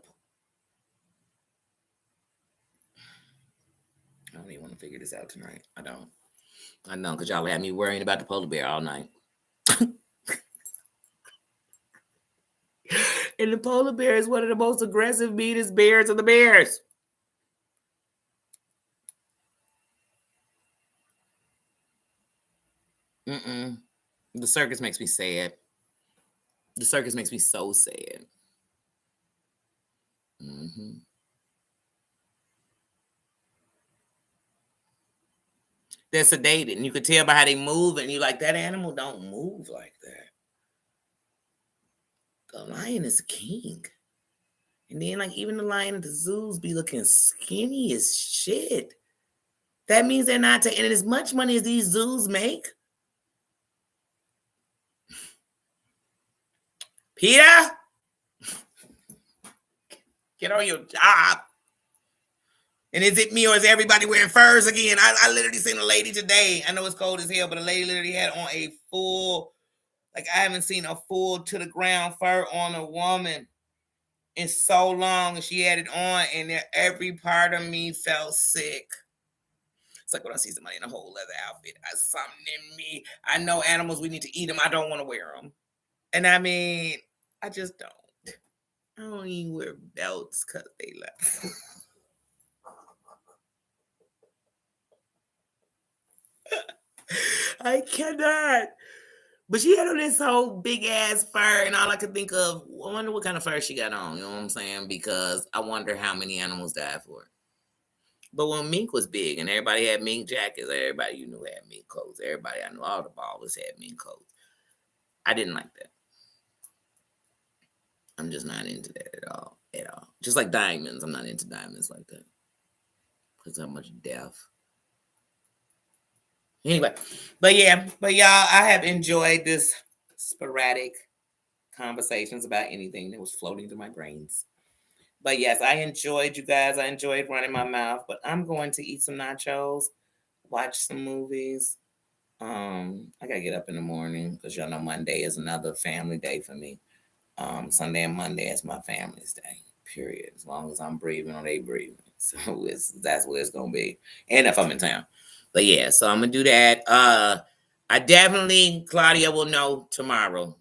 don't even want to figure this out tonight. I don't. I know, because y'all had me worrying about the polar bear all night. And the polar bear is one of the most aggressive, meanest bears of the bears. The circus makes me sad. The circus makes me so sad. They're sedated, and you could tell by how they move, and you're like, that animal don't move like that. The lion is a king. And then, like, even the lion at the zoos be looking skinny as shit. That means they're not taking as much money as these zoos make. Peter, get on your job. And is it me or is everybody wearing furs again? I literally seen a lady today. I know it's cold as hell, but a lady literally had on a full, like I haven't seen a full to the ground fur on a woman in so long. And she had it on, and every part of me felt sick. It's like when I see somebody in a whole leather outfit, something in me. I know animals, we need to eat them. I don't want to wear them. And I mean, I just don't. I don't even wear belts because they left. I cannot. But she had on this whole big ass fur, and all I could think of, I wonder what kind of fur she got on. You know what I'm saying? Because I wonder how many animals died for it. But when mink was big and everybody had mink jackets, everybody you knew had mink coats. Everybody I knew, all the ballers had mink coats. I didn't like that. I'm just not into that at all. At all. Just like diamonds. I'm not into diamonds like that. Because how much death. Anyway, but y'all, I have enjoyed this sporadic conversations about anything that was floating through my brains. But yes, I enjoyed you guys. I enjoyed running my mouth. But I'm going to eat some nachos, watch some movies. I gotta get up in the morning because y'all know Monday is another family day for me. Sunday and Monday is my family's day. Period. As long as I'm breathing or they breathing, so that's where it's gonna be. And if I'm in town, but yeah, so I'm gonna do that. I definitely, Claudia will know tomorrow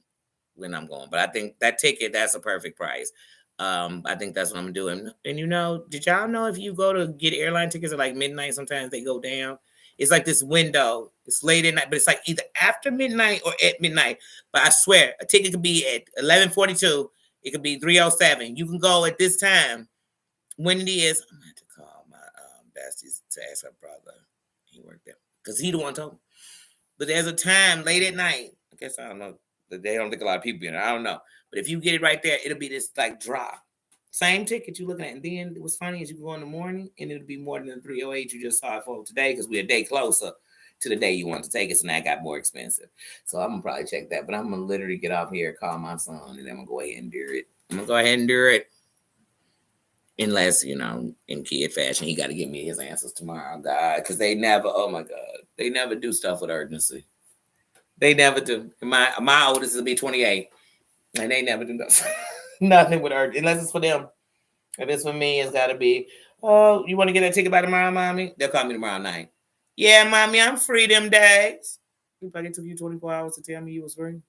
when I'm going. But I think that ticket, that's a perfect price. I think that's what I'm doing. And you know, did y'all know if you go to get airline tickets at like midnight, sometimes they go down? It's like this window. It's late at night, but it's like either after midnight or at midnight. But I swear, a ticket could be at 11:42. It could be 3:07. You can go at this time when it is. I'm gonna have to call my besties to ask her brother. He worked there because he the one told me. But there's a time late at night. I guess I don't know. They don't think a lot of people in it. I don't know. But if you get it right there, it'll be this like drop. Same ticket you looking at. And then it was funny as you go in the morning, and it'll be more than the 308 you just saw it for today because we're a day closer to the day you want to take it. So now it got more expensive. So I'm gonna probably check that. But I'm gonna literally get off here, call my son, and then I'm gonna go ahead and do it. I'm gonna go ahead and do it. Unless, in kid fashion, he got to give me his answers tomorrow, God. Because they never, oh my God, they never do stuff with urgency. They never do. My oldest will be 28. And they never do nothing with urgency. Unless it's for them. If it's for me, it's got to be, oh, you want to get that ticket by tomorrow, Mommy? They'll call me tomorrow night. Yeah, Mommy, I'm free them days. If it took you 24 hours to tell me you was free.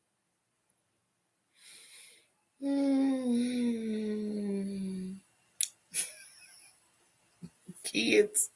Kids.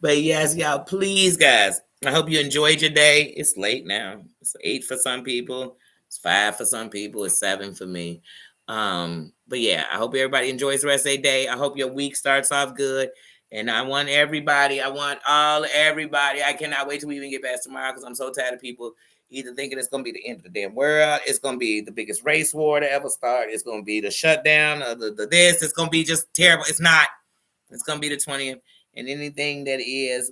But yes, y'all, please, guys. I hope you enjoyed your day. It's late now. It's 8 for some people. It's 5 for some people. It's 7 for me. But yeah, I hope everybody enjoys the rest of their day. I hope your week starts off good. And I want everybody, everybody. I cannot wait till we even get past tomorrow because I'm so tired of people either thinking it's going to be the end of the damn world. It's going to be the biggest race war to ever start. It's going to be the shutdown of the this. It's going to be just terrible. It's not. It's going to be the 20th. And anything that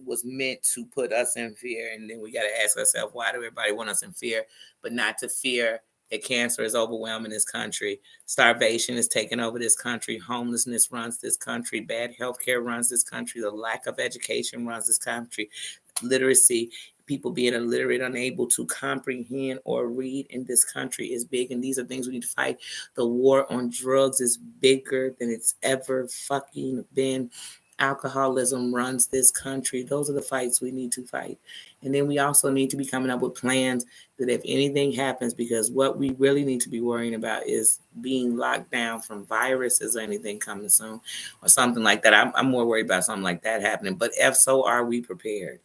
was meant to put us in fear. And then we got to ask ourselves, why do everybody want us in fear? But not to fear that cancer is overwhelming this country. Starvation is taking over this country. Homelessness runs this country. Bad healthcare runs this country. The lack of education runs this country. Literacy, people being illiterate, unable to comprehend or read in this country is big. And these are things we need to fight. The war on drugs is bigger than it's ever fucking been. Alcoholism runs this country. Those are the fights we need to fight. And then we also need to be coming up with plans that if anything happens, because what we really need to be worrying about is being locked down from viruses or anything coming soon or something like that. I'm more worried about something like that happening. But if so, are we prepared?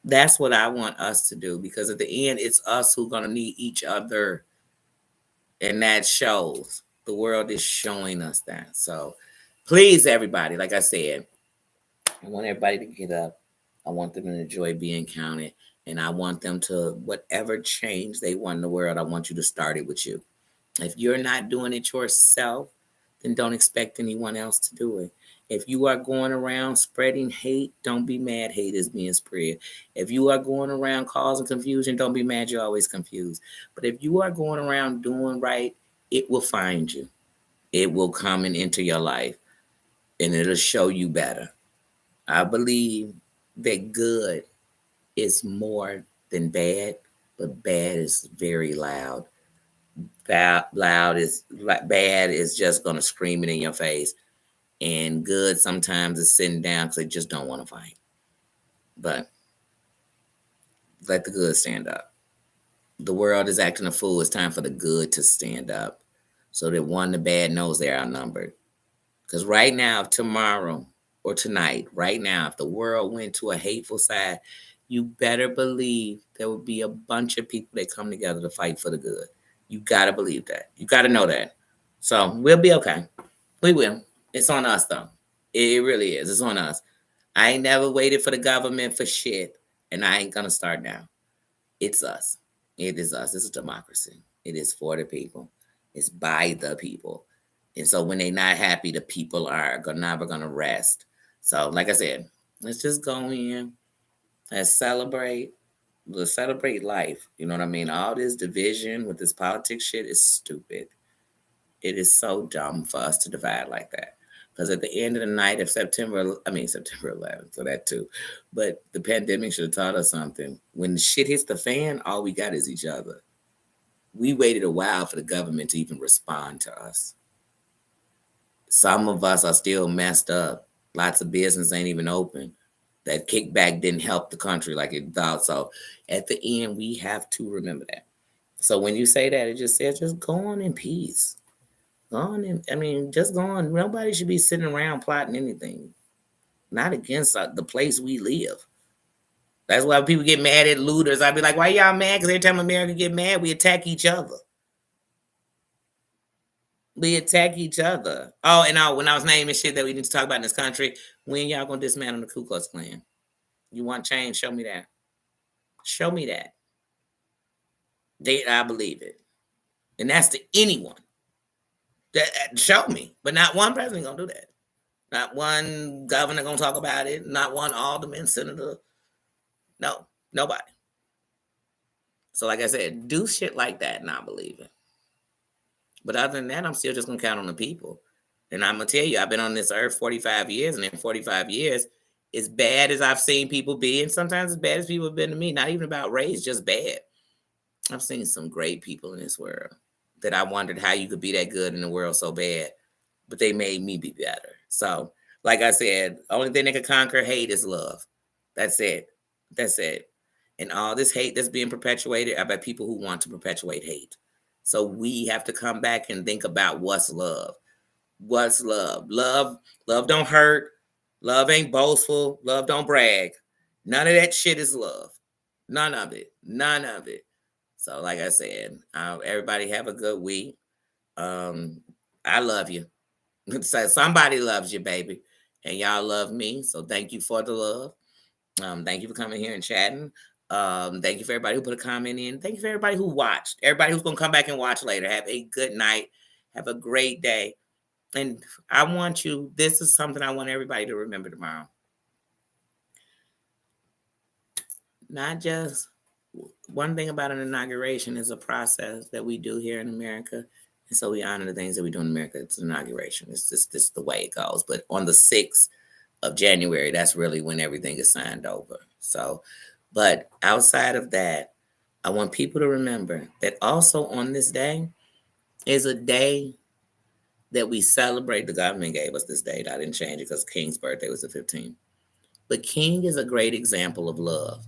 That's what I want us to do, because at the end, it's us who's going to need each other. And that shows. The world is showing us that. So please, everybody, like I said, I want everybody to get up. I want them to enjoy being counted. And I want them to, whatever change they want in the world, I want you to start it with you. If you're not doing it yourself, then don't expect anyone else to do it. If you are going around spreading hate, don't be mad hate is being spread. If you are going around causing confusion, don't be mad you're always confused. But if you are going around doing right, it will find you. It will come and enter your life, and it'll show you better. I believe that good is more than bad, but bad is very loud. Bad is just going to scream it in your face. And good sometimes is sitting down because they just don't want to fight. But let the good stand up. The world is acting a fool. It's time for the good to stand up so that the bad knows they're outnumbered. Because right now, tomorrow or tonight, right now, if the world went to a hateful side, you better believe there will be a bunch of people that come together to fight for the good. You got to believe that. You got to know that. So we'll be okay. We will. It's on us, though. It really is. It's on us. I ain't never waited for the government for shit, and I ain't going to start now. It's us. It is us. It's a democracy. It is for the people. It's by the people. And so when they're not happy, the people are never going to rest. So like I said, let's just go in. Let's celebrate. Let's celebrate life. You know what I mean? All this division with this politics shit is stupid. It is so dumb for us to divide like that. Because at the end of the night of September 11th, so that too. But the pandemic should have taught us something. When the shit hits the fan, all we got is each other. We waited a while for the government to even respond to us. Some of us are still messed up. Lots of business ain't even open. That kickback didn't help the country like it thought. So at the end, we have to remember that. So when you say that, it just says just go on in peace. Just go on. Nobody should be sitting around plotting anything. Not against the place we live. That's why people get mad at looters. I'd be like, why y'all mad? Because every time America get mad, we attack each other. We attack each other. Oh, and when I was naming shit that we need to talk about in this country, when y'all gonna dismantle the Ku Klux Klan? You want change? Show me that. Show me that. I believe it. And that's to anyone. Show me. But not one president gonna do that. Not one governor gonna talk about it. Not one alderman, senator. No, nobody. So like I said, do shit like that and I believe it. But other than that, I'm still just gonna count on the people. And I'm gonna tell you, I've been on this earth 45 years, and in 45 years, as bad as I've seen people be, and sometimes as bad as people have been to me, not even about race, just bad. I've seen some great people in this world that I wondered how you could be that good in the world so bad, but they made me be better. So, like I said, only thing that can conquer hate is love. That's it. That's it. And all this hate that's being perpetuated are by people who want to perpetuate hate. So we have to come back and think about what's love. What's love? Love don't hurt. Love ain't boastful. Love don't brag. None of that shit is love. None of it. None of it. So, like I said, everybody have a good week. I love you. So somebody loves you, baby, and y'all love me. So thank you for the love. Thank you for coming here and chatting. Thank you for everybody who put a comment in. Thank you for everybody who watched. Everybody who's gonna come back and watch later. Have a good night. Have a great day. And I want you. This is something I want everybody to remember tomorrow. Not just one thing about an inauguration is a process that we do here in America. And so we honor the things that we do in America. It's an inauguration. It's just this the way it goes. But on the 6th of January, that's really when everything is signed over. So, but outside of that, I want people to remember that also on this day is a day that we celebrate. The government gave us this date. I didn't change it because King's birthday was the 15th. But King is a great example of love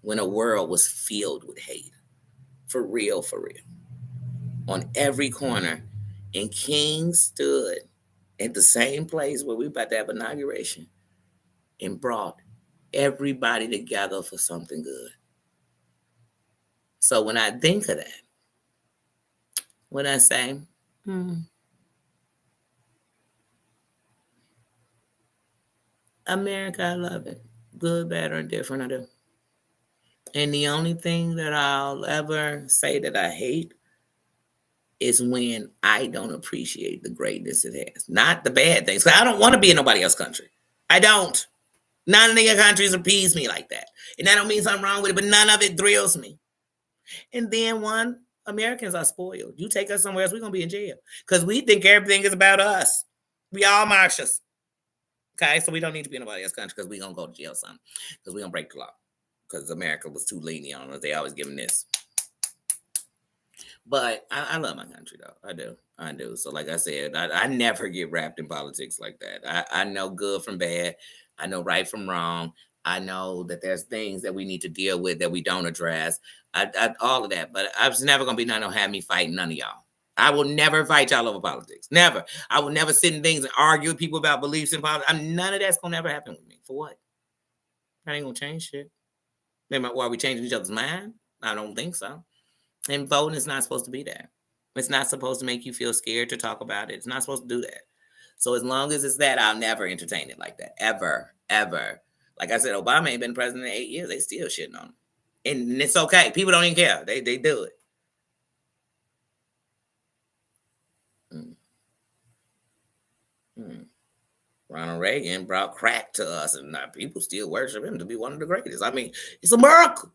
when a world was filled with hate. For real, for real. On every corner. And King stood at the same place where we about to have inauguration and brought everybody together for something good. So when I think of that, when I say, America, I love it. Good, bad, or indifferent, I do. And the only thing that I'll ever say that I hate is when I don't appreciate the greatness it has. Not the bad things. 'Cause I don't want to be in nobody else's country. I don't. None of the countries appease me like that. And that don't mean something wrong with it, but none of it thrills me. And then Americans are spoiled. You take us somewhere else, we're going to be in jail. Because we think everything is about us. We all Martians. Okay, so we don't need to be in nobody else's country because we're going to go to jail something. Because we're going to break the law. Because America was too lenient on us. They always giving this. But I love my country, though. I do. I do. So, like I said, I never get wrapped in politics like that. I know good from bad. I know right from wrong. I know that there's things that we need to deal with that we don't address. All of that. But I was never going to be none of have me fighting none of y'all. I will never fight y'all over politics. Never. I will never sit in things and argue with people about beliefs in politics. None of that's going to ever happen with me. For what? That ain't going to change shit. Why are we changing each other's mind? I don't think so. And voting is not supposed to be that. It's not supposed to make you feel scared to talk about it. It's not supposed to do that. So as long as it's that, I'll never entertain it like that. Ever, ever. Like I said, Obama ain't been president in 8 years. They still shitting on him. And it's okay. People don't even care. They do it. Ronald Reagan brought crack to us, and now people still worship him to be one of the greatest. I mean, it's a miracle.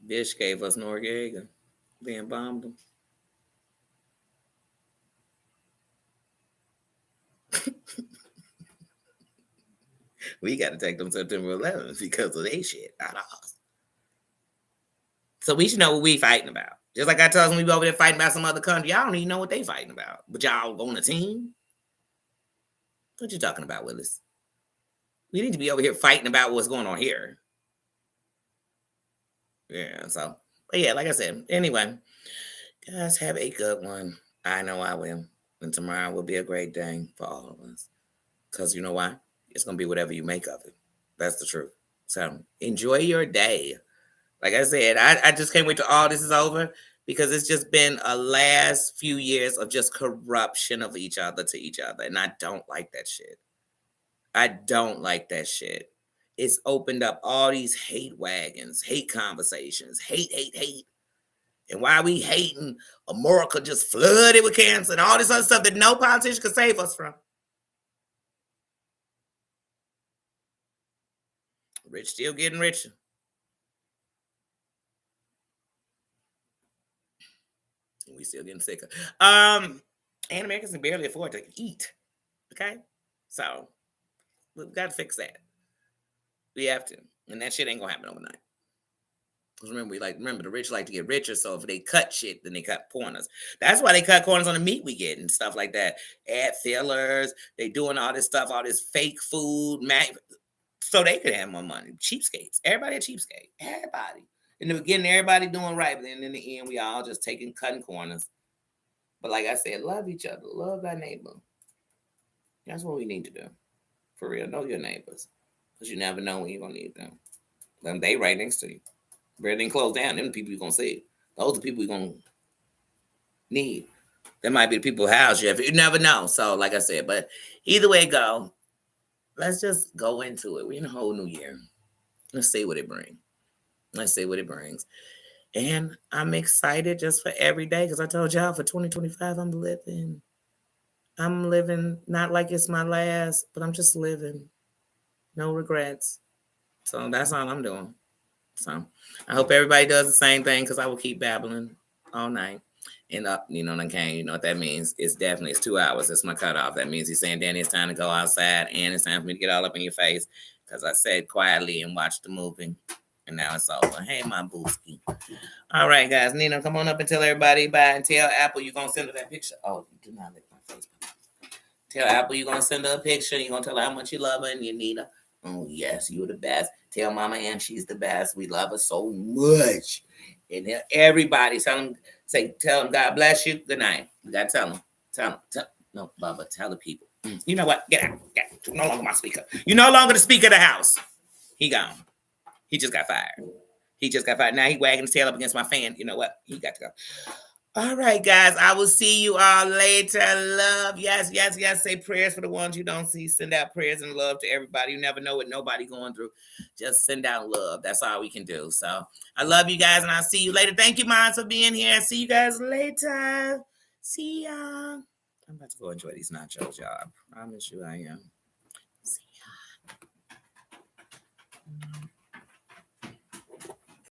Bush gave us Noriega, being bombed him. We got to take them September 11th because of their shit, not us. So we should know what we fighting about. Just like I told them we be over there fighting about some other country. Y'all don't even know what they fighting about. But y'all on the team? What you talking about, Willis? We need to be over here fighting about what's going on here. Yeah, so, but yeah, like I said, anyway, guys, have a good one. I know I will. And tomorrow will be a great day for all of us. Because you know why? It's going to be whatever you make of it. That's the truth. So enjoy your day. Like I said, I just can't wait till all this is over because it's just been a last few years of just corruption of each other to each other. And I don't like that shit. I don't like that shit. It's opened up all these hate wagons, hate conversations, hate. And why we hating America just flooded with cancer and all this other stuff that no politician could save us from. Rich still getting richer. And we still getting sicker. And Americans can barely afford to eat. Okay? So we've got to fix that. We have to. And that shit ain't gonna happen overnight. Because remember, the rich like to get richer, so if they cut shit, then they cut corners. That's why they cut corners on the meat we get and stuff like that. Add fillers, they doing all this stuff, all this fake food, so they could have more money. Cheapskates. Everybody a cheapskate. Everybody. In the beginning, everybody doing right, but then in the end, we all just cutting corners. But like I said, love each other. Love thy neighbor. That's what we need to do. For real. Know your neighbors. Because you never know when you're going to need them. They right next to you. If everything closed down, them the people you're going to see. Those are the people you're going to need. That might be the people who house you. You never know. So, like I said, but either way it go, let's just go into it. We're in a whole new year. Let's see what it brings. Let's see what it brings. And I'm excited just for every day because I told y'all for 2025, I'm living not like it's my last, but I'm just living. No regrets. So that's all I'm doing. So I hope everybody does the same thing because I will keep babbling all night. And up, you know, what that means? It's 2 hours. That's my cutoff. That means he's saying, Danny, it's time to go outside and it's time for me to get all up in your face because I said quietly and watched the movie. And now it's over. Hey, my booski. All right, guys. Nina, come on up and tell everybody bye and tell Apple you're going to send her that picture. Oh, do not lick my face. Tell Apple you're going to send her a picture. You're going to tell her how much you love her and you need her. Oh, yes, you're the best. Tell Mama Ann she's the best. We love her so much. And everybody tell them God bless you. Good night. You got to tell them. No, Bubba, tell the people. You know what? Get out. You're no longer my speaker. You're no longer the speaker of the house. He gone. He just got fired. Now he wagging his tail up against my fan. You know what? He got to go. All right, guys. I will see you all later. Love. Yes. Say prayers for the ones you don't see. Send out prayers and love to everybody. You never know what nobody going through. Just send out love. That's all we can do. So I love you guys, and I'll see you later. Thank you, Mom, for being here. See you guys later. See y'all. I'm about to go enjoy these nachos, y'all. I promise you I am.